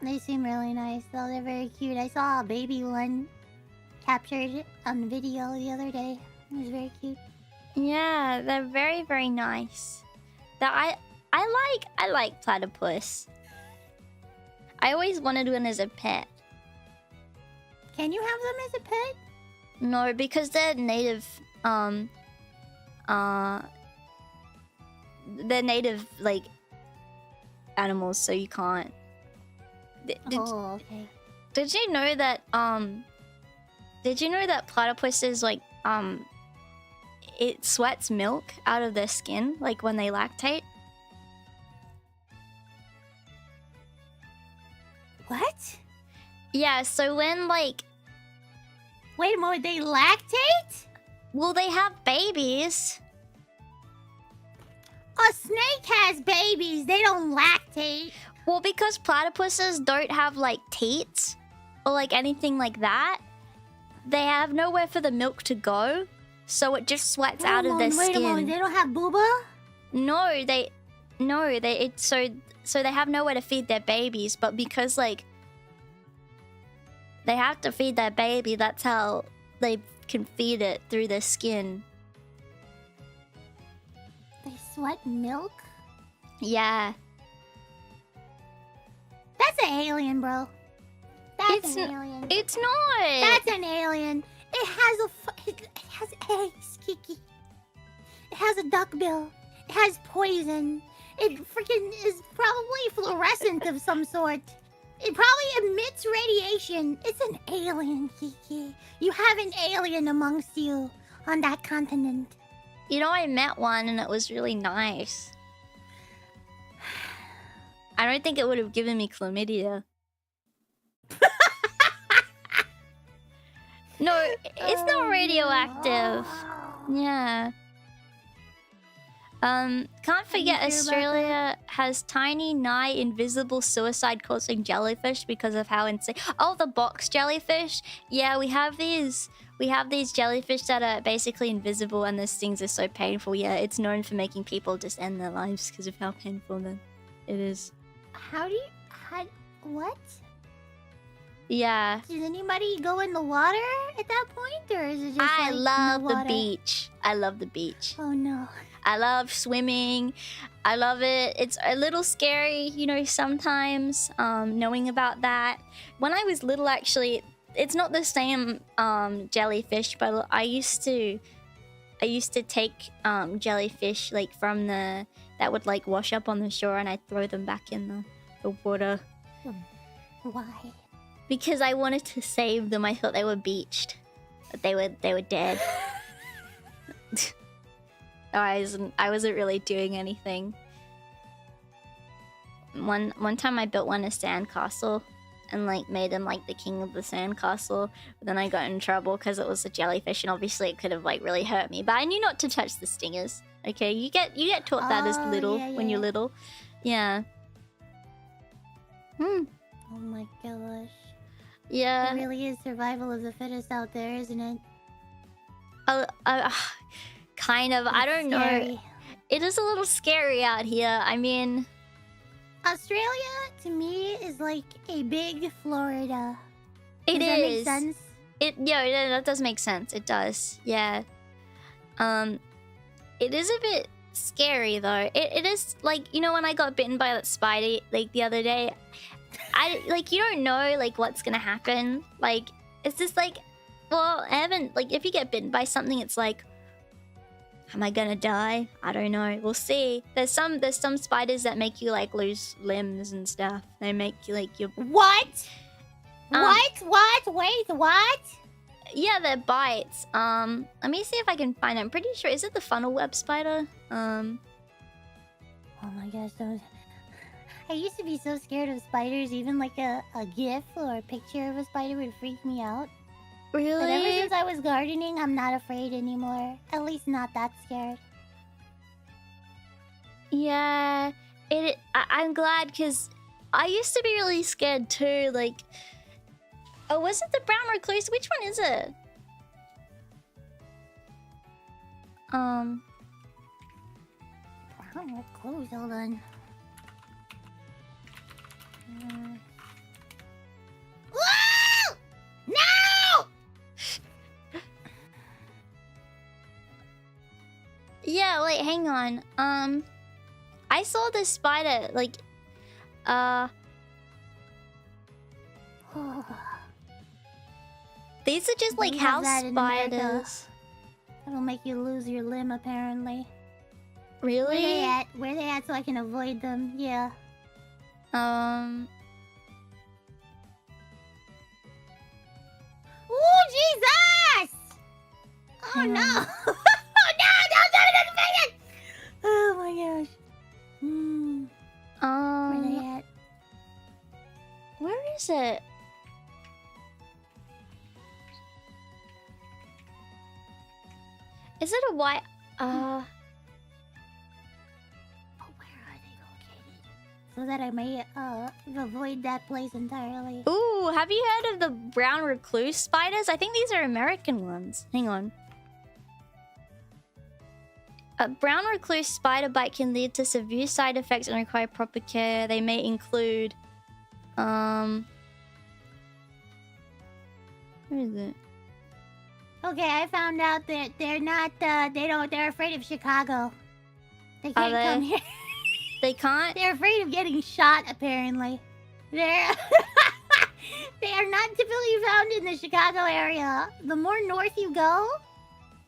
They seem really nice, though. They're very cute. I saw a baby one captured on video the other day. It was very cute. Yeah, they're very, very nice. I like platypus. I always wanted one as a pet. Can you have them as a pet? No, because they're native. They're native like animals, so you can't. Oh, okay. Did you know that platypuses like it sweats milk out of their skin like when they lactate? What? Yeah, so when like... Wait a moment, they lactate? Well, they have babies. A snake has babies, they don't lactate. Well, because platypuses don't have like teats or like anything like that, they have nowhere for the milk to go, so it just sweats out of their skin. Wait a moment, they don't have booba? So they have nowhere to feed their babies, but because like they have to feed their baby, that's how they can feed it through their skin. They sweat milk? Yeah. That's an alien, bro. That's an alien. It's not. That's an alien. It has eggs, Kiki. It has a duckbill. It has poison. It freaking is probably fluorescent of some sort. It probably emits radiation. It's an alien, Kiki. You have an alien amongst you on that continent. You know, I met one and it was really nice. I don't think it would have given me chlamydia. No, it's not radioactive. Yeah. Can't forget Australia has tiny, nigh invisible suicide-causing jellyfish because of how insane. Oh, the box jellyfish. Yeah, we have these jellyfish that are basically invisible, and those things are so painful. Yeah, it's known for making people just end their lives because of how painful it is. What? Yeah. Does anybody go in the water at that point, or is it just I like love no the water? beach. I love the beach. Oh no. I love swimming. I love it. It's a little scary, you know, sometimes, knowing about that. When I was little, actually, it's not the same jellyfish, but I used to take jellyfish like from that would like wash up on the shore, and I'd throw them back in the water. Why? Because I wanted to save them. I thought they were beached, but they were dead. I wasn't really doing anything. One time I built one a sandcastle and like made him like the king of the sandcastle. But then I got in trouble because it was a jellyfish, and obviously it could have like really hurt me. But I knew not to touch the stingers. Okay, you get taught that as little when you're little. Yeah. Oh my gosh. Yeah. It really is survival of the fittest out there, isn't it? Kind of. I don't know. It is a little scary out here. I mean, Australia to me is like a big Florida. It Does that make is. sense? Yeah, that does make sense. It does. Yeah. It is a bit scary though. It is like, you know, when I got bitten by that spider like the other day, you don't know like what's gonna happen. Like, it's just like, well, I haven't, like, if you get bitten by something, it's like, am I gonna die? I don't know. We'll see. There's some spiders that make you like lose limbs and stuff. They make you like you. What? What? Wait, what? Yeah, they're bites. Let me see if I can find it. I'm pretty sure. Is it the funnel web spider? Oh my gosh, I used to be so scared of spiders. Even like a gif or a picture of a spider would freak me out. Really? But ever since I was gardening, I'm not afraid anymore. At least not that scared. Yeah, I'm glad, because I used to be really scared too. Like, oh, was it the brown recluse? Which one is it? Brown recluse, hold on. Whoa! No! Yeah, wait, hang on. I saw this spider, like, these are just like We have house that in America. spiders. That'll make you lose your limb, apparently. Really? Where they at so I can avoid them? Yeah. Ooh, Jesus! Oh no! Oh no! Don't! Oh my gosh. Where they at? Where is it? Is it a white? Oh, where are they located? So that I may avoid that place entirely. Ooh, have you heard of the brown recluse spiders? I think these are American ones. Hang on. A brown recluse spider bite can lead to severe side effects and require proper care. They may include, where is it? Okay, I found out that they're not, they're afraid of Chicago. They Are can't come they? here. They can't? They're afraid of getting shot, apparently. They're... They are not typically found in the Chicago area. The more north you go,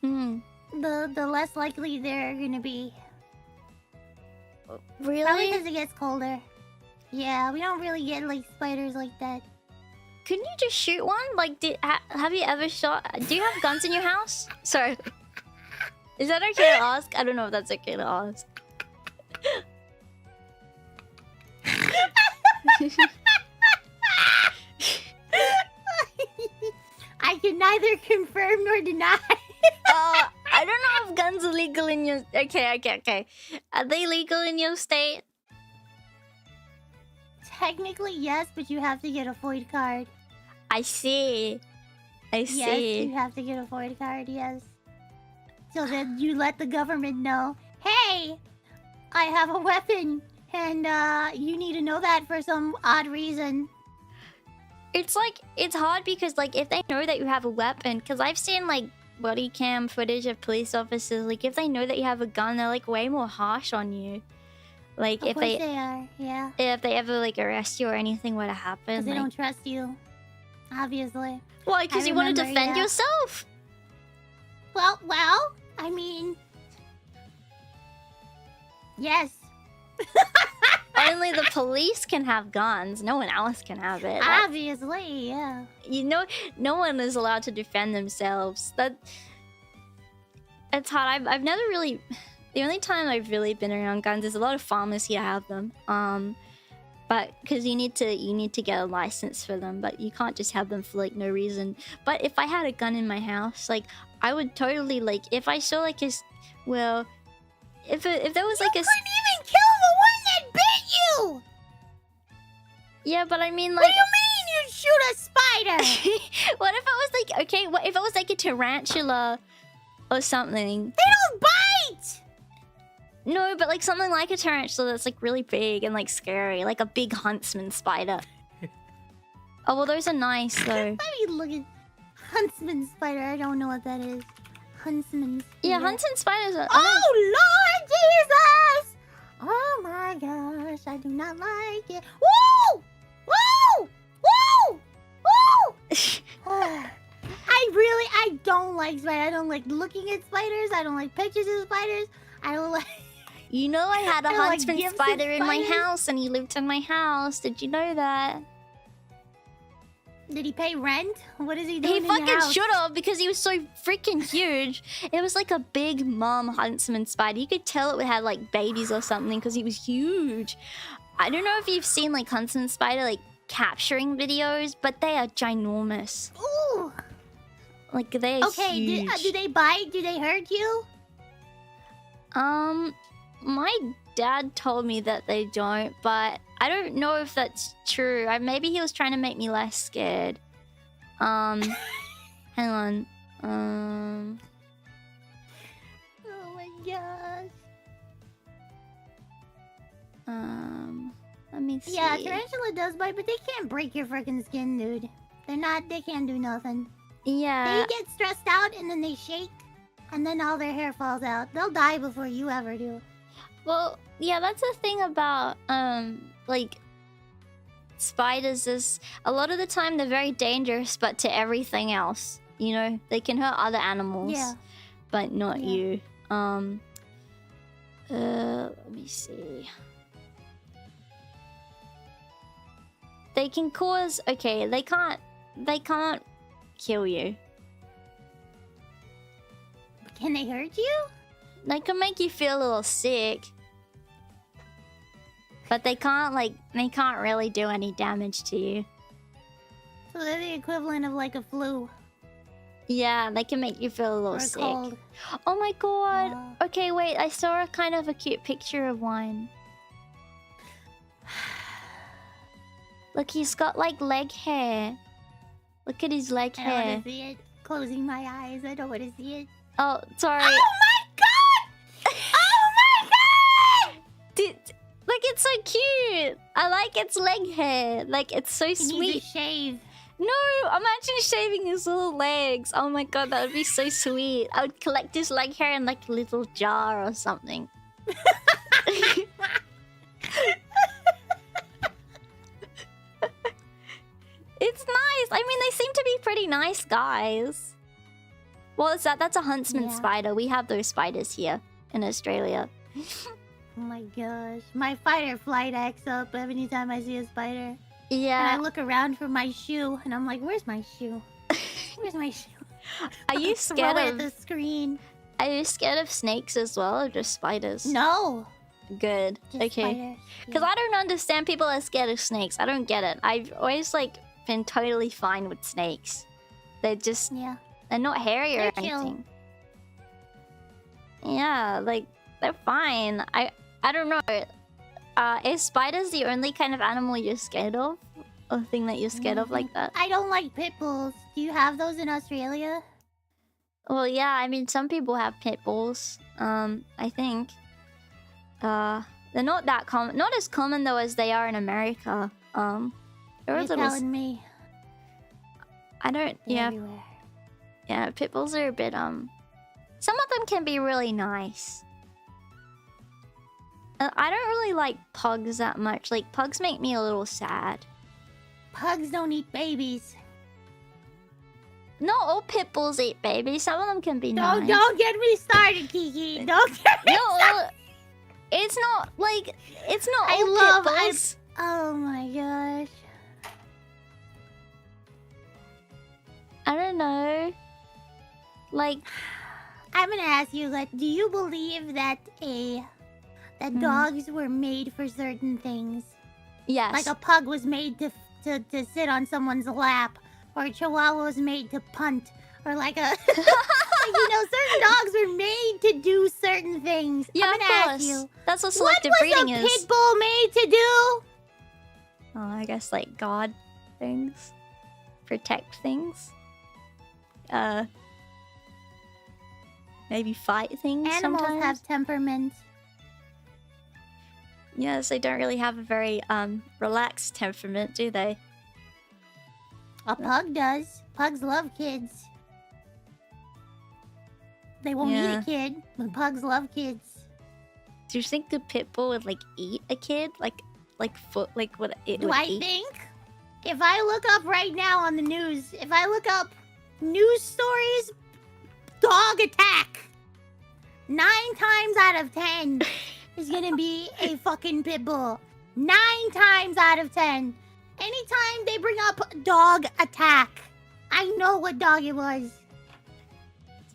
the less likely they're gonna be. Really? Probably because it gets colder. Yeah, we don't really get, like, spiders like that. Couldn't you just shoot one? Like, have you ever shot... Do you have guns in your house? Sorry. Is that okay to ask? I don't know if that's okay to ask. I can neither confirm nor deny. I don't know if guns are legal in your... Okay. Are they legal in your state? Technically, yes, but you have to get a FOID card. I see. Yes, you have to get a FOID card, yes. So then you let the government know, hey, I have a weapon, and you need to know that for some odd reason. It's like, it's hard because like if they know that you have a weapon, because I've seen like body cam footage of police officers, like if they know that you have a gun, they're like way more harsh on you. Like Of if course they are, yeah. if they ever like arrest you or anything were to happen. Because they like... don't trust you, obviously. Why? Because you want to defend yeah. yourself. Well, I mean, yes. Only the police can have guns. No one else can have it. Obviously, yeah. You know, no one is allowed to defend themselves. It's hard. I've never really... The only time I've really been around guns is a lot of farmers here have them. But because you need to get a license for them, but you can't just have them for like no reason. But if I had a gun in my house, like I would totally like if I saw like if there was like you couldn't even kill the one that bit you. Yeah, but I mean like. What do you mean you shoot a spider? What if it was like okay? What if it was like a tarantula or something? They don't bite. No, but like something like a tarantula that's like really big and like scary, like a big huntsman spider. Oh well, those are nice though. Let me look at huntsman spider. I don't know what that is. Huntsman spider. Yeah, huntsman spiders are. Oh Lord Jesus! Oh my gosh, I do not like it. Woo! Woo! Woo! Woo! I don't like spiders. I don't like looking at spiders. I don't like pictures of spiders. I don't like. You know I had a huntsman like spider in my spiders. house and he lived in my house. Did you know that? Did he pay rent? What is he doing He in your fucking house? should have because he was so freaking huge. It was like a big mom huntsman spider. You could tell it had like babies or something because he was huge. I don't know if you've seen like huntsman spider like capturing videos, but they are ginormous. Ooh. Like they are Okay, huge. do they bite? Do they hurt you? My dad told me that they don't, but I don't know if that's true. Maybe he was trying to make me less scared. Hang on. Oh my gosh. Let me see. Yeah, tarantula does bite, but they can't break your freaking skin, dude. They can't do nothing. Yeah. They get stressed out and then they shake, and then all their hair falls out. They'll die before you ever do. Well, yeah, that's the thing about like spiders is a lot of the time they're very dangerous, but to everything else, you know, they can hurt other animals, Yeah. but not Yeah. you. Let me see. They can cause. Okay, they can't kill you. Can they hurt you? They can make you feel a little sick. But they can't really do any damage to you. So they're the equivalent of like a flu Yeah, they can make you feel a little or a sick. cold. Oh my god. Yeah. Okay, wait, I saw a kind of a cute picture of one. Look, he's got like leg hair. Look at his leg I don't hair. want to see it. Closing my eyes. I don't want to see it. Oh, sorry. Oh my god! Oh my god! Like, it's so cute. I like its leg hair. Like, it's so He sweet. needs a shave. No, imagine shaving his little legs. Oh my god, that would be so sweet. I would collect his leg hair in like a little jar or something. It's nice. I mean, they seem to be pretty nice guys. What is that? That's a huntsman Yeah. spider. We have those spiders here in Australia. Oh my gosh. My fight or flight acts up every time I see a spider. And Yeah. I look around for my shoe, and I'm like, where's my shoe? Where's my shoe? Are you Throw scared it at of... the screen. Are you scared of snakes as well, or just spiders? No. Good. Just Okay. spiders. Because I don't understand people that are scared of snakes. I don't get it. I've always like been totally fine with snakes. They're just they're not hairy or They're chill. anything. Yeah, like they're fine. I don't know. Is spiders the only kind of animal you're scared of? Or thing that you're scared of like that? I don't like pit bulls. Do you have those in Australia? Well, yeah, I mean some people have pit bulls. I think. They're not that common. Not as common though as they are in America. They're a You're little. telling me. I don't. They're Yeah. everywhere. Yeah, pit bulls are a bit some of them can be really nice. I don't really like pugs that much. Like pugs make me a little sad. Pugs don't eat babies. Not all pit bulls eat babies. Some of them can be nice. Don't get me started, Kiki. Don't get me started. It's not like it's not I all love pit bulls. Oh my gosh. I don't know. Like I'm gonna ask you, like, do you believe that dogs were made for certain things? Yes. Like a pug was made to sit on someone's lap, or a chihuahua was made to punt, or like a like, certain dogs were made to do certain things. Yeah, I'm gonna ask you, that's what selective what breeding was a is. pit bull made to do? Oh, I guess like guard things, protect things. Maybe fight things. Animals sometimes. have temperament. Yes, they don't really have a very relaxed temperament, do they? A pug does. Pugs love kids. They won't eat Yeah. a kid, but pugs love kids. Do you think the pit bull would like eat a kid? Like what it Do would I eat? think? If I look up right now on the news, if I look up news stories, dog attack, 9 times out of 10 is gonna be a fucking pit bull. 9 times out of 10. Anytime they bring up dog attack, I know what dog it was.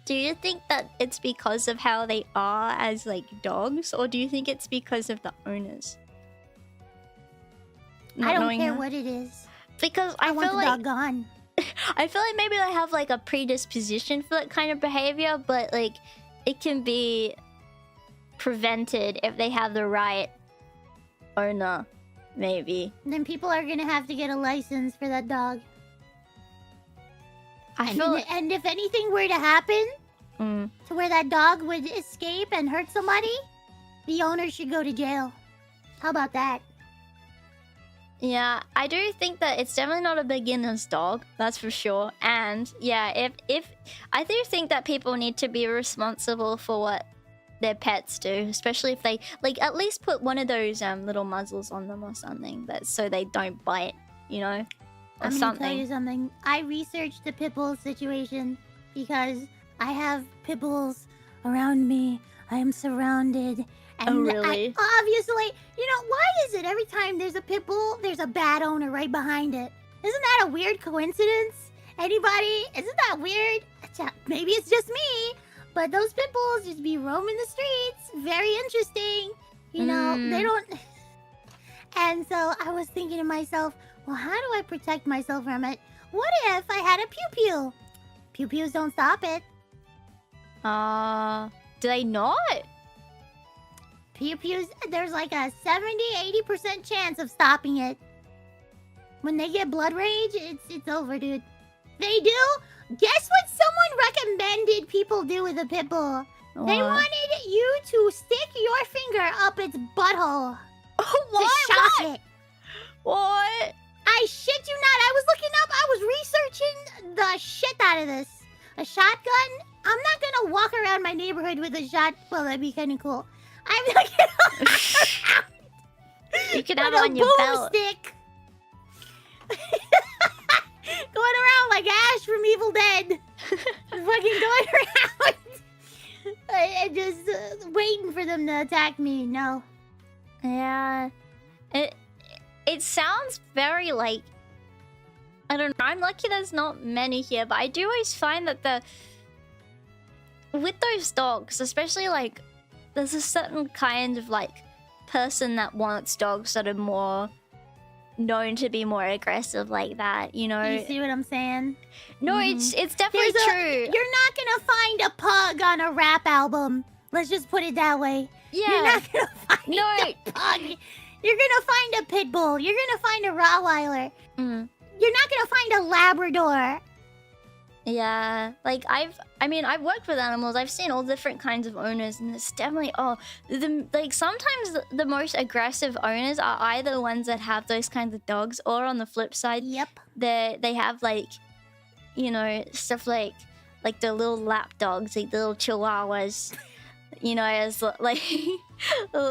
Do you think that it's because of how they are as like dogs, or do you think it's because of the owners? Not I don't knowing care that? what it is. Because I I want feel the like dog gone. I feel like maybe they have like a predisposition for that kind of behavior, but like it can be prevented if they have the right owner, maybe. Then people are gonna have to get a license for that dog. I feel like, And if anything were to happen to where that dog would escape and hurt somebody, the owner should go to jail. How about that? yeah, I do think that it's definitely not a beginner's dog, that's for sure. And yeah, if I do think that people need to be responsible for what their pets do, especially if they like at least put one of those little muzzles on them or something, that so they don't bite, you know, or I'm gonna something. tell you something. I researched the pit bull situation because I have pit bulls around me. I am surrounded. And Oh, really? Obviously, why is it every time there's a pit bull, there's a bad owner right behind it? Isn't that a weird coincidence? Anybody? Isn't that weird? Maybe it's just me, but those pit bulls just be roaming the streets. Very interesting. They don't... And so I was thinking to myself, well, how do I protect myself from it? What if I had a pew-pew? Pew-pews don't stop it. Do they not? Pew-pews, there's like a 70-80% chance of stopping it. When they get blood rage, it's over, dude. They do? Guess what someone recommended people do with a pit bull? They What? wanted you to stick your finger up its butthole. What? To shock it. What? I shit you not. I was looking up. I was researching the shit out of this. A shotgun? I'm not gonna walk around my neighborhood with a shot. Well, that'd be kind of cool. I'm not gonna walk around You can have with it a on your belt. boomstick. Going around like Ash from Evil Dead. Fucking going around. And just waiting for them to attack me. No. Yeah. It sounds very like, I don't know. I'm lucky there's not many here, but I do always find that with those dogs, especially like there's a certain kind of like person that wants dogs that are more known to be more aggressive like that, you know. You see what I'm saying? No, it's definitely true. You're not gonna find a pug on a rap album. Let's just put it that way. Yeah. You're not gonna find a pug. You're gonna find a pit bull. You're gonna find a Rottweiler. You're not gonna find a Labrador. Yeah, like I've worked with animals. I've seen all different kinds of owners, and it's definitely like sometimes the most aggressive owners are either ones that have those kinds of dogs, or on the flip side, they have like, you know, stuff like the little lap dogs, like the little chihuahuas, you know, as like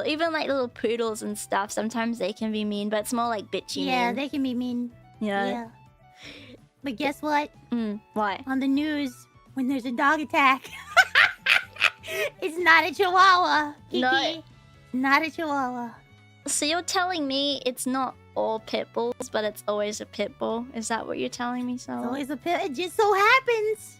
even like little poodles and stuff. Sometimes they can be mean, but it's more like bitchy. Yeah, mean. they can be mean. Yeah. But guess what? What? On the news, when there's a dog attack, it's not a Chihuahua. Kiki. No. Not a Chihuahua. So you're telling me it's not all pit bulls, but it's always a pit bull? Is that what you're telling me, Sawa? It's always a pit. It just so happens.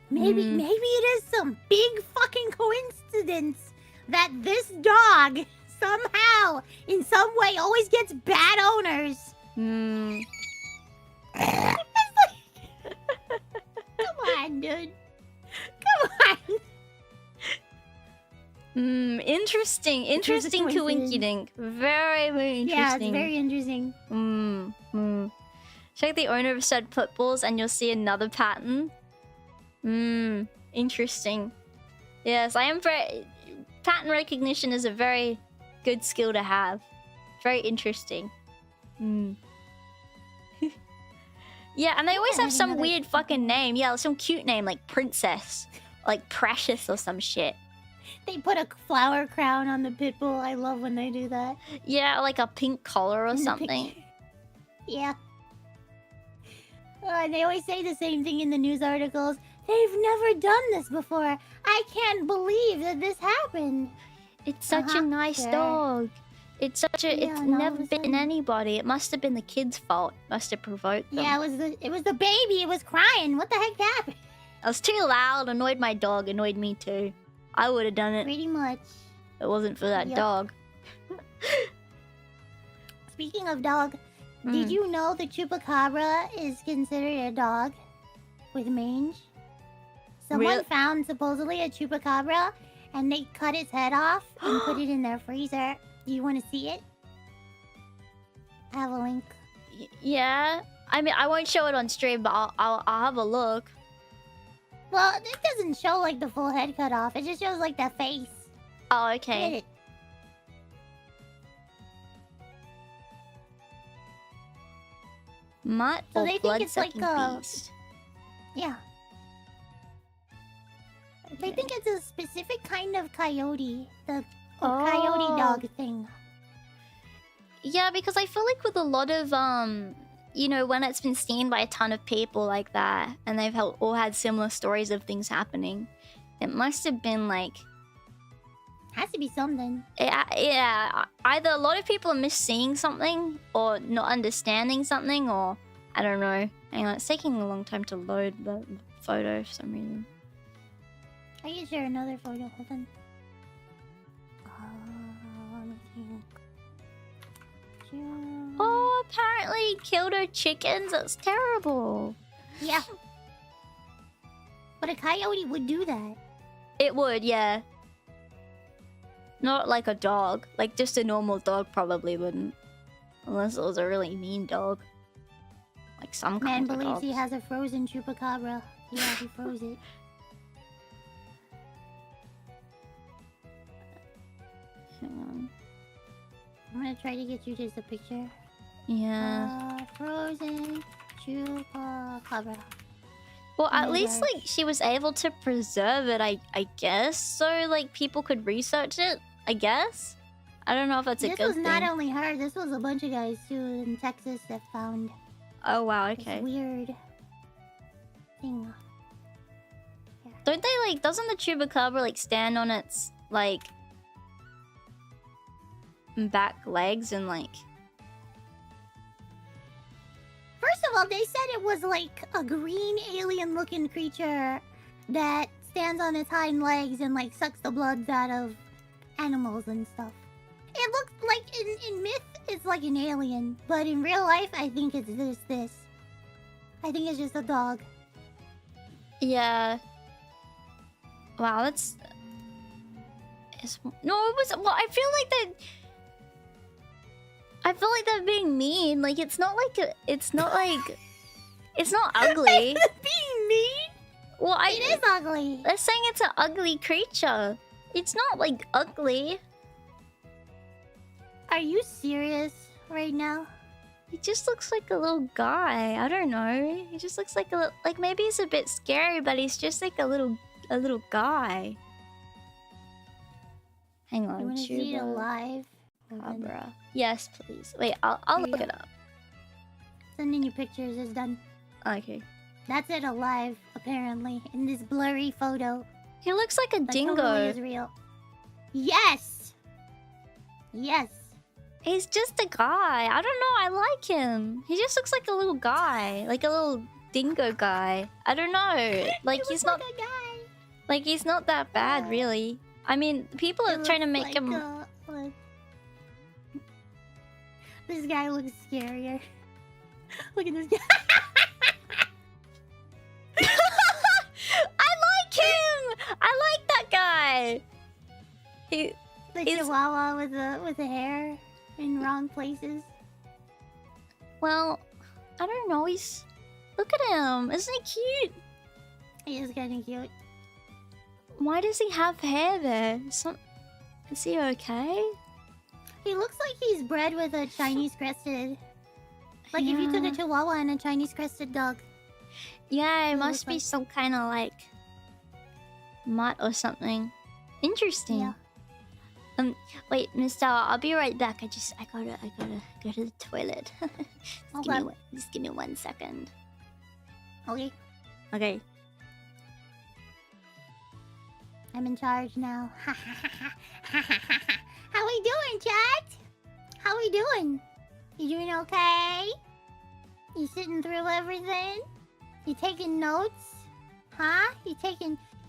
Maybe it is some big fucking coincidence that this dog somehow, in some way, always gets bad owners. Come on, dude. Come on. Interesting coincidence. Very interesting. Yeah, it's very interesting. Check the owner of said pit bulls and you'll see another pattern. Interesting. Yes, I am very... Pattern recognition is a very good skill to have. Very interesting. Yeah, and they always have some weird fucking name. Yeah, some cute name like Princess. Like Precious or some shit. They put a flower crown on the pit bull. I love when they do that. Yeah, like a pink collar or something. Yeah. And they always say the same thing in the news articles. They've never done this before. I can't believe that this happened. It's such a nice dog. It's such a... it's never bitten anybody. It must have been the kid's fault. Must have provoked them. Yeah, it was the baby. It was crying. What the heck happened? I was too loud. Annoyed my dog. Annoyed me too. I would have done it. Pretty much. If it wasn't for that dog. Speaking of dog, did you know the chupacabra is considered a dog with mange? Someone found supposedly a chupacabra and they cut its head off and put it in their freezer. Do you want to see it? I have a link. Yeah. I mean, I won't show it on stream, but I'll have a look. Well, it doesn't show like the full head cut off. It just shows like the face. Oh, okay. Look at it. Mutt So or they think it's like blood-sucking a... beast? Yeah. They think it's a specific kind of coyote. The coyote dog thing. Yeah, because I feel like with a lot of, you know, when it's been seen by a ton of people like that, and they've all had similar stories of things happening, it must have been like... Has to be something. Yeah, either a lot of people are misseeing something, or not understanding something, or... I don't know. Hang on, it's taking a long time to load the photo for some reason. I can share another photo. Hold on. Let me think. Oh, apparently killed her chickens. That's terrible. Yeah. But a coyote would do that. It would, yeah. Not like a dog. Like, just a normal dog probably wouldn't. Unless it was a really mean dog. Like some kind of Man believes dogs. he has a frozen chupacabra. Yeah, he froze it. Hang on. I'm gonna try to get you just a picture. Yeah. Frozen chupacabra. Well, at least, like, she was able to preserve it, I guess. So, like, people could research it, I guess? I don't know if that's a good thing. This was not only her. This was a bunch of guys, too, in Texas that found... Oh, wow, okay. This weird thing. Yeah. Don't they, like... Doesn't the chupacabra, like, stand on its, like... back legs and, like... First of all, they said it was like a green alien-looking creature that's stands on its hind legs and like sucks the bloods out of animals and stuff. It looks like in myth it's like an alien, but in real life I think it's this. I think it's just a dog. Yeah. Wow, that's... No, it was... Well, I feel like they're being mean. Like, it's not like... It's not like... It's not ugly. Being mean? Well, it is ugly. They're saying it's an ugly creature. It's not, like, ugly. Are you serious right now? He just looks like a little guy. I don't know. He just looks like a little... Like, maybe he's a bit scary, but he's just like a little guy. Hang on, You want to see it alive? Cabra. Yes, please. Wait, I'll look it up. Sending you pictures is done. Okay. That's it alive, apparently, in this blurry photo. He looks like a dingo. Totally is real. Yes! Yes. He's just a guy. I don't know. I like him. He just looks like a little guy. Like a little dingo guy. I don't know. Like, he's not... Like a guy. Like, he's not that bad, really. I mean, people are trying to make like him... This guy looks scarier. Look at this guy. I like him! I like that guy! The chihuahua with the hair in wrong places. Well, I don't know. He's... Look at him. Isn't he cute? He is kind of cute. Why does he have hair there? Is he okay? He looks like he's bred with a Chinese crested. Like if you took a chihuahua and a Chinese crested dog. Yeah, it must be some kind of like... mutt or something. Interesting. Yeah. Wait, Mr. I'll be right back. I gotta go to the toilet. Just give me 1 second. Okay. Okay. I'm in charge now. How we doing, chat? How we doing? You doing okay? You sitting through everything? You taking notes? Huh? You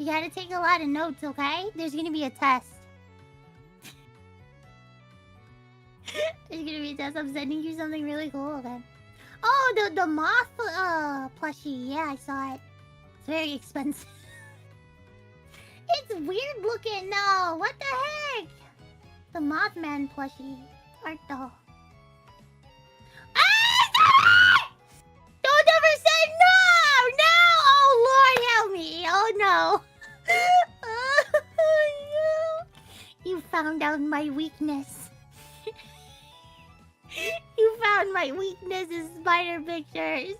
gotta take a lot of notes, okay? There's gonna be a test. There's gonna be a test. I'm sending you something really cool, okay? Oh, the moth plushie. Yeah, I saw it. It's very expensive. It's weird looking, no. What the heck? The Mothman plushie. Art doll. Ah! Don't ever say no! No! Oh, Lord, help me. Oh, no. Oh, no. You found out my weakness. You found my weakness in spider pictures.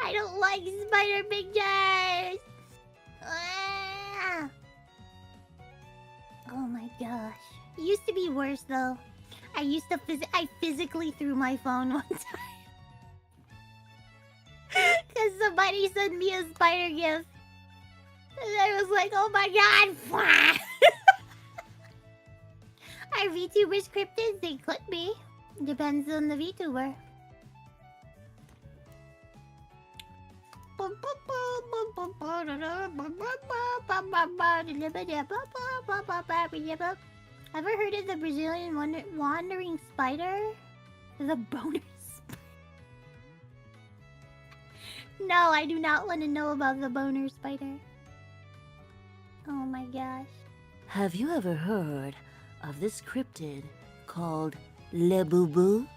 I don't like spider pictures. Ah. Oh my gosh. It used to be worse though. I physically threw my phone one time. Cause somebody sent me a spider gift. And I was like, oh my god. Are VTubers cryptids? They could be. Depends on the VTuber. Ever heard of the Brazilian wandering spider? The boner spider? No, I do not want to know about the boner spider. Oh my gosh. Have you ever heard of this cryptid called Le Boubou?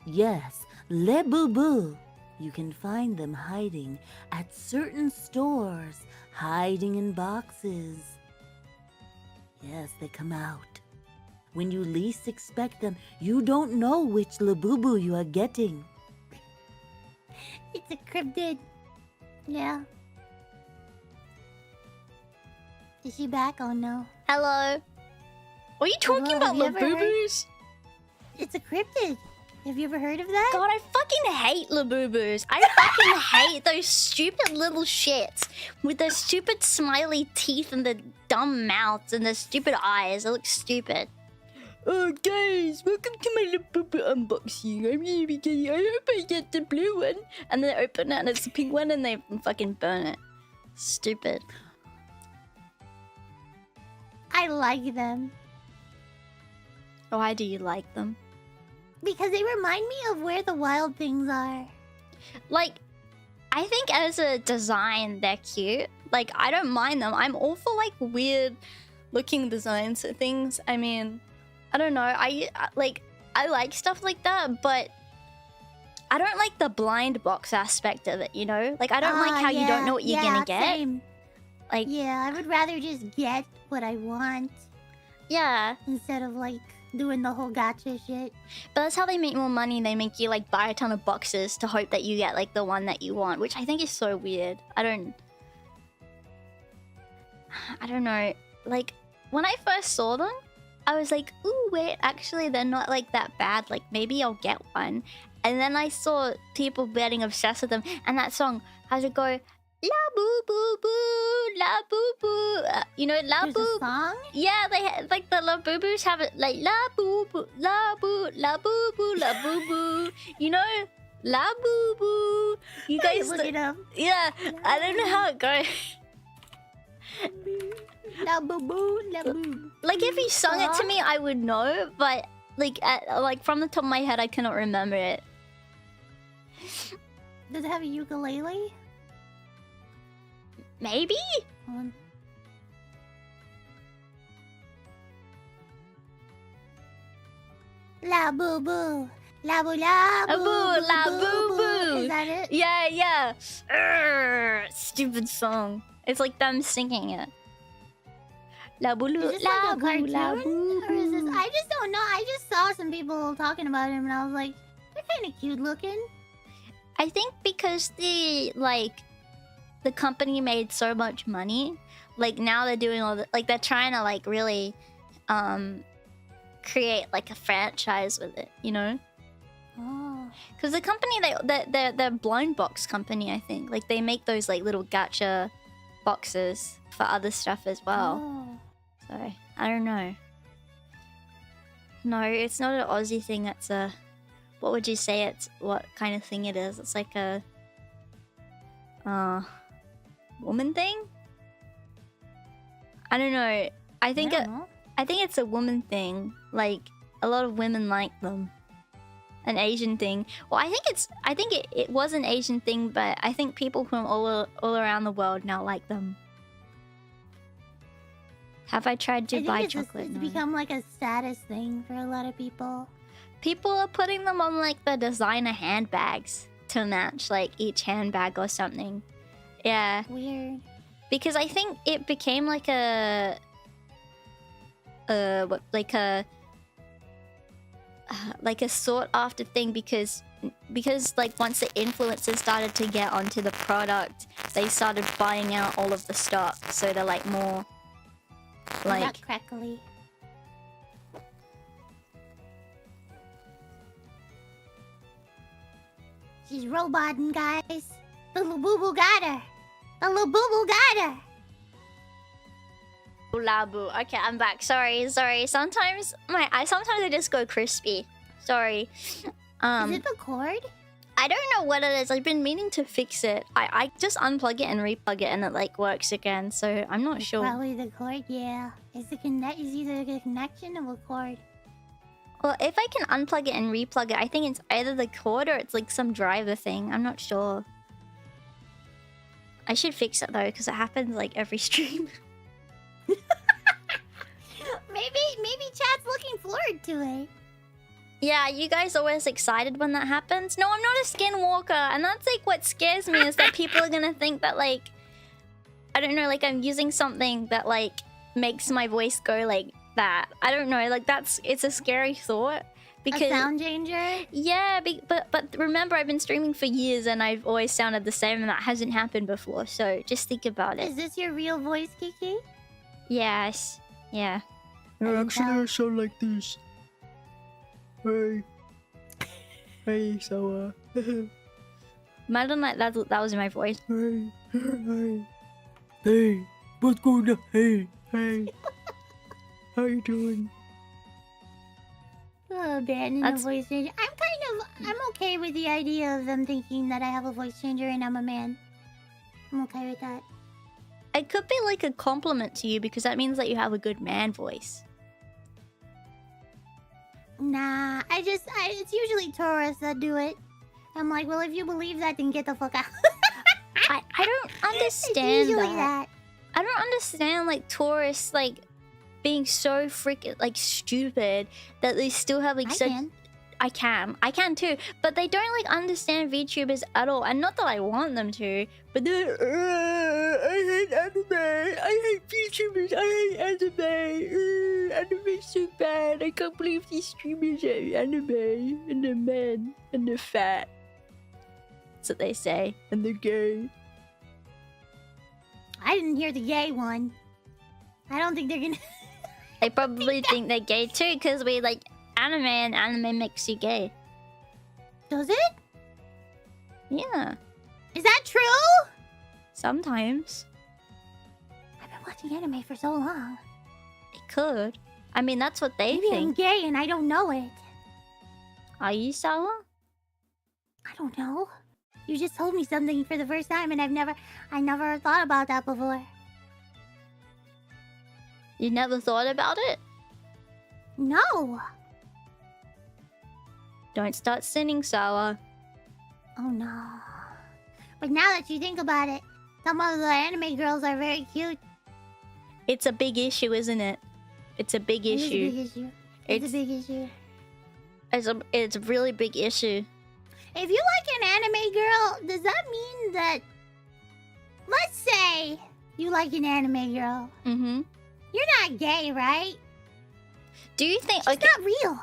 Yes, Le Boubou. You can find them hiding at certain stores, hiding in boxes. Yes, they come out. When you least expect them, you don't know which Le Boubou you are getting. It's a cryptid. Yeah. Is she back? Oh no. Hello. Are you talking about Laboobos? It's a cryptid. Have you ever heard of that? God, I fucking hate Laboobos. I fucking hate those stupid little shits with those stupid smiley teeth and the dumb mouths and the stupid eyes. They look stupid. Oh, guys, welcome to my Labooboo unboxing. I'm gonna be getting... I hope I get the blue one. And then they open it and it's the pink one and they fucking burn it. Stupid. I like them. Why do you like them? Because they remind me of where the wild things are. Like, I think as a design, they're cute. Like, I don't mind them. I'm all for like weird looking designs of things. I mean, I don't know. I like stuff like that, but I don't like the blind box aspect of it, you know? Like, I don't like how you don't know what you're gonna get. Same. Like, yeah, I would rather just get what I want. Yeah. Instead of like doing the whole gotcha shit. But that's how they make more money. They make you like buy a ton of boxes to hope that you get like the one that you want, which I think is so weird. I don't know. Like, when I first saw them, I was like, ooh, wait, actually they're not like that bad. Like, maybe I'll get one. And then I saw people getting obsessed with them, and that song, how to go, la boo boo boo, la boo boo. You know, la There's boo. a song? Yeah, they like the la boo boos have it like la boo boo, la boo, la boo boo, la boo boo. You know, la boo boo. You guys look it up. Yeah, I don't know how it goes. La boo boo, la boo. Like, if he sung it to me, I would know, but like from the top of my head, I cannot remember it. Does it have a ukulele? Maybe? La boo boo. La boo la boo boo, La boo boo. Is that it? Yeah, yeah. Urgh, stupid song. It's like them singing it. La boo Is this la like a boo cartoon? la boo. Or is this... I just don't know. I just saw some people talking about him and I was like, they're kind of cute looking. I think because the company made so much money, like now they're doing all the like they're trying to like really create like a franchise with it, you know? Oh. Because the company they're blind box company, I think. Like they make those like little gacha boxes for other stuff as well. Oh. So I don't know. No, it's not an Aussie thing. It's a, what would you say? It's what kind of thing it is? It's like a woman thing. I don't know. I think it's a woman thing. Like a lot of women like them. An Asian thing. Well, I think it was an Asian thing, but I think people from all around the world now like them. Have I tried Dubai chocolate? It's become like a status thing for a lot of people. People are putting them on like the designer handbags to match like each handbag or something. Yeah. Weird. Because I think it became like a sought after thing because like once the influencers started to get onto the product, they started buying out all of the stock, so they're like more like Not crackly. She's roboting, guys. The little boo boo got her. The little boo boo got her. Labu. Okay, I'm back. Sorry. Sometimes I just go crispy. Sorry. Is it the cord? I don't know what it is. I've been meaning to fix it. I just unplug it and replug it and it like works again. So I'm not sure. Probably the cord, yeah. It's either a connection or a cord. Well, if I can unplug it and replug it, I think it's either the cord or it's like some driver thing. I'm not sure. I should fix it though, because it happens like every stream. Maybe chat's looking forward to it. Yeah, you guys always excited when that happens? No, I'm not a skinwalker, and that's like what scares me is that people are gonna think that like, I don't know, like I'm using something that like makes my voice go like that. I don't know, like it's a scary thought. Because, a sound changer? Yeah, but remember I've been streaming for years and I've always sounded the same and that hasn't happened before, so just think about it. Is this your real voice, Kiki? Yes. Yeah. Actually, I sound like this. Hey. Hey, Sawa. Imagine like that was my voice. Hey. Hey. What's going on? Hey. How you doing? Oh, abandoning a voice changer. I'm okay with the idea of them thinking that I have a voice changer and I'm a man. I'm okay with that. it could be like a compliment to you because that means that you have a good man voice. Nah, it's usually tourists that do it. I'm like, well, if you believe that, then get the fuck out. I don't understand It's usually that. I don't understand like tourists like being so freaking like stupid that they still have like such. I can too, but they don't like understand VTubers at all. And not that I want them to, but they're I hate anime, I hate VTubers, I hate anime. Anime's so bad. I can't believe these streamers are anime and they're men and they're fat. That's what they say, and they're gay. I didn't hear the gay one. I don't think they're gonna. They probably think they're gay too, because we like anime and anime makes you gay. Does it? Yeah. Is that true? Sometimes. I've been watching anime for so long. It could. I mean, that's what they Maybe I'm think. gay and I don't know it. Are you, Sawa? I don't know. You just told me something for the first time and I never thought about that before. You never thought about it? No. Don't start sinning, Sawa. Oh no. But now that you think about it, some of the anime girls are very cute. It's a big issue, isn't it? It's a big issue. It is a big issue. It's a big issue. It's a really big issue. If you like an anime girl, does that mean that... Let's say you like an anime girl. Mm-hmm. You're not gay, right? Do you think... She's not real.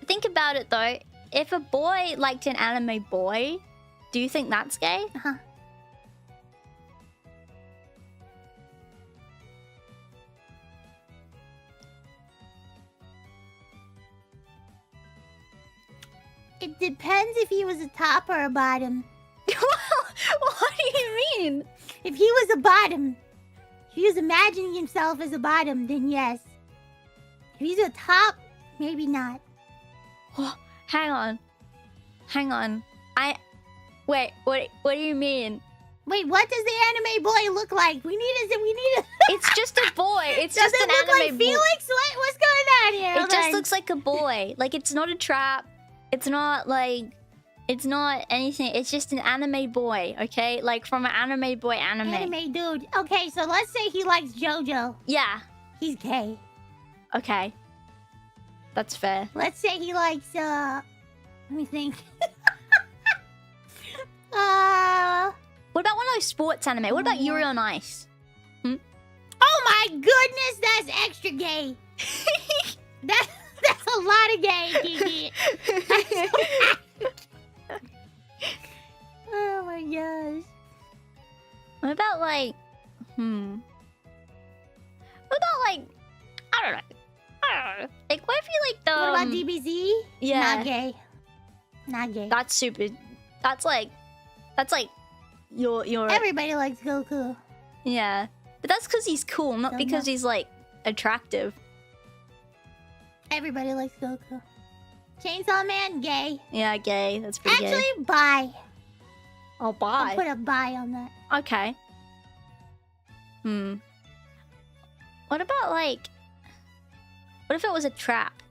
Think about it, though. If a boy liked an anime boy, do you think that's gay? Uh-huh. It depends if he was a top or a bottom. What do you mean? If he was a bottom, if he was imagining himself as a bottom, then yes. If he's a top, maybe not. Hang on. Wait, what do you mean? Wait, what does the anime boy look like? We need a... It's just a boy. It's Does just it an look anime like boy. Felix? What's going on here? It just looks like a boy. Like, it's not a trap. It's not, like... It's not anything. It's just an anime boy, okay? Like, from an anime boy anime. Anime dude. Okay, so let's say he likes JoJo. Yeah. He's gay. Okay. That's fair. Let's say he likes, let me think. What about one of those sports anime? What about Yuri on Ice? Oh my goodness, that's extra gay. That's a lot of gay, Kiki. Oh my gosh. What about, like... What about, like... I don't know. Like, what if you like the... What about DBZ? Yeah. Not gay. Not gay. That's super... That's like... Your... Everybody likes Goku. Yeah. But that's because he's cool, not because he's, like, attractive. Everybody likes Goku. Chainsaw Man, gay. Yeah, gay. That's pretty gay. Actually, bi. Oh, bi. I'll put a bi on that. Okay. What about, like... What if it was a trap?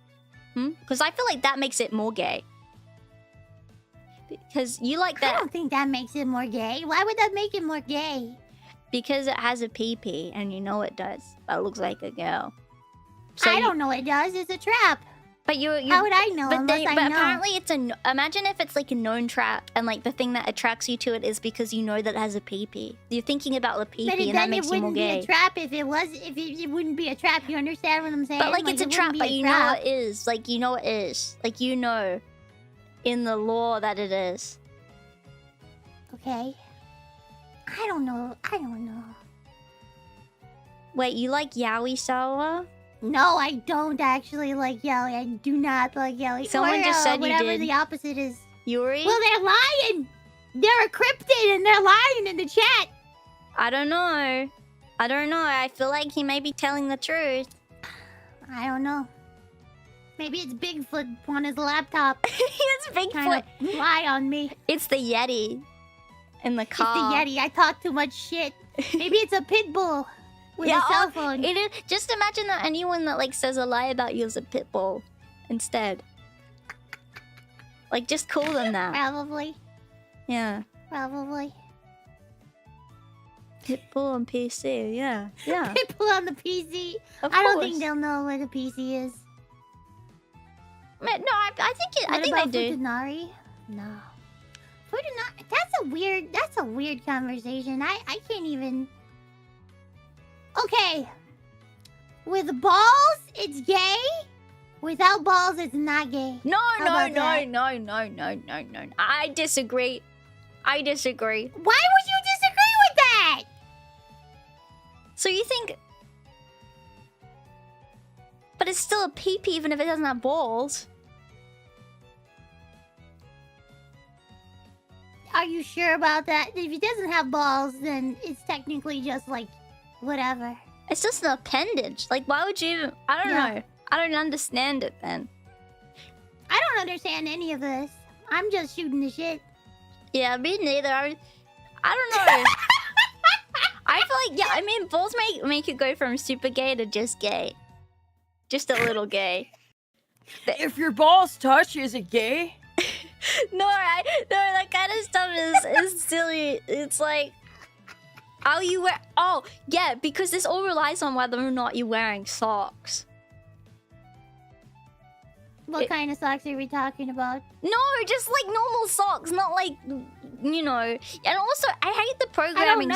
Because I feel like that makes it more gay. Because you like that... I don't think that makes it more gay. Why would that make it more gay? Because it has a pee-pee, and you know it does. But it looks like a girl. So I don't know it does. It's a trap. But you How would I know unless I know? Apparently it's a... Imagine if it's like a known trap, and like the thing that attracts you to it is because you know that it has a pee-pee. You're thinking about the pee-pee, and that makes you more gay. It wouldn't be a trap if it was... If it wouldn't be a trap. You understand what I'm saying? But like it's a trap, but you know it is. Like you know it is. Like you know in the law that it is. Okay. I don't know. Wait, you like yaoi, Sawa? No, I don't actually like yaoi. I do not like yaoi. Someone just said you did. Whatever the opposite is. Yuri? Well, they're lying. They're a cryptid and they're lying in the chat. I don't know. I feel like he may be telling the truth. I don't know. Maybe it's Bigfoot on his laptop. It's Bigfoot. Trying to lie on me. It's the Yeti in the car. It's the Yeti. I talk too much shit. Maybe it's a pit bull with a cell phone. It is. Just imagine that anyone that like says a lie about you is a pit bull instead. Like, just call them that. Probably. Yeah. Probably. Pitbull on PC, yeah. Yeah. Pitbull on the PC. Of I don't course. think they'll know what a PC is. No, I think it. I What think about they do. Futanari? No. Futanari. That's a weird conversation. I can't even. Okay. With balls, it's gay. Without balls, it's not gay. No. about that? I disagree. Why would you disagree with that? So you think? But it's still a pee-pee even if it doesn't have balls. Are you sure about that? If it doesn't have balls, then it's technically just like whatever. It's just an appendage. Like, why would you even... I don't know. I don't understand it then. I don't understand any of this. I'm just shooting the shit. Yeah, me neither. I don't know. I feel like, yeah, I mean, balls make it go from super gay to just gay. Just a little gay. If your balls touch, is it gay? No, that kind of stuff is silly. It's like, are you wear? Oh, yeah, because this all relies on whether or not you're wearing socks. What kind of socks are we talking about? No, just like normal socks, not like, you know. And also, I hate the I programming.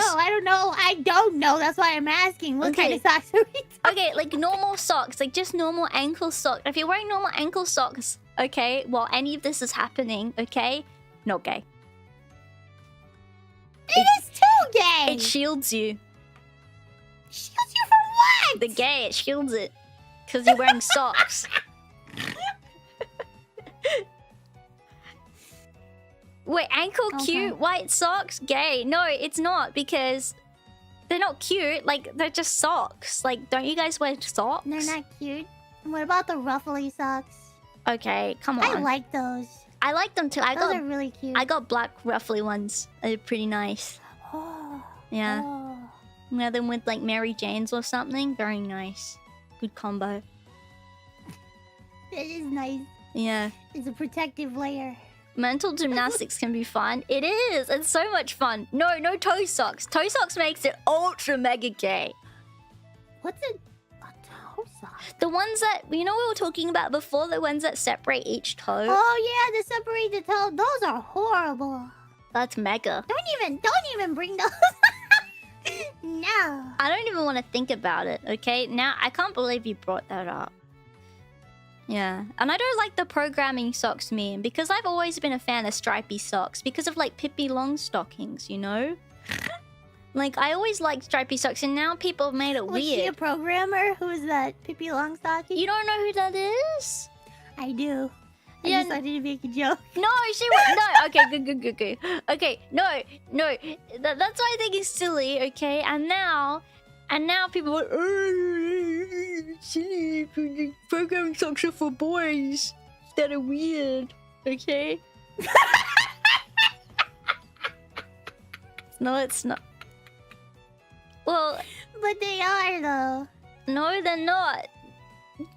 don't know. That's why I'm asking. What kind of socks are we talking Okay, like normal socks, like just normal ankle socks. If you're wearing normal ankle socks, okay, while any of this is happening, okay, not gay. It is too gay! It shields you. Shields you from what? The gay, it shields it. Because you're wearing socks. Wait, ankle cute, white socks, gay. No, it's not, because they're not cute. Like, they're just socks. Like, don't you guys wear socks? They're not cute. What about the ruffly socks? Okay, come on. I like those. I like them too. Those are really cute. I got black ruffly ones. They're pretty nice. Oh. Yeah. Oh. Wear them with like Mary Jane's or something. Very nice. Good combo. It is nice. Yeah. It's a protective layer. Mental gymnastics can be fun. It is. It's so much fun. No toe socks. Toe socks makes it ultra mega gay. What's a toe sock? The ones that, you know, we were talking about before, the ones that separate each toe. Oh yeah, to separate the toe. Those are horrible. That's mega. Don't even bring those. No. I don't even want to think about it, okay? Now, I can't believe you brought that up. Yeah. And I don't like the programming socks meme, because I've always been a fan of stripy socks, because of, like, Pippi Longstockings, you know? Like, I always liked stripy socks, and now people have made it Was weird. she a programmer? Who is that? Pippi Longstocking? You don't know who that is? I do. I Yeah, decided to make a joke. No, she was no. Okay, good. Okay, no. That's why I think it's silly. Okay, and now people are silly. Programming socks are for boys that are weird. Okay. No, it's not. Well, but they are though. No, they're not.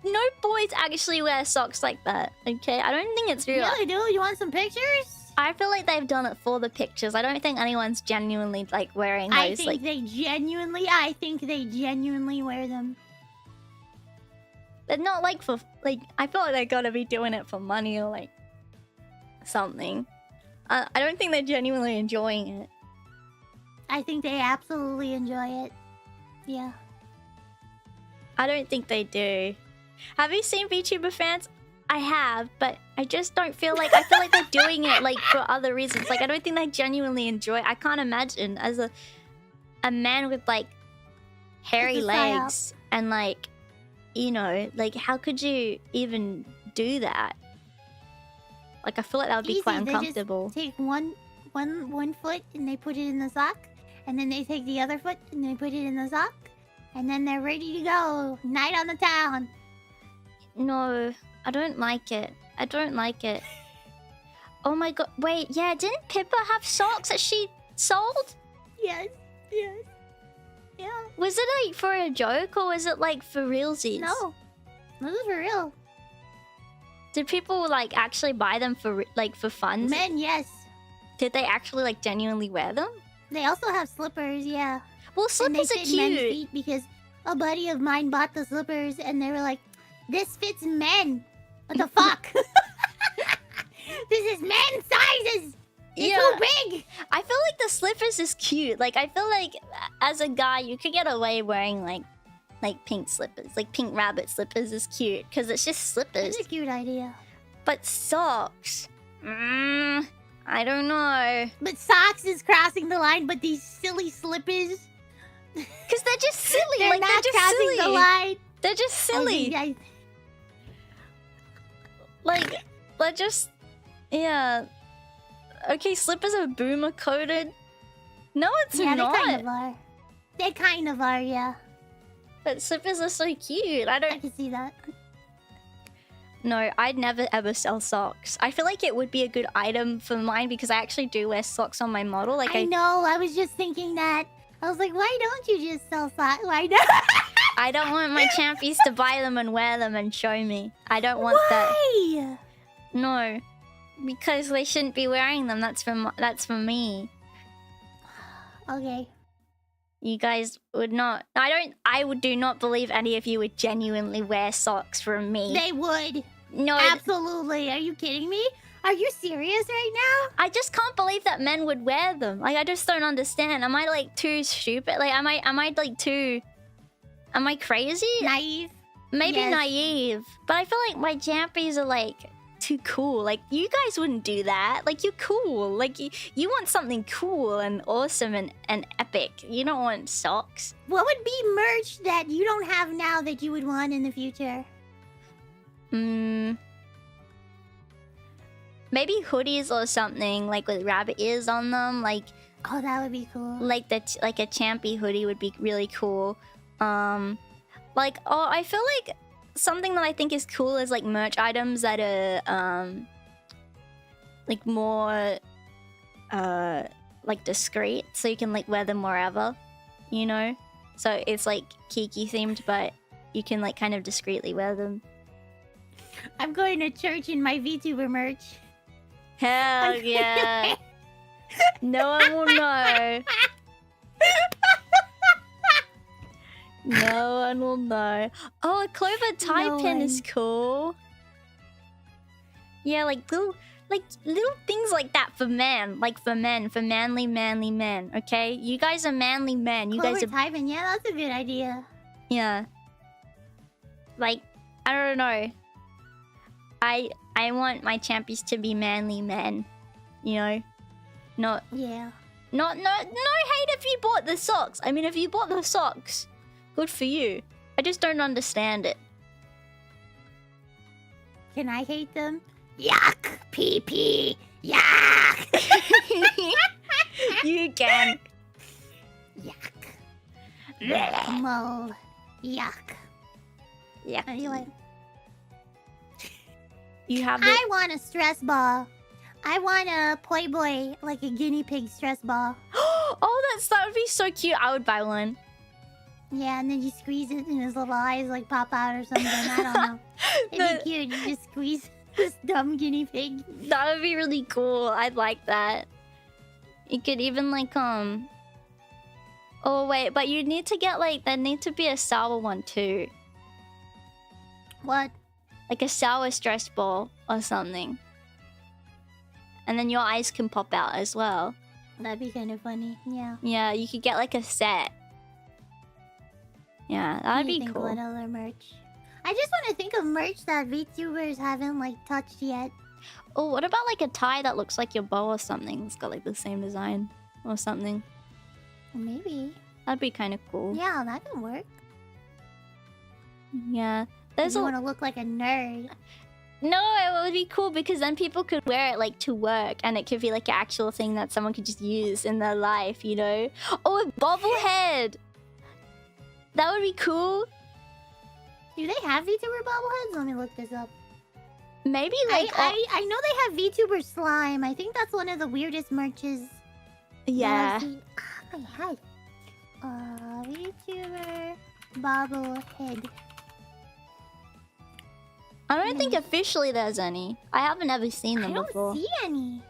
No boys actually wear socks like that, okay? I don't think it's real. Yeah, they do. You want some pictures? I feel like they've done it for the pictures. I don't think anyone's genuinely, like, wearing those, I think like... they genuinely wear them. They're not, like, for... Like, I feel like they gotta be doing it for money or, like, something. I don't think they're genuinely enjoying it. I think they absolutely enjoy it. Yeah. I don't think they do. Have you seen VTuber fans? I have, but I just don't feel like... I feel like they're doing it, like, for other reasons. Like, I don't think they genuinely enjoy it. I can't imagine as a man with, like, hairy legs and, like, you know, like, how could you even do that? Like, I feel like that would be quite uncomfortable. They just take one foot and they put it in the sock, and then they take the other foot and they put it in the sock, and then they're ready to go. Night on the town. No, I don't like it. I don't like it. Oh my god. Wait, yeah, didn't Pippa have socks that she sold? Yes. Yeah. Was it like for a joke or was it like for realsies? No. This is for real. Did people like actually buy them for for fun? Men, yes. Did they actually like genuinely wear them? They also have slippers, yeah. Well, slippers and are they fit men's cute. feet because a buddy of mine bought the slippers and they were like, "This fits men." What the fuck? This is men's sizes. It's too big. I feel like the slippers is cute. Like I feel like as a guy, you could get away wearing like pink slippers, like pink rabbit slippers is cute because it's just slippers. It's a cute idea. But socks, I don't know. But socks is crossing the line. But these silly slippers, because they're just silly. they're like not they're just crossing silly. the line. They're just silly. Like they're just Okay, slippers are boomer coded. No, it's Yeah, not. they kind of are. They kind of are, yeah. But slippers are so cute. I can see that. No, I'd never ever sell socks. I feel like it would be a good item for mine because I actually do wear socks on my model. Like I know. I was just thinking that. I was like, why don't you just sell socks? Why not? I don't want my champions to buy them and wear them and show me. I don't want that. Why? No, because they shouldn't be wearing them. That's for me. Okay. You guys would not. I do not believe any of you would genuinely wear socks for me. They would. No. Absolutely. Are you kidding me? Are you serious right now? I just can't believe that men would wear them. Like I just don't understand. Am I like too stupid? Like am I like too? Am I crazy? Naive. Maybe Yes. naive. But I feel like my jampies are like too cool. Like you guys wouldn't do that. Like you're cool. Like you want something cool and awesome and epic. You don't want socks. What would be merch that you don't have now that you would want in the future? Maybe hoodies or something like with rabbit ears on them. Like oh, that would be cool. Like like a champy hoodie would be really cool. I feel like something that I think is cool is like merch items that are like more like discreet, so you can like wear them wherever, you know. So it's like Kiki themed, but you can like kind of discreetly wear them. I'm going to church in my VTuber merch. Hell yeah! No one will know. No one will know. Oh, a clover tie No pin one. is cool. Yeah, like little things like that for men, for manly men. Okay, you guys are manly men. You guys are tie pin. Yeah, that's a good idea. yeah. Like I don't know. I want my champions to be manly men. You know, not yeah. No hate if you bought the socks. I mean, if you bought the socks, good for you. I just don't understand it. Can I hate them? Yuck! Pee pee! Yuck! You can. Yuck! Mo! Yuck! Yeah. Anyway, you have. I want a stress ball. I want a Playboy, like a guinea pig stress ball. Oh, that would be so cute. I would buy one. Yeah, and then you squeeze it and his little eyes like pop out or something. I don't know. It'd be cute. You just squeeze this dumb guinea pig. That would be really cool. I'd like that. You could even like Oh wait, but you need to get there need to be a sour one too. What? Like a sour stress ball or something. And then your eyes can pop out as well. That'd be kind of funny. Yeah. Yeah, you could get like a set. Yeah, that'd be cool. What other merch? I just want to think of merch that VTubers haven't touched yet. Oh, what about like a tie that looks like your bow or something? It's got like the same design or something. Maybe. That'd be kind of cool. Yeah, that could work. Yeah. There's you want to look like a nerd. No, it would be cool because then people could wear it to work and it could be like an actual thing that someone could just use in their life, you know? Oh, a bobblehead! That would be cool. Do they have VTuber bobbleheads? Let me look this up. Maybe I know they have VTuber slime. I think that's one of the weirdest merches. Yeah. My head. VTuber bobblehead. I don't think officially there's any. I haven't ever seen them before. I don't see any.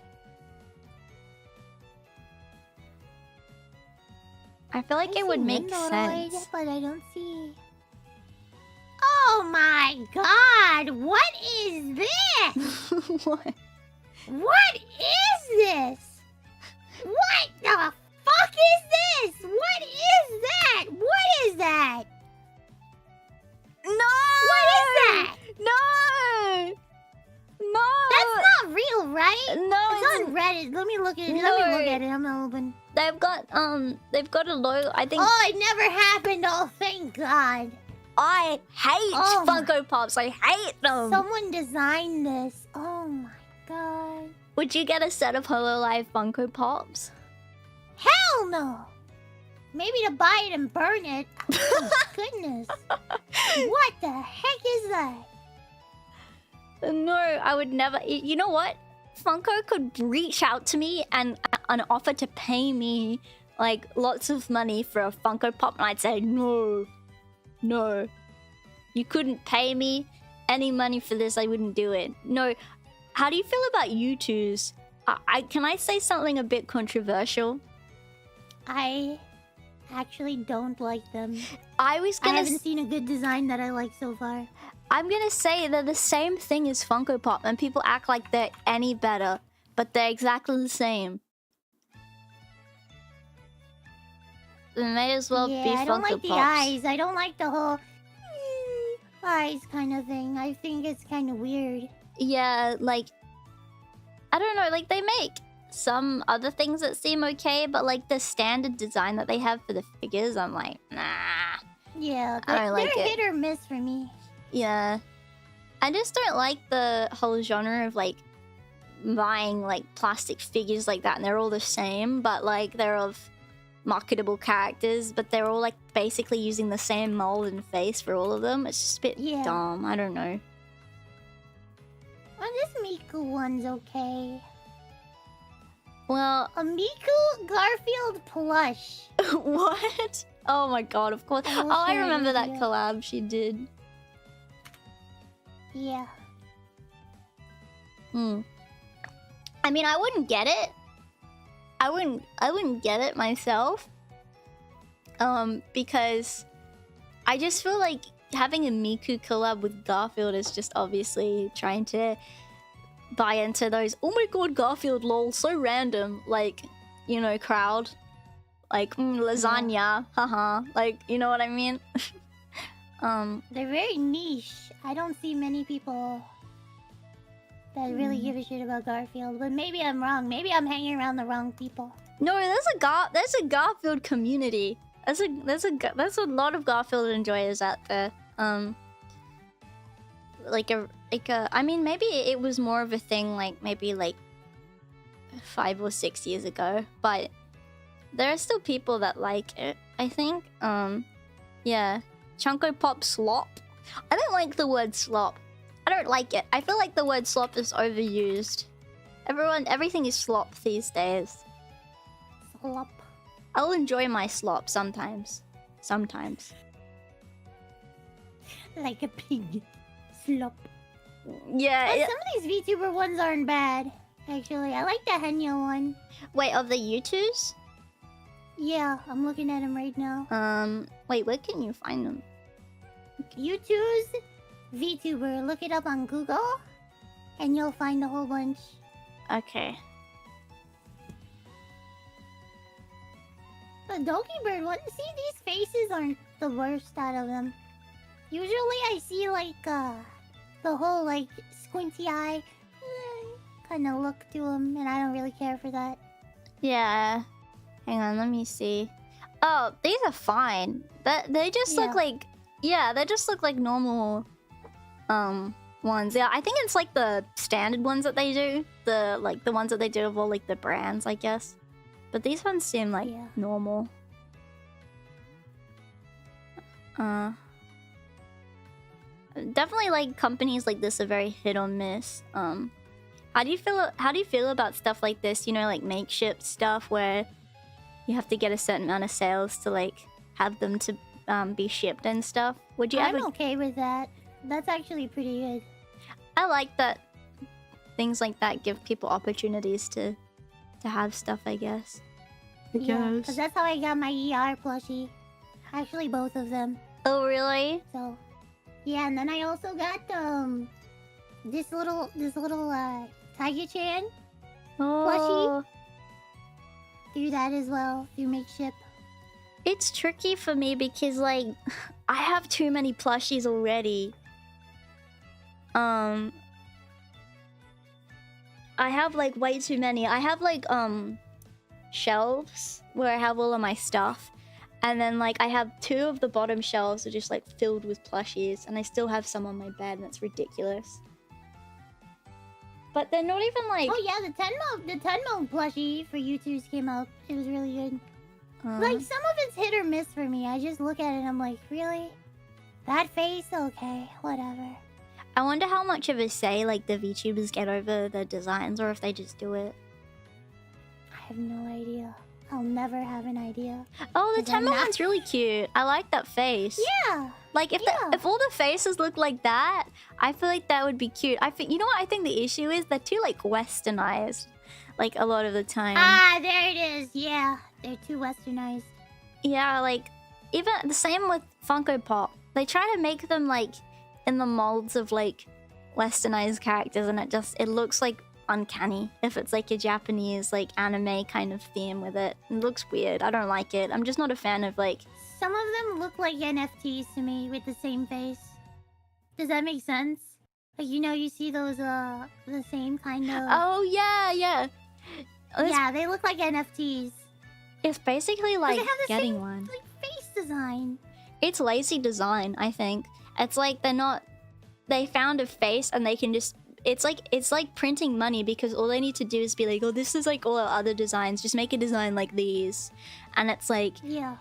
I feel like it would make sense. But I don't see. Oh my god! What is this? What? What is this? What the fuck is this? What is that? What is that? No! What is that? No! No! That's not real, right? No, it's on Reddit. Let me look at it. No. Let me look at it. I'm gonna open. They've got a logo. I think. Oh, it never happened. Oh, thank God. I hate Funko Pops. I hate them. Someone designed this. Oh my God. Would you get a set of Hololive Funko Pops? Hell no. Maybe to buy it and burn it. Oh, goodness. What the heck is that? No, I would never. You know what? Funko could reach out to me and offer to pay me like lots of money for a Funko Pop, and I'd say no. No. You couldn't pay me any money for this. I wouldn't do it. No. How do you feel about U2s? Can I say something a bit controversial? I actually don't like them. I haven't seen a good design that I like so far. I'm gonna say they're the same thing as Funko Pop, and people act like they're any better, but they're exactly the same. They may as well be Funko Pops. I don't like the eyes. I don't like the whole eyes kind of thing. I think it's kind of weird. Yeah, like, I don't know, like they make some other things that seem okay, but like the standard design that they have for the figures, I'm like, nah. Yeah, I don't like they're it. hit or miss for me. Yeah. I just don't like the whole genre of like buying like plastic figures like that, and they're all the same, but like they're of marketable characters, but they're all like basically using the same mold and face for all of them. It's just a bit dumb. I don't know. Well, this Miku one's okay. Well, a Miku Garfield plush. What? Oh my god, of course. Oh, I remember that collab she did. Yeah. I mean, I wouldn't get it. I wouldn't get it myself. Because I just feel like having a Miku collab with Garfield is just obviously trying to buy into those, oh my god, Garfield lol, so random, like, you know, crowd. Like, lasagna, haha. Like, you know what I mean? They're very niche. I don't see many people that really give a shit about Garfield, but maybe I'm wrong. Maybe I'm hanging around the wrong people. No, there's a Garfield community. There's a lot of Garfield enjoyers out there. I mean, maybe it was more of a thing like maybe like 5 or 6 years ago, but there are still people that like it, I think. Yeah. Chunko Pop slop. I don't like the word slop. I don't like it. I feel like the word slop is overused. Everything is slop these days. Slop. I'll enjoy my slop sometimes. Sometimes. Like a pig. Slop. Yeah. But some of these VTuber ones aren't bad, actually. I like the Henya one. Wait, of the U2s? Yeah, I'm looking at them right now. Wait, where can you find them? U2's VTuber. Look it up on Google, and you'll find a whole bunch. Okay. The Doki Bird one. See, these faces aren't the worst out of them. Usually I see like the whole like squinty eye kind of look to them, and I don't really care for that. Yeah. Hang on, let me see. Oh, these are fine. They just look like, yeah, they just look like normal ones. Yeah, I think it's like the standard ones that they do. The ones that they do of all like the brands, I guess. But these ones seem like normal. Definitely like companies like this are very hit or miss. How do you feel about stuff like this, you know, like makeshift stuff where you have to get a certain amount of sales to like have them to be shipped and stuff. Would you I'm ever? okay with that. That's actually pretty good. I like that things like that give people opportunities to have stuff, I guess. Yeah, because that's how I got my ER plushie. Actually, both of them. Oh, really? So, yeah, and then I also got this little Tiger-chan plushie. Through that as well, through Makeship. It's tricky for me because like I have too many plushies already. I have like way too many. I have like shelves where I have all of my stuff. And then like I have 2 of the bottom shelves are just like filled with plushies, and I still have some on my bed, and it's ridiculous. But they're not even like... Oh yeah, the Tenmo plushie for YouTubers came out. It was really good. Like, some of it's hit or miss for me. I just look at it and I'm like, really? That face? Okay, whatever. I wonder how much of a say like the VTubers get over the designs, or if they just do it. I have no idea. I'll never have an idea. Oh, the Tenmo one's really cute. I like that face. Yeah. Like if if all the faces look like that, I feel like that would be cute. I think, you know what I think the issue is? They're too like westernized, like a lot of the time. Ah, there it is. Yeah, they're too westernized. Yeah, like even the same with Funko Pop. They try to make them like in the molds of like westernized characters, and it looks like uncanny if it's like a Japanese like anime kind of theme with it. It looks weird. I don't like it. I'm just not a fan of like... Some of them look like NFTs to me with the same face. Does that make sense? Like, you know, you see those the same kind of... Oh yeah, yeah. Yeah, they look like NFTs. It's basically like they have the getting same, one. like, face design. It's lazy design, I think. It's like they're not... They found a face and they can just... It's like printing money, because all they need to do is be like, oh, this is like all our other designs. Just make a design like these. And it's like... Yeah.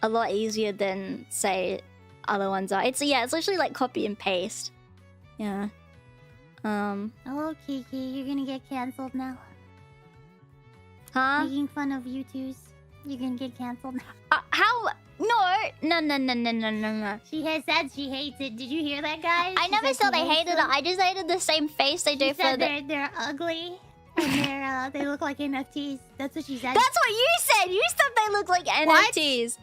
A lot easier than, say, other ones are. It's literally like copy and paste. Yeah. Oh, Kiki, you're gonna get cancelled now. Huh? Making fun of YouTubers. You're gonna get cancelled now. How? No. She has said she hates it. Did you hear that, guys? I never said I hated it. I just hated the same face they do for the... They're ugly. And they look like NFTs. That's what she said. That's what you said! You said they look like NFTs.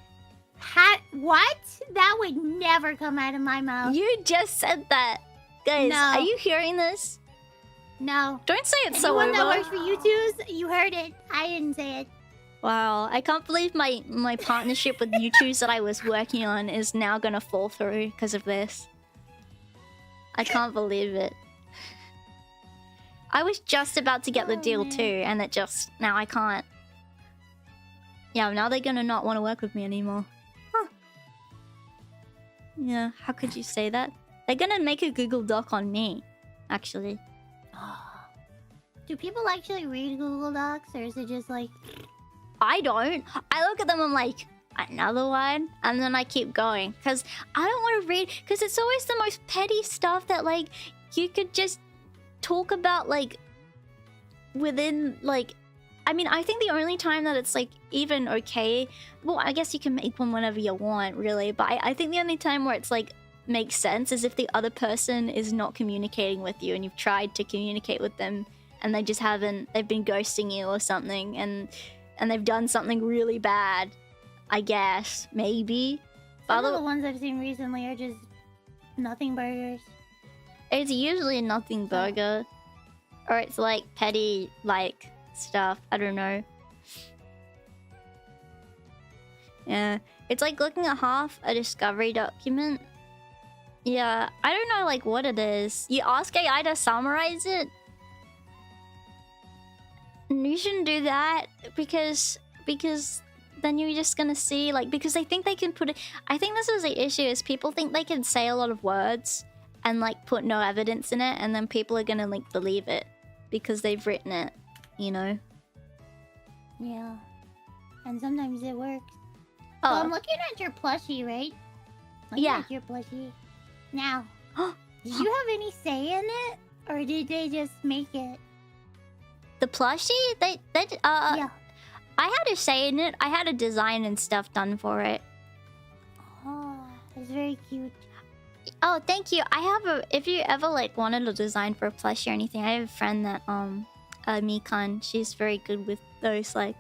What? That would never come out of my mouth. You just said that. Guys, No. are you hearing this? No. Don't say it so Anyone over. that works for YouTubers, you heard it. I didn't say it. Wow, I can't believe my partnership with YouTubers that I was working on is now gonna fall through because of this. I can't believe it. I was just about to get the deal too, and it just... Now I can't. Yeah, now they're gonna not want to work with me anymore. Huh. Yeah, how could you say that? They're gonna make a Google Doc on me, actually. Do people actually read Google Docs, or is it just like... I don't. I look at them, I'm like, another one? And then I keep going. Because I don't want to read... Because it's always the most petty stuff that, like, you could just talk about, like, within, like... I mean, I think the only time that it's, like, even okay... Well, I guess you can make one whenever you want, really. But I think the only time where it's, like, makes sense is if the other person is not communicating with you and you've tried to communicate with them and they just haven't... They've been ghosting you or something, and they've done something really bad, I guess. Maybe. Some of the ones I've seen recently are just nothing burgers. It's usually a nothing burger. Or it's like petty, like, stuff. I don't know. Yeah. It's like looking at half a discovery document. Yeah. I don't know, like, what it is. You ask AI to summarize it? You shouldn't do that, because then you're just gonna see, like, because they think they can put it... I think this is the issue, is people think they can say a lot of words and, like, put no evidence in it, and then people are gonna, like, believe it because they've written it, you know? Yeah. And sometimes it works. Oh. So I'm looking at your plushie, right? Looking Yeah. at your plushie. Now, did you have any say in it? Or did they just make it? The plushie? Yeah. I had a say in it. I had a design and stuff done for it. It's very cute. Oh, thank you. I have a. If you ever like wanted a design for a plushie or anything, I have a friend that Mikan. She's very good with those like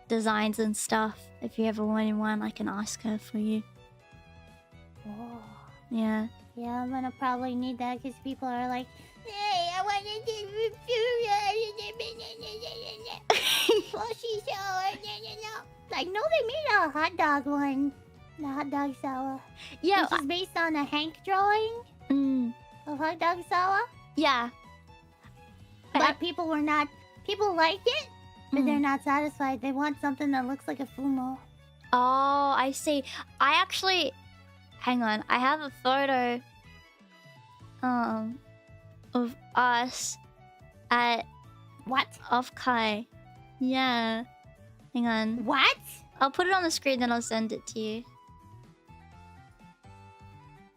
designs and stuff. If you ever wanted one, I can ask her for you. Oh. Yeah. Yeah, I'm gonna probably need that because people are like, hey, I want to do plushie show. Like, no, they made a hot dog one. The hot dog Sawa. Yeah. Which is based on a Hank drawing of hot dog Sawa. Yeah. But people were not. People liked it, but they're not satisfied. They want something that looks like a fumo. Oh, I see. I actually. Hang on. I have a photo. Of us at what? Off Kai. Yeah. Hang on. What? I'll put it on the screen, then I'll send it to you.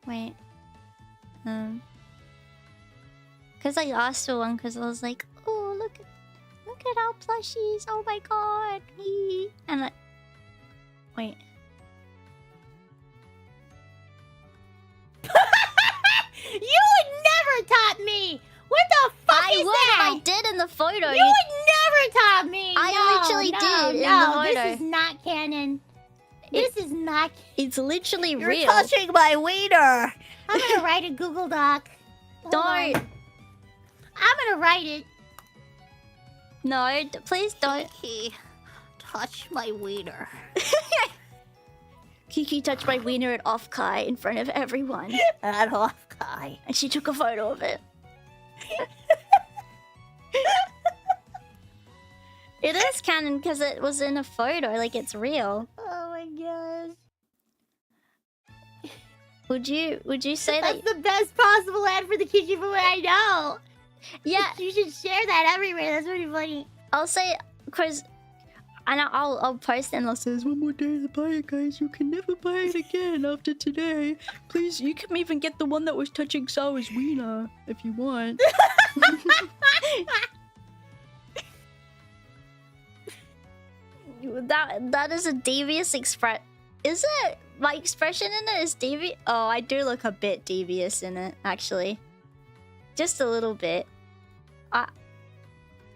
Wait. Cause I asked for one, cause I was like, oh look at our plushies. Oh my god. And I wait. You would never top me! What the fuck is that? I did in the photo. You would never top me! I literally did in the photo. This is not canon. This is not... It's literally You're real. touching my wiener! I'm gonna write a Google Doc. Don't. I'm gonna write it. No, please don't. Kiki, touch my wiener. Kiki touched my wiener at Off Kai in front of everyone. At Off Kai. And she took a photo of it. It is canon because it was in a photo, like it's real. Oh my gosh. Would you say That's that? the best possible ad for the Kiki boy I know. Yeah. You should share that everywhere. That's pretty funny. I'll say, because... And I'll post it and I'll say, There's one more day to buy it, guys. You can never buy it again after today. Please, you can even get the one that was touching Sawa's wiener if you want. that is a devious express. Is it? My expression in it is devious. Oh, I do look a bit devious in it, actually. Just a little bit.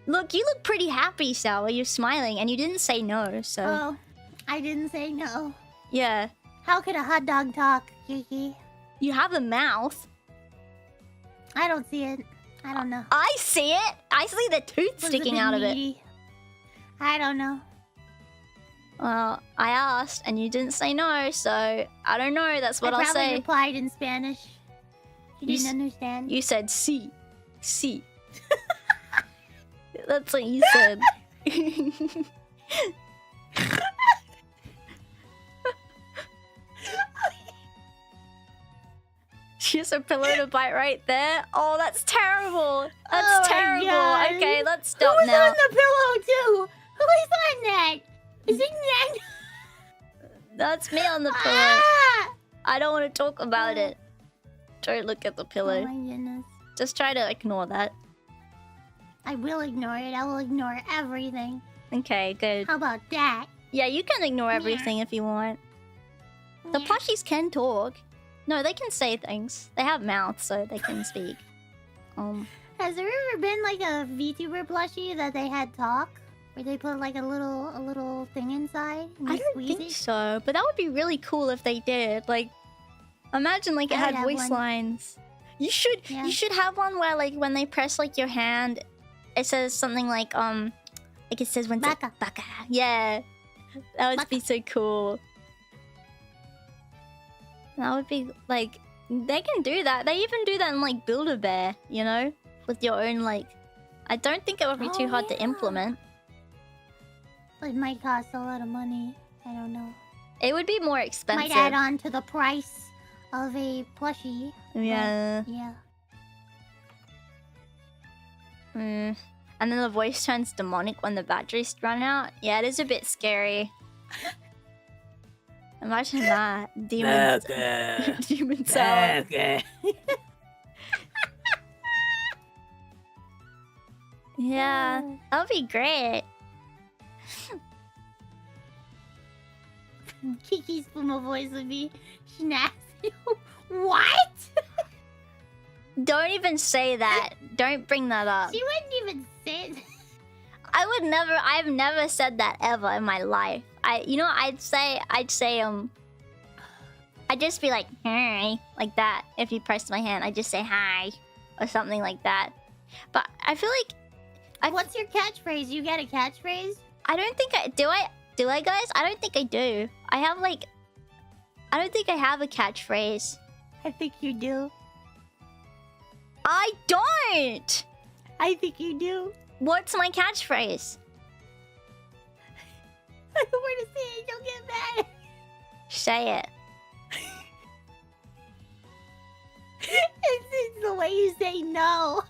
Look, you look pretty happy, Sawa. You're smiling, and you didn't say no, so... Oh, I didn't say no. Yeah. How could a hot dog talk, Kiki? You have a mouth. I don't see it. I don't know. I see it! I see the tooth sticking out of it. I don't know. Well, I asked, and you didn't say no, so... I don't know, that's what I'll say. I probably replied in Spanish. You didn't understand? You said, sí. Sí. That's what you said. She has a pillow to bite right there. Oh, that's terrible. That's terrible. God. Okay, let's stop Who's now. on the pillow too? Who is on that? Is it Nan? That's me on the pillow. Ah! I don't want to talk about it. Don't look at the pillow. Oh my goodness. Just try to ignore that. I will ignore it. I will ignore everything. Okay, good. How about that? Yeah, you can ignore everything if you want. The plushies can talk. No, they can say things. They have mouths, so they can speak. Has there ever been like a VTuber plushie that they had talk? Where they put like a little thing inside? And I you don't squeeze think it? so, but that would be really cool if they did. Like, imagine like it I would had have voice one. lines. You should have one where like when they press like your hand, it says something like it says when Baka. Baka. Yeah, that would be so cool. That would be like they can do that. They even do that in like Build-A-Bear, you know, with your own like. I don't think it would be too hard to implement. It might cost a lot of money. I don't know. It would be more expensive. Might add on to the price of a plushie. Yeah. Yeah. And then the voice turns demonic when the batteries run out. Yeah, it is a bit scary. Imagine that. Demons. Demon Sawa. Yeah, that would be great. Kiki's Puma voice would be Schnaps. What? Don't even say that. Don't bring that up. She wouldn't even say it. I've never said that ever in my life. I'd say, I'd just be like, hi, like that. If you pressed my hand, I'd just say hi, or something like that. But I feel like... What's your catchphrase? You got a catchphrase? I don't think I... Do I, guys? I don't think I do. I don't think I have a catchphrase. I think you do. I don't! I think you do. What's my catchphrase? I don't want to say it. Don't get mad. Say it. It's the way you say no.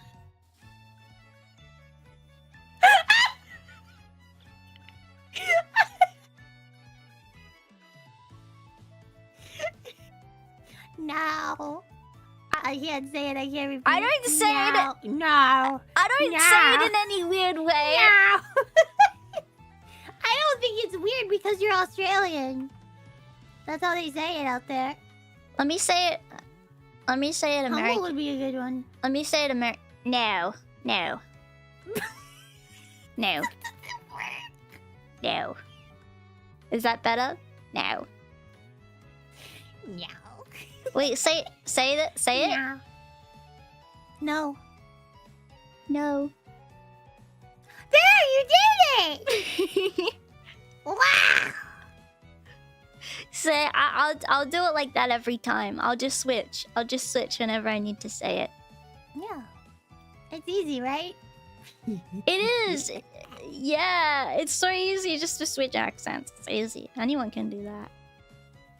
No. I can't say it. I can't repeat. I don't say it. No. I don't say it in any weird way. No. I don't think it's weird because you're Australian. That's how they say it out there. Let me say it Humble American. would be a good one. Let me say it No. No. No. No. Is that better? No. No. Wait, say it. No. No. No. There, you did it! Wow! Say I'll do it like that every time. I'll just switch whenever I need to say it. Yeah. It's easy, right? It is. Yeah, it's so easy just to switch accents. It's easy. Anyone can do that.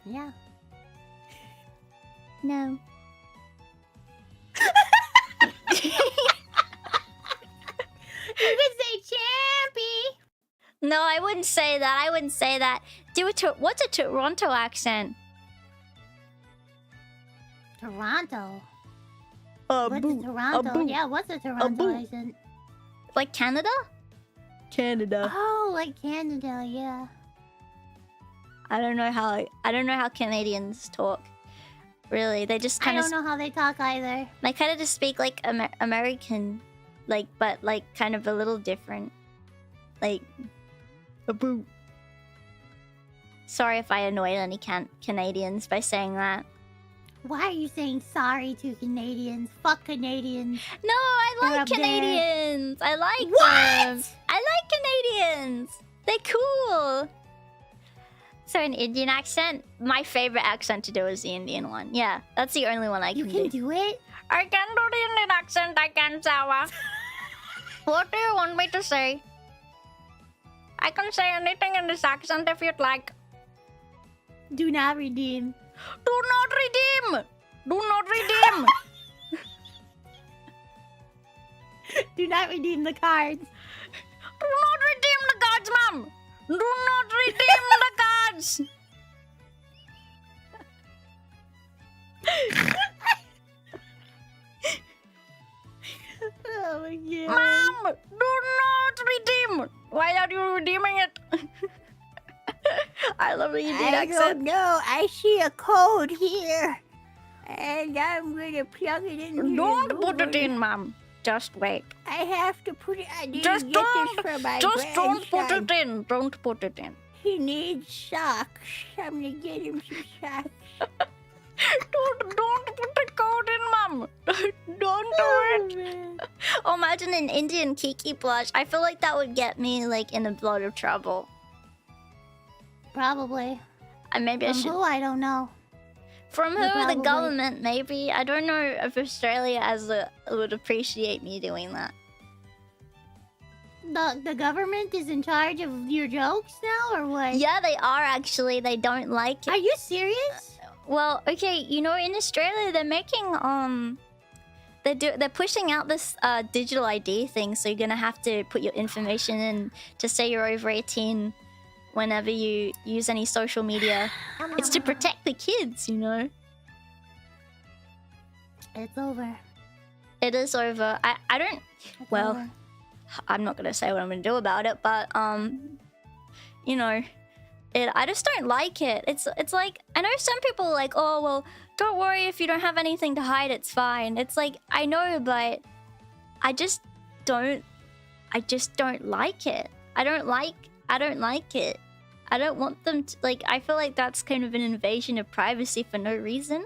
Yeah. No. You could say Champy. No, I wouldn't say that. What's a Toronto accent? Toronto. What's a Toronto? Yeah, what's a Toronto accent? Like Canada? Canada. Oh, like Canada, yeah. I don't know how Canadians talk. Really, they just kind I of. don't know how they talk either. They kind of just speak like American, but kind of a little different. Like, A boo. sorry if I annoyed any Canadians by saying that. Why are you saying sorry to Canadians? Fuck Canadians. No, I They're like up there. Canadians. I like What? them. I like Canadians. They're cool. So an Indian accent? My favorite accent to do is the Indian one. Yeah, that's the only one I You can can do. do it? I can do the Indian accent. I can, Sawa. What do you want me to say? I can say anything in this accent if you'd like. Do not redeem. Do not redeem! Do not redeem! Do not redeem the cards. Do not redeem the cards, ma'am! Do not redeem the cards! Oh my god. Ma'am! Do not redeem! Why are you redeeming it? I love the Indian I accent. don't know. I see a code here. And I'm gonna plug it in. Don't put it in, ma'am. Just wait. I have to put it. I didn't Just get don't. this for my Just don't put grandson. it in. Don't put it in. He needs socks. I'm gonna get him some socks. Don't put the code in, ma'am. Don't do it. Oh, imagine an Indian Kiki blush. I feel like that would get me like in a lot of trouble. Probably. Maybe I From should. who? I don't know. From who? Yeah, The probably. government, maybe. I don't know if Australia would appreciate me doing that. The government is in charge of your jokes now, or what? Yeah, they are actually. They don't like it. Are you serious? Well, okay, you know, in Australia they're making they're pushing out this digital ID thing, so you're gonna have to put your information in to say you're over 18 whenever you use any social media. It's to protect the kids, you know. It's over. It is over. I don't. It's Well, over. I'm not gonna say what I'm gonna do about it, but you know, I just don't like it. It's like, I know some people are like, oh well, don't worry if you don't have anything to hide, it's fine. It's like, I know, but I just don't like it. I don't like it. I don't want them to, like, I feel like that's kind of an invasion of privacy for no reason.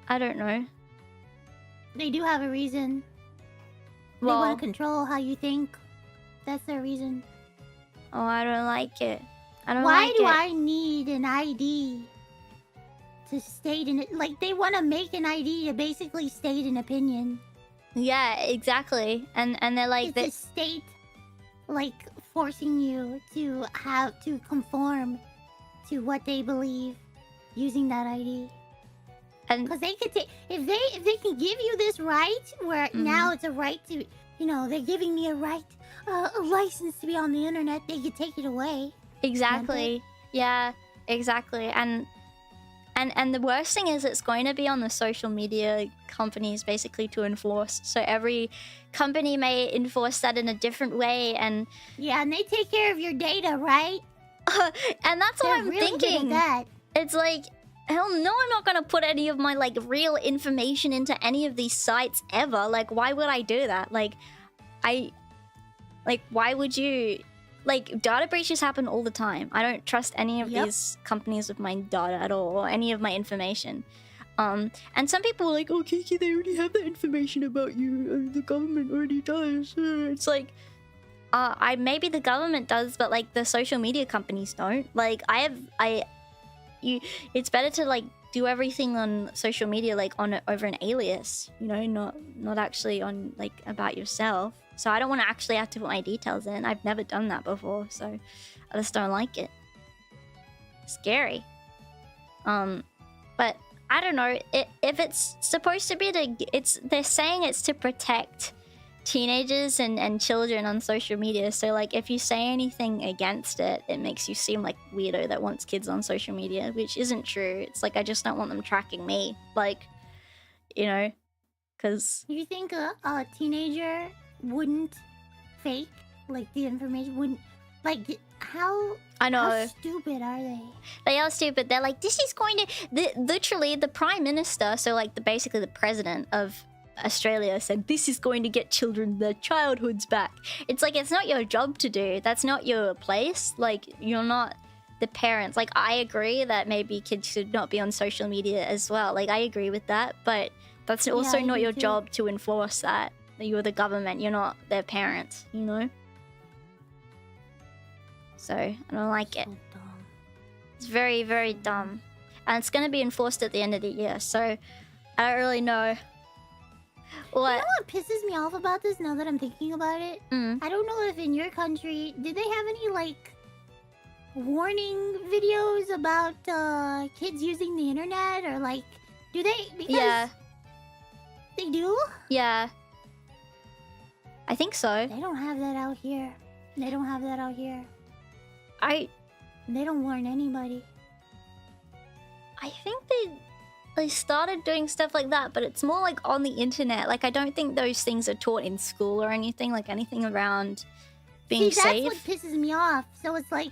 I don't know. They do have a reason. They Well, want to control how you think. That's their reason. oh, I don't like it. I don't Why like do it. I need an ID to state an... Like, they want to make an ID to basically state an opinion. Yeah, exactly. And they're like, It's a state, like, forcing you to have to conform to what they believe using that ID. and Because they could take... If they can give you this right, where now it's a right to... You know, they're giving me a right, a license to be on the internet, they could take it away. exactly. Yeah, exactly. And the worst thing is it's going to be on the social media companies basically to enforce. So every company may enforce that in a different way, and Yeah, and they take care of your data, right? and that's what They're I'm really good at thinking. that. It's like, hell no, I'm not gonna put any of my like real information into any of these sites ever. Like, why would I do that? Like, why would you? Like, data breaches happen all the time. I don't trust any of these companies with my data at all, or any of my information. And some people are like, oh, Kiki, they already have that information about you. The government already does. It's like, maybe the government does, but like the social media companies don't. Like, it's better to like do everything on social media like over an alias, you know, not actually on like about yourself. So I don't want to actually have to put my details in. I've never done that before, so I just don't like it. Scary. But I don't know if it's supposed to be they're saying it's to protect teenagers and children on social media. So like if you say anything against it, it makes you seem like a weirdo that wants kids on social media, which isn't true. It's like I just don't want them tracking me, like, you know, because You think a teenager wouldn't fake like the information? Wouldn't like how? I know. How stupid are they? They are stupid. They're like, this is going to literally the prime minister, so like basically the president of Australia said this is going to get children their childhoods back. It's like, it's not your job to do. That's not your place. Like, you're not the parents. Like, I agree that maybe kids should not be on social media as well. Like, I agree with that, but that's also I not do your too. job to enforce that. You're the government. You're not their parents, you know? So, I don't like it. So dumb. It's very, very dumb. And it's going to be enforced at the end of the year, so I don't really know. You know what pisses me off about this now that I'm thinking about it? I don't know if in your country, did they have any, like, warning videos about kids using the internet? Or, like, do they? Because Yeah. They do? Yeah. I think so. They don't have that out here. They don't have that out here. They don't warn anybody. I think they started doing stuff like that, but it's more like on the internet. Like, I don't think those things are taught in school or anything, like anything around being See, safe. that's what pisses me off. So it's like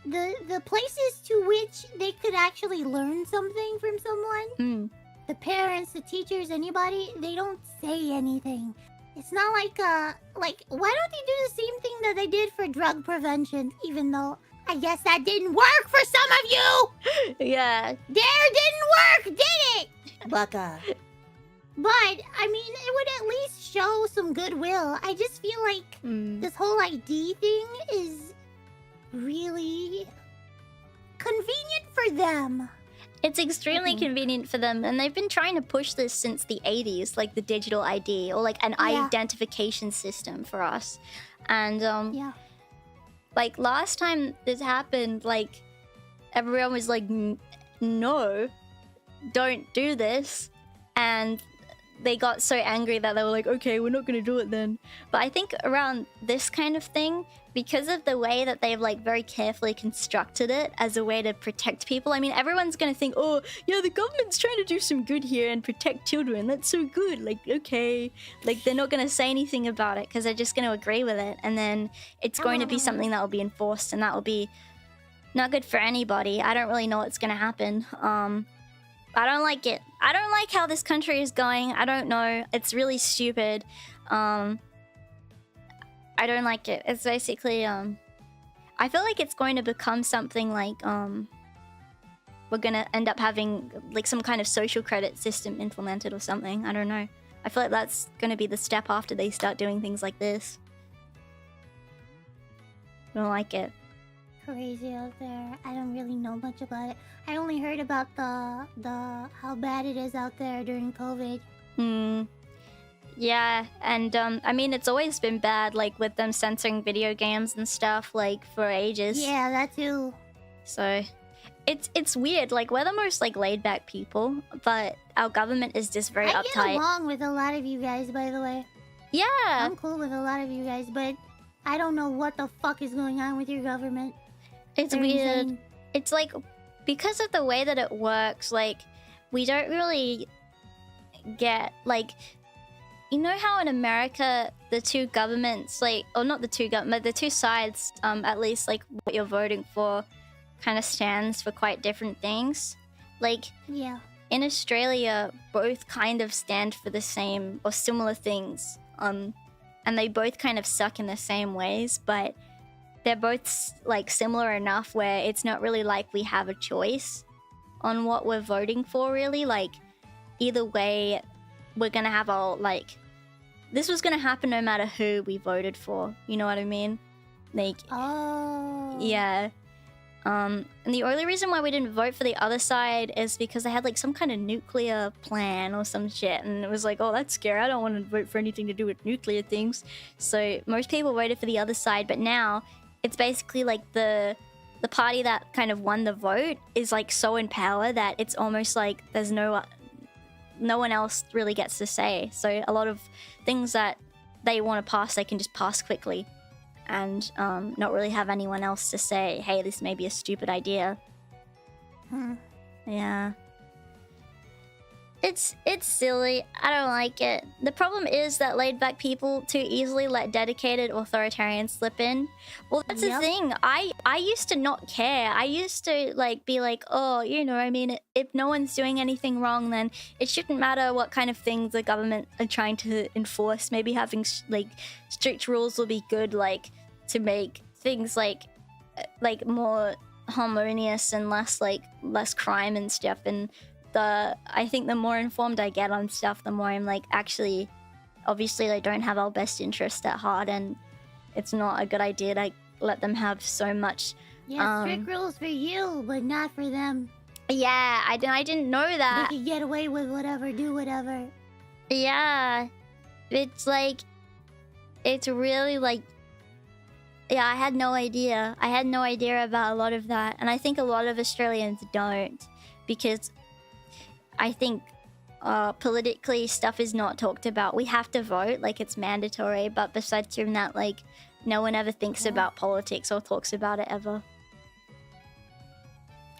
the places to which they could actually learn something from someone, the parents, the teachers, anybody, they don't say anything. It's not like why don't they do the same thing that they did for drug prevention? Even though I guess that didn't work for some of you. Yeah. Dare didn't work, did it? Baka. But I mean, it would at least show some goodwill. I just feel like this whole ID thing is really convenient for them. It's extremely convenient for them, and they've been trying to push this since the 80s, like the digital ID, or like an identification system for us. And like last time this happened, like everyone was like, no, don't do this. And they got so angry that they were like, okay, we're not gonna do it then. But I think around this kind of thing, because of the way that they've like very carefully constructed it as a way to protect people, I mean, everyone's gonna think, oh yeah, the government's trying to do some good here and protect children, that's so good, like, okay. Like, they're not gonna say anything about it because they're just gonna agree with it, and then it's going to be something that will be enforced, and that will be not good for anybody. I don't really know what's gonna happen. I don't like it. I don't like how this country is going. I don't know. It's really stupid. I don't like it. It's basically I feel like it's going to become something like we're gonna end up having like some kind of social credit system implemented or something. I don't know. I feel like that's gonna be the step after they start doing things like this. I don't like it. Crazy out there. I don't really know much about it. I only heard about the how bad it is out there during COVID. Yeah, and I mean it's always been bad, like with them censoring video games and stuff, like for ages. Yeah, that too. So it's weird. Like we're the most like laid back people, but our government is just very I uptight. get along with a lot of you guys, by the way. Yeah. I'm cool with a lot of you guys, but I don't know what the fuck is going on with your government. It's They're weird. insane. It's like because of the way that it works, like we don't really get like, you know how in America the two governments, like, or not the two government, the two sides, at least like what you're voting for kind of stands for quite different things. Like Yeah. in Australia, both kind of stand for the same or similar things. And they both kind of suck in the same ways, but they're both like similar enough where it's not really like we have a choice on what we're voting for, really. Like either way, we're gonna have our like, this was gonna happen no matter who we voted for. You know what I mean? Like, Oh. yeah. And the only reason why we didn't vote for the other side is because they had like some kind of nuclear plan or some shit, and it was like, oh, that's scary. I don't want to vote for anything to do with nuclear things. So most people voted for the other side, but now it's basically like the party that kind of won the vote is like so in power that it's almost like there's no one else really gets to say. So a lot of things that they want to pass, they can just pass quickly and not really have anyone else to say, hey, this may be a stupid idea. Yeah. It's silly. I don't like it. The problem is that laid-back people too easily let dedicated authoritarians slip in. Well, that's the thing. I used to not care. I used to like be like, oh, you know, I mean, if no one's doing anything wrong, then it shouldn't matter what kind of things the government are trying to enforce. Maybe having like strict rules will be good, like to make things like more harmonious and less crime and stuff. And I think the more informed I get on stuff, the more I'm like, actually, obviously they don't have our best interest at heart, and it's not a good idea to let them have so much. Yeah, strict rules for you, but not for them. Yeah, I didn't know that. They could get away with whatever, do whatever. Yeah, it's like, it's really like, yeah, I had no idea. I had no idea about a lot of that, and I think a lot of Australians don't, because I think politically stuff is not talked about. We have to vote, like it's mandatory, but besides from that, like no one ever thinks about politics or talks about it ever.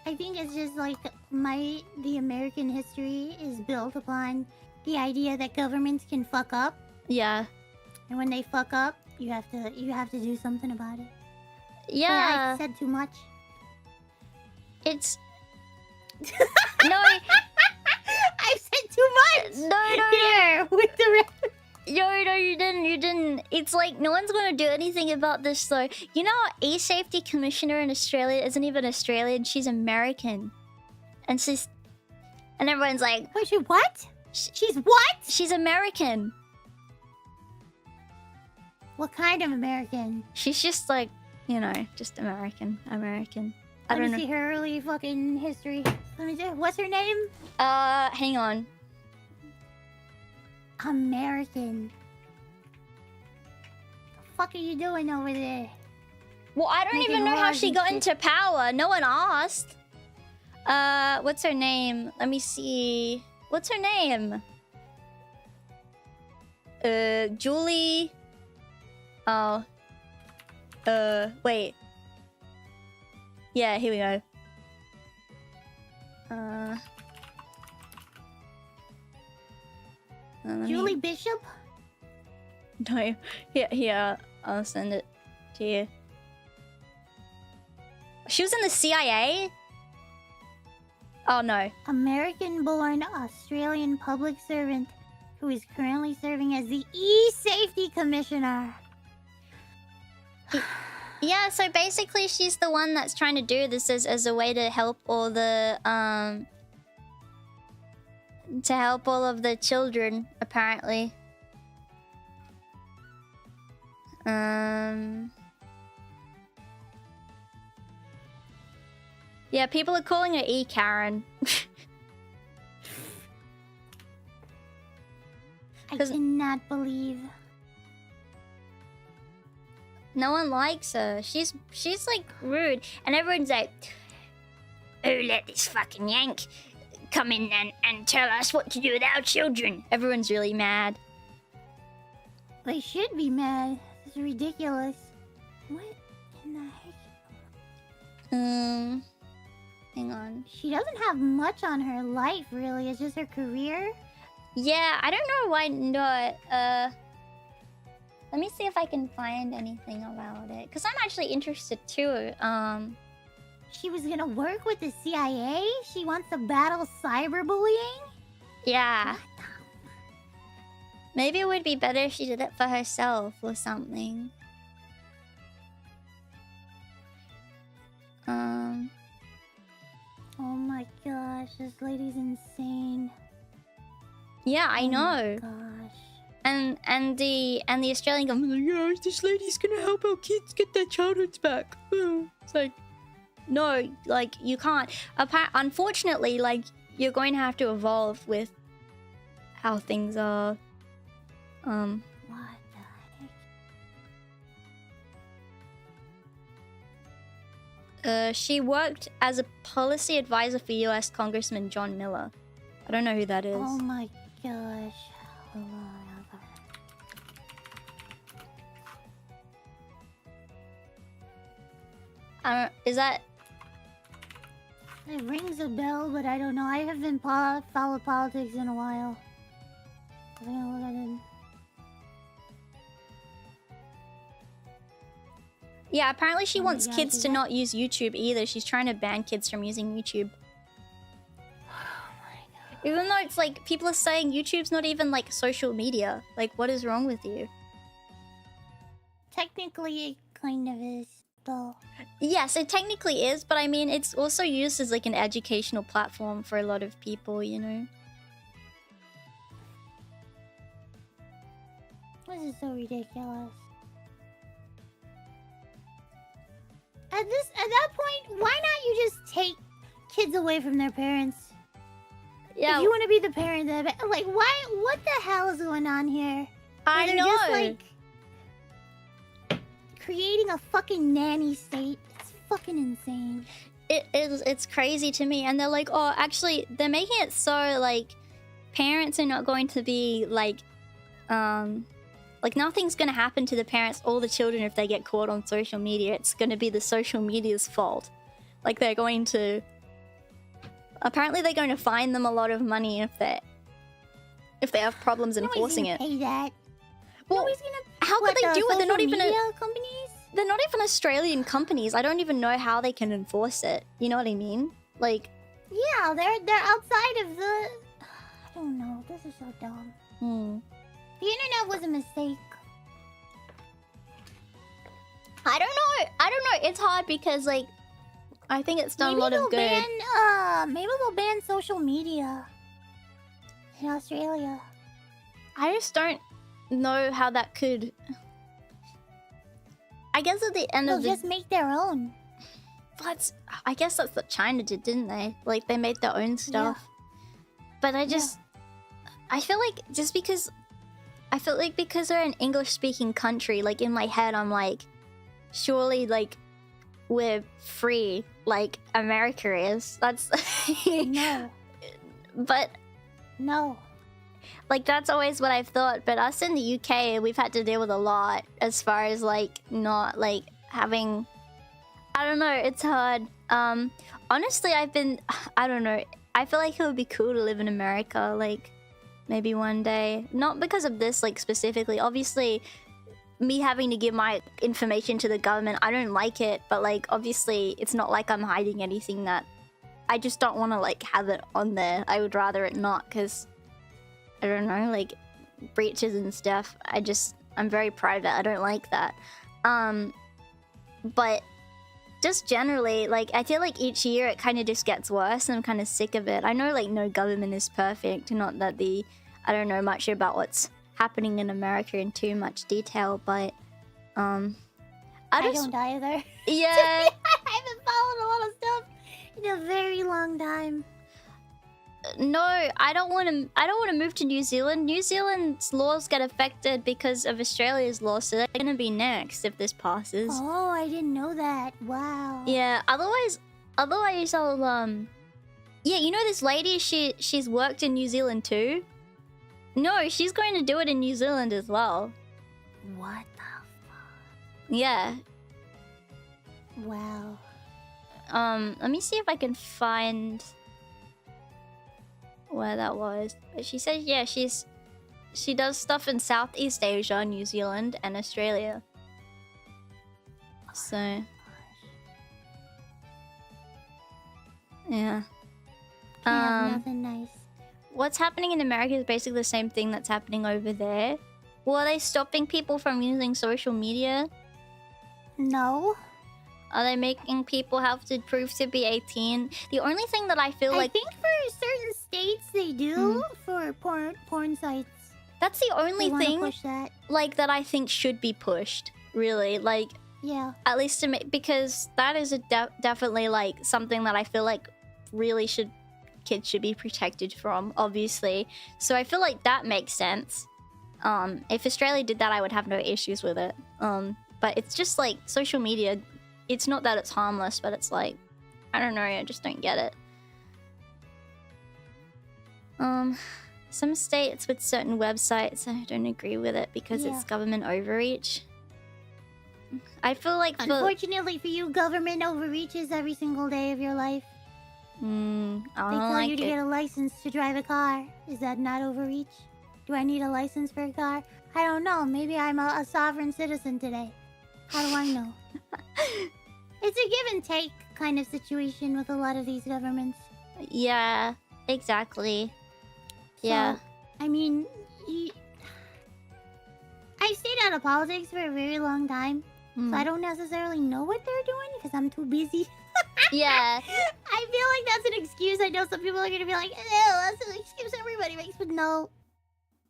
I think it's just like the American history is built upon the idea that governments can fuck up. Yeah. And when they fuck up, you have to do something about it. Yeah. But I said too much. It's no. I said too much. No. Here with the rest. No, you didn't. It's like no one's gonna do anything about this though. You know, our e-safety commissioner in Australia isn't even Australian. She's American, and everyone's like, wait, she what? She's what? She's American. What kind of American? She's just like, you know, just American. I don't Let me know. see her early fucking history. Let me see. What's her name? Hang on. American. The fuck are you doing over there? Well, I don't even know how she got into power. No one asked. What's her name? Let me see. What's her name? Julie. Oh. Wait. Yeah, here we go. Julie Bishop? No. Here. I'll send it to you. She was in the CIA? Oh no. American-born Australian public servant who is currently serving as the E-Safety Commissioner. Yeah, so basically she's the one that's trying to do this as a way to help all the to help all of the children, apparently. Yeah, people are calling her E-Karen. I cannot believe. No one likes her. She's like rude, and everyone's like, "Oh, let this fucking yank come in and tell us what to do with our children." Everyone's really mad. They should be mad. This is ridiculous. What in the heck? Hang on. She doesn't have much on her life, really. It's just her career. Yeah, I don't know why not. Let me see if I can find anything about it, because I'm actually interested too. She was gonna work with the CIA? She wants to battle cyberbullying? Yeah. Maybe it would be better if she did it for herself or something. Oh my gosh, this lady's insane. Yeah, I know. Oh my gosh. And the Australian government, Yeah, this lady's gonna help our kids get their childhoods back. It's like, no, like you can't. Unfortunately, like you're going to have to evolve with how things are. What the heck? She worked as a policy advisor for U.S. Congressman John Miller. I don't know who that is. Oh my gosh. Hold on. Is that... It rings a bell, but I don't know. I haven't followed politics in a while. I'm gonna look at it. Yeah, apparently she wants gosh, kids is to that- not use YouTube either. She's trying to ban kids from using YouTube. Even though it's like, people are saying YouTube's not even like social media. Like, what is wrong with you? Technically, it kind of is, though. Yes, it technically is, but I mean, it's also used as like an educational platform for a lot of people, you know? This is so ridiculous. At that point, why not you just take kids away from their parents? Yeah. If you want to be the parent, like, why? What the hell is going on here? I They're know. just, like, creating a fucking nanny state. It's fucking insane. It's crazy to me. And they're like, oh, actually, they're making it so, like, parents are not going to be, like, nothing's going to happen to the parents or the children if they get caught on social media. It's going to be the social media's fault. Like, they're going to... Apparently, they're going to fine them a lot of money if they have problems enforcing it. Pay that. Well, Nobody's gonna. how could they do it? They're not even companies. They're not even Australian companies. I don't even know how they can enforce it. You know what I mean? Like, Yeah, they're outside of the. I don't know. This is so dumb. The internet was a mistake. I don't know. It's hard because, like, I think it's done a lot of good. Maybe they'll ban social media in Australia. I just don't know how that could... I guess at the end They'll of the... just make their own. But I guess that's what China did, didn't they? Like, they made their own stuff. But I just... I feel like just because... I feel like because they're an English-speaking country, like, in my head, I'm like... Surely, like, we're free, like America is. That's... No. But... No. Like, that's always what I've thought. But us in the UK, we've had to deal with a lot as far as, like, not, like, having... I don't know, it's hard. Honestly, I don't know. I feel like it would be cool to live in America, like, maybe one day. Not because of this, like, specifically. Obviously, me having to give my information to the government, I don't like it. But, like, obviously, it's not like I'm hiding anything that I just don't want to like have it on there. I would rather it not, because I don't know, like breaches and stuff. I'm very private. I don't like that. But just generally, like, I feel like each year it kind of just gets worse, and I'm kind of sick of it. I know, like, no government is perfect. Not that I don't know much about what's happening in America in too much detail, but I don't either. Yeah. I haven't followed a lot of stuff in a very long time. No, I don't want to move to New Zealand. New Zealand's laws get affected because of Australia's laws, so they're gonna be next if this passes. Oh, I didn't know that. Wow. Yeah. Otherwise, I'll Yeah, you know this lady. She's worked in New Zealand too. No, she's going to do it in New Zealand as well. What the fuck? Yeah. Wow. Let me see if I can find where that was. But she says, yeah, she does stuff in Southeast Asia, New Zealand, and Australia. So yeah. Nothing nice. What's happening in America is basically the same thing that's happening over there. Well, are they stopping people from using social media? No. Are they making people have to prove to be 18? The only thing that I feel I like... think for certain states they do for porn sites. That's the only thing push that. Like that I think should be pushed, really. Like, yeah. At least to make, because that is a definitely like something that I feel like really kids should be protected from, obviously. So I feel like that makes sense. If Australia did that, I would have no issues with it. But it's just like social media. It's not that it's harmless, but it's like, I don't know, I just don't get it. Some states with certain websites, I don't agree with it because it's government overreach. I feel like unfortunately for you, government overreaches every single day of your life. I don't they tell like you to get a license to drive a car. Is that not overreach? Do I need a license for a car? I don't know. Maybe I'm a sovereign citizen today. How do I know? It's a give and take kind of situation with a lot of these governments. Yeah, exactly. So, yeah. I mean, I've stayed out of politics for a very long time. So I don't necessarily know what they're doing because I'm too busy. Yeah. I feel like that's an excuse. I know some people are going to be like, oh, that's an excuse everybody makes, but no.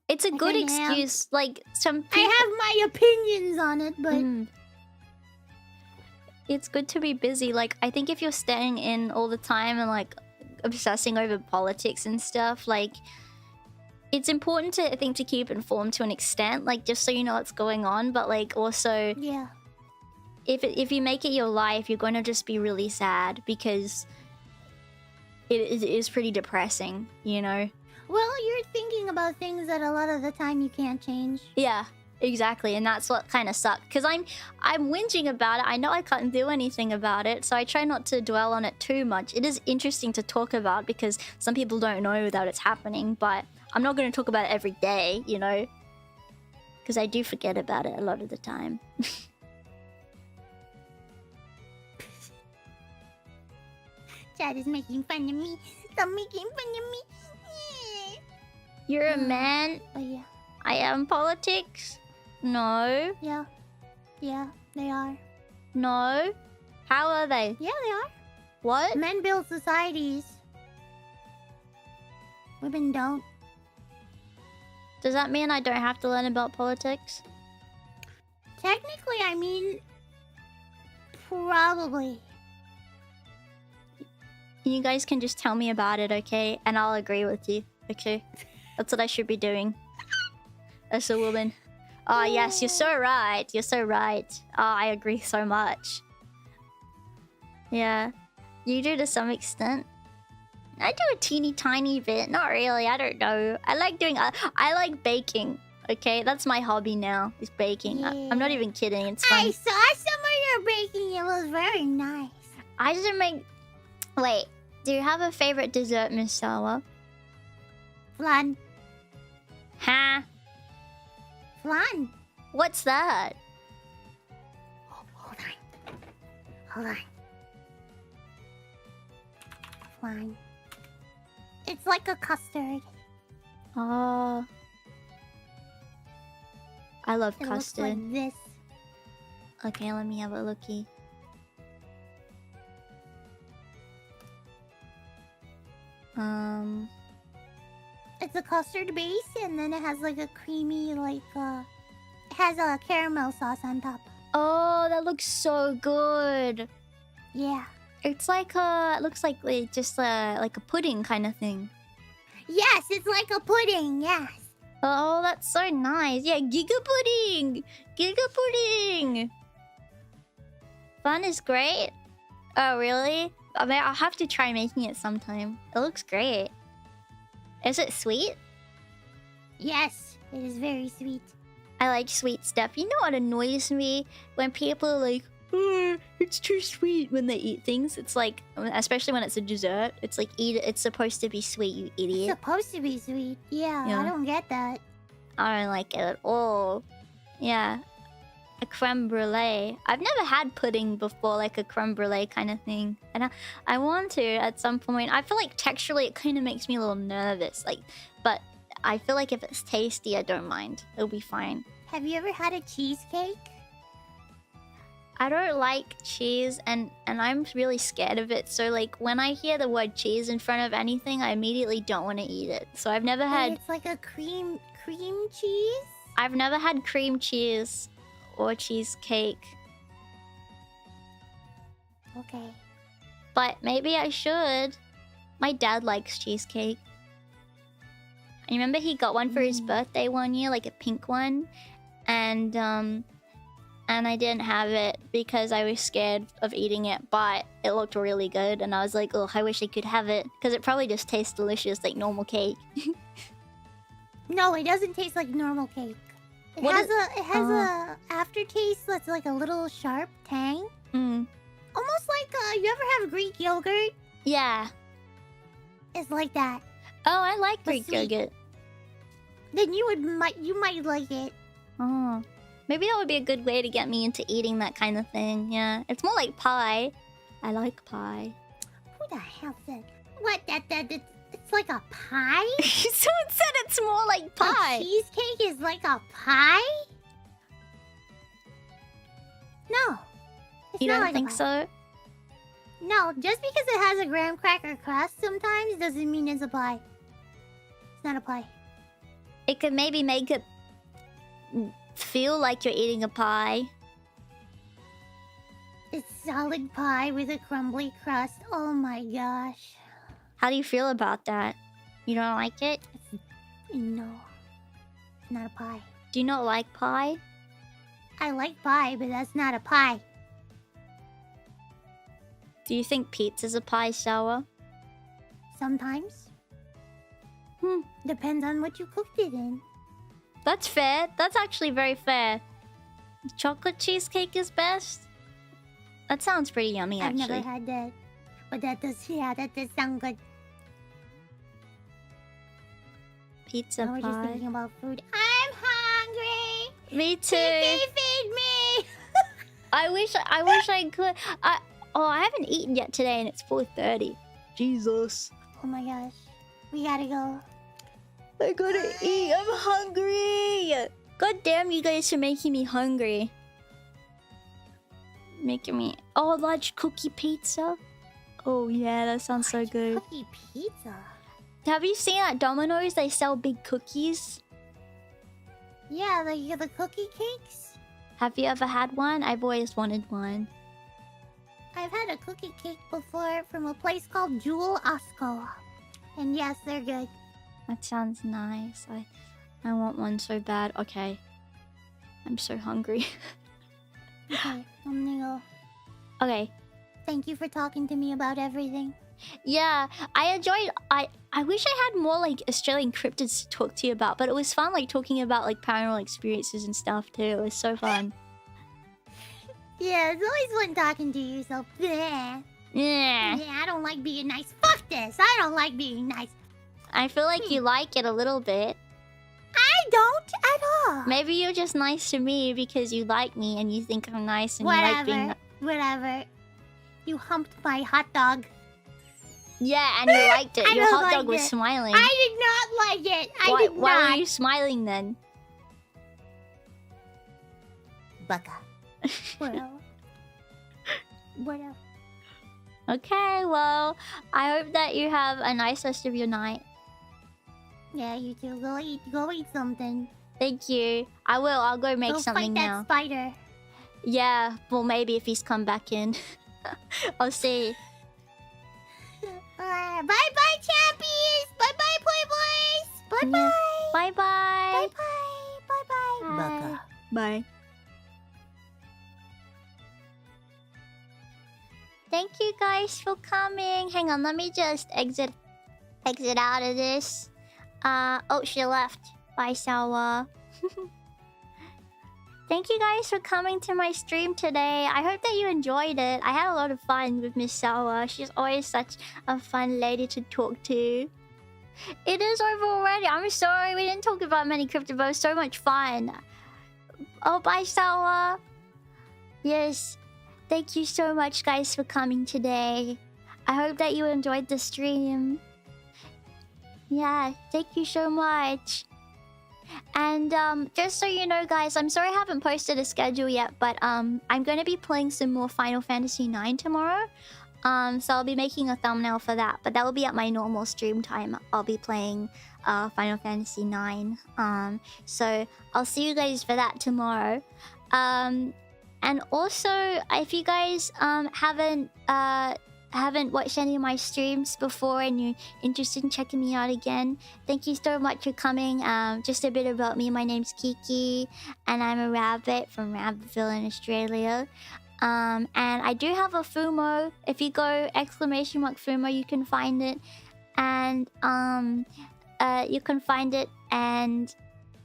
It's a good excuse. Like, some people... I have my opinions on it, but... It's good to be busy. Like, I think if you're staying in all the time and, like, obsessing over politics and stuff, like... It's important to, I think, to keep informed to an extent, like, just so you know what's going on, but, like, also... Yeah. If you make it your life, you're going to just be really sad because it is pretty depressing, you know? Well, you're thinking about things that a lot of the time you can't change. Yeah, exactly, and that's what kind of sucks. Because I'm whinging about it. I know I can't do anything about it, so I try not to dwell on it too much. It is interesting to talk about because some people don't know that it's happening, but I'm not going to talk about it every day, you know? Because I do forget about it a lot of the time. Chad is making fun of me. Stop making fun of me. You're a man? Oh, yeah. I am politics? No. Yeah. Yeah, they are. No. How are they? Yeah, they are. What? Men build societies. Women don't. Does that mean I don't have to learn about politics? Technically, I mean... Probably. You guys can just tell me about it, okay? And I'll agree with you, okay? That's what I should be doing. As a woman. Oh, yes, you're so right. You're so right. Oh, I agree so much. Yeah. You do to some extent. I do a teeny tiny bit. Not really, I don't know. I like doing... I like baking, okay? That's my hobby now, is baking. Yeah. I'm not even kidding, it's fun. I saw some of your baking. It was very nice. I didn't make... Wait. Do you have a favorite dessert, Miss Sawa? Flan. Huh? Flan. What's that? Hold on. Hold on. fine. It's like a custard. Oh. I love It custard. looks like this. Okay, let me have a looky. It's a custard base, and then it has like a creamy, like it has a caramel sauce on top. Oh, that looks so good. Yeah. It's like it looks like just like a pudding kind of thing. Yes, it's like a pudding. Yes. Oh, that's so nice. Yeah, Giga Pudding! Giga Pudding! Fun is great. Oh, really? I mean, I'll have to try making it sometime. It looks great. Is it sweet? Yes, it is very sweet. I like sweet stuff. You know what annoys me? When people are like, oh, it's too sweet when they eat things. It's like, especially when it's a dessert, it's like, eat it. It's supposed to be sweet, you idiot. It's supposed to be sweet. Yeah, Yeah. I don't get that. I don't like it at all. Yeah. A creme brulee. I've never had pudding before, like a creme brulee kind of thing. And I want to at some point. I feel like texturally it kind of makes me a little nervous. Like, but I feel like if it's tasty, I don't mind. It'll be fine. Have you ever had a cheesecake? I don't like cheese and I'm really scared of it. So like when I hear the word cheese in front of anything, I immediately don't want to eat it. So I've never had It's like a cream cheese? I've never had cream cheese or cheesecake. Okay. But maybe I should. My dad likes cheesecake. I remember he got one for his birthday one year, like a pink one. And I didn't have it because I was scared of eating it, but it looked really good and I was like, oh, I wish I could have it because it probably just tastes delicious like normal cake. No, it doesn't taste like normal cake. It What has is- a aftertaste that's like a little sharp tang. Almost like you ever have Greek yogurt? Yeah. It's like that. Oh, I like But Greek sweet. yogurt. Then you might like it. Oh. Maybe that would be a good way to get me into eating that kind of thing. Yeah. It's more like pie. I like pie. Who the hell said what? It's like a pie? Someone said it's more like pie. A cheesecake is like a pie? No. It's You not don't like a think pie. so? No, just because it has a graham cracker crust sometimes doesn't mean it's a pie. It's not a pie. It could maybe make it feel like you're eating a pie. It's solid pie with a crumbly crust. Oh my gosh. How do you feel about that? You don't like it? No. It's not a pie. Do you not like pie? I like pie, but that's not a pie. Do you think pizza's a pie, Sawa? Sometimes. Depends on what you cooked it in. That's fair. That's actually very fair. Chocolate cheesecake is best? That sounds pretty yummy, I've actually. never had that. But that does sound good. Pizza Now we're just pie. thinking about food. I'm hungry! Me too. Kiki, feed me! I wish I could. I haven't eaten yet today and it's 4:30. Jesus. Oh my gosh. We gotta go. I gotta eat. I'm hungry. God damn you guys for making me hungry. Making me... Oh, large cookie pizza? Oh yeah, that sounds so good. Cookie pizza? Have you seen at Domino's they sell big cookies? Yeah, like the cookie cakes? Have you ever had one? I've always wanted one. I've had a cookie cake before from a place called Jewel Osco. And yes, they're good. That sounds nice. I want one so bad. Okay. I'm so hungry. Okay, I'm gonna go. Okay. Thank you for talking to me about everything. Yeah, I enjoyed... I wish I had more, like, Australian cryptids to talk to you about, but it was fun, like, talking about, like, paranormal experiences and stuff, too. It was so fun. Yeah, it's always fun talking to you, so... Bleh. Yeah. Yeah, I don't like being nice. Fuck this! I don't like being nice. I feel like you like it a little bit. I don't at all. Maybe you're just nice to me because you like me and you think I'm nice and you like being... Whatever. You humped my hot dog. Yeah, and you liked it. I Your don't hot dog like was it. smiling. I did not like it. I did Why not. were you smiling then? Baka. Well. Okay, well, I hope that you have a nice rest of your night. Yeah, you too. Go eat something. Thank you. I will. I'll go make Go something fight now. that spider. Yeah, well, maybe if he's come back in. I'll see. Bye bye, champions. Bye bye, playboys. Bye bye. Bye bye. Bye bye. Bye bye. Baka. Bye. Thank you guys for coming. Hang on, let me just exit out of this. Oh, she left. Bye, Sawa. Thank you guys for coming to my stream today. I hope that you enjoyed it. I had a lot of fun with Miss Sawa. She's always such a fun lady to talk to. It is over already. I'm sorry we didn't talk about many cryptid, but it was so much fun. Oh, bye, Sawa. Yes. Thank you so much, guys, for coming today. I hope that you enjoyed the stream. Yeah, thank you so much. And just so you know, guys, I'm sorry I haven't posted a schedule yet, but I'm going to be playing some more Final Fantasy IX tomorrow. So I'll be making a thumbnail for that, but that will be at my normal stream time. I'll be playing Final Fantasy IX. So I'll see you guys for that tomorrow. And also, if you guys haven't watched any of my streams before and you're interested in checking me out again, thank you so much for coming. Just a bit about me. My name's Kiki, and I'm a rabbit from Rabbitville in Australia. And I do have a Fumo. If you go !Fumo, you can find it. And you can find it, and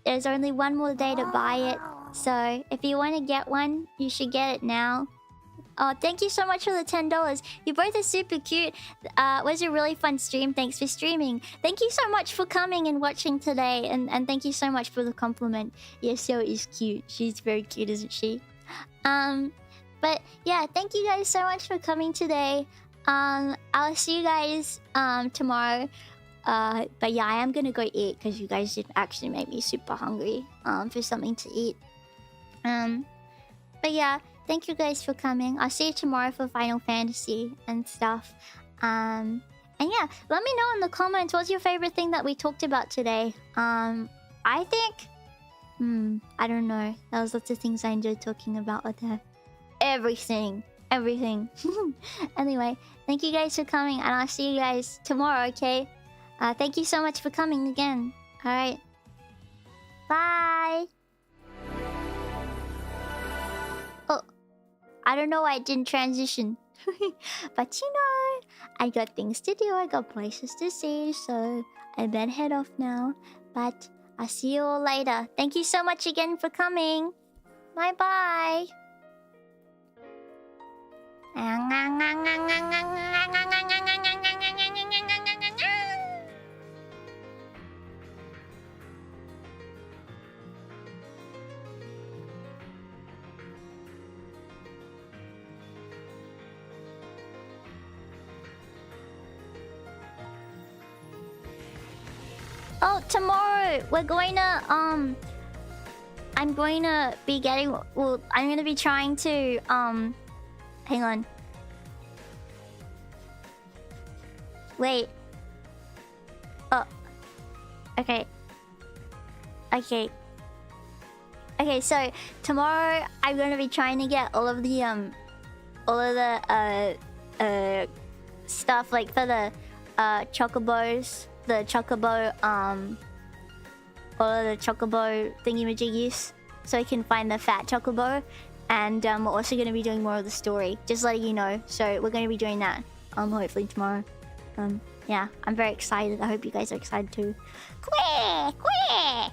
there's only one more day to buy it. So if you want to get one, you should get it now. Oh, thank you so much for the $10. You both are super cute. It was a really fun stream. Thanks for streaming. Thank you so much for coming and watching today. And thank you so much for the compliment. Yesio is cute. She's very cute, isn't she? But yeah, thank you guys so much for coming today. I'll see you guys tomorrow. But yeah, I am gonna go eat because you guys did actually make me super hungry for something to eat. But yeah, thank you guys for coming. I'll see you tomorrow for Final Fantasy and stuff. And yeah, let me know in the comments what's your favorite thing that we talked about today. I think I don't know. There was lots of things I enjoyed talking about with her. Everything. Anyway, thank you guys for coming, and I'll see you guys tomorrow, okay? Thank you so much for coming again. Alright. Bye! Oh, I don't know why it didn't transition. But you know, I got things to do, I got places to see, so I better head off now. But I'll see you all later. Thank you so much again for coming. Bye-bye. Oh, tomorrow we're going to I'm going to be getting, well, I'm going to be trying to hang on. Wait. Oh. Okay. So tomorrow I'm going to be trying to get all of the stuff like for the chocobos, the chocobo all of the chocobo thingy-majiggies, so I can find the fat chocobo. And we're also going to be doing more of the story, just letting you know. So we're going to be doing that hopefully tomorrow. Yeah, I'm very excited. I hope you guys are excited too. Quack, quack.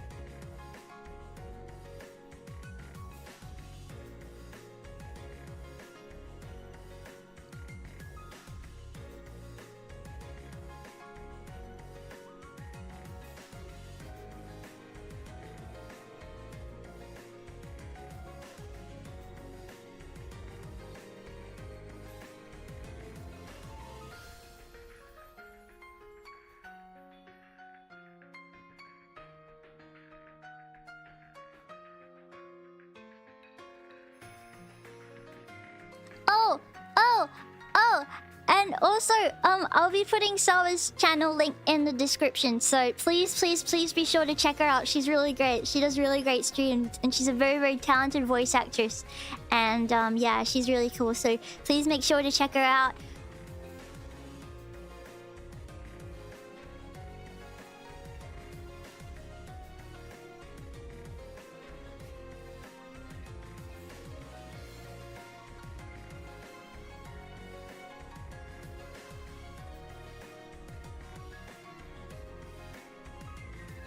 Oh, and also, I'll be putting Sawa's channel link in the description. So please be sure to check her out. She's really great. She does really great streams, and she's a very talented voice actress. And yeah, she's really cool. So please make sure to check her out.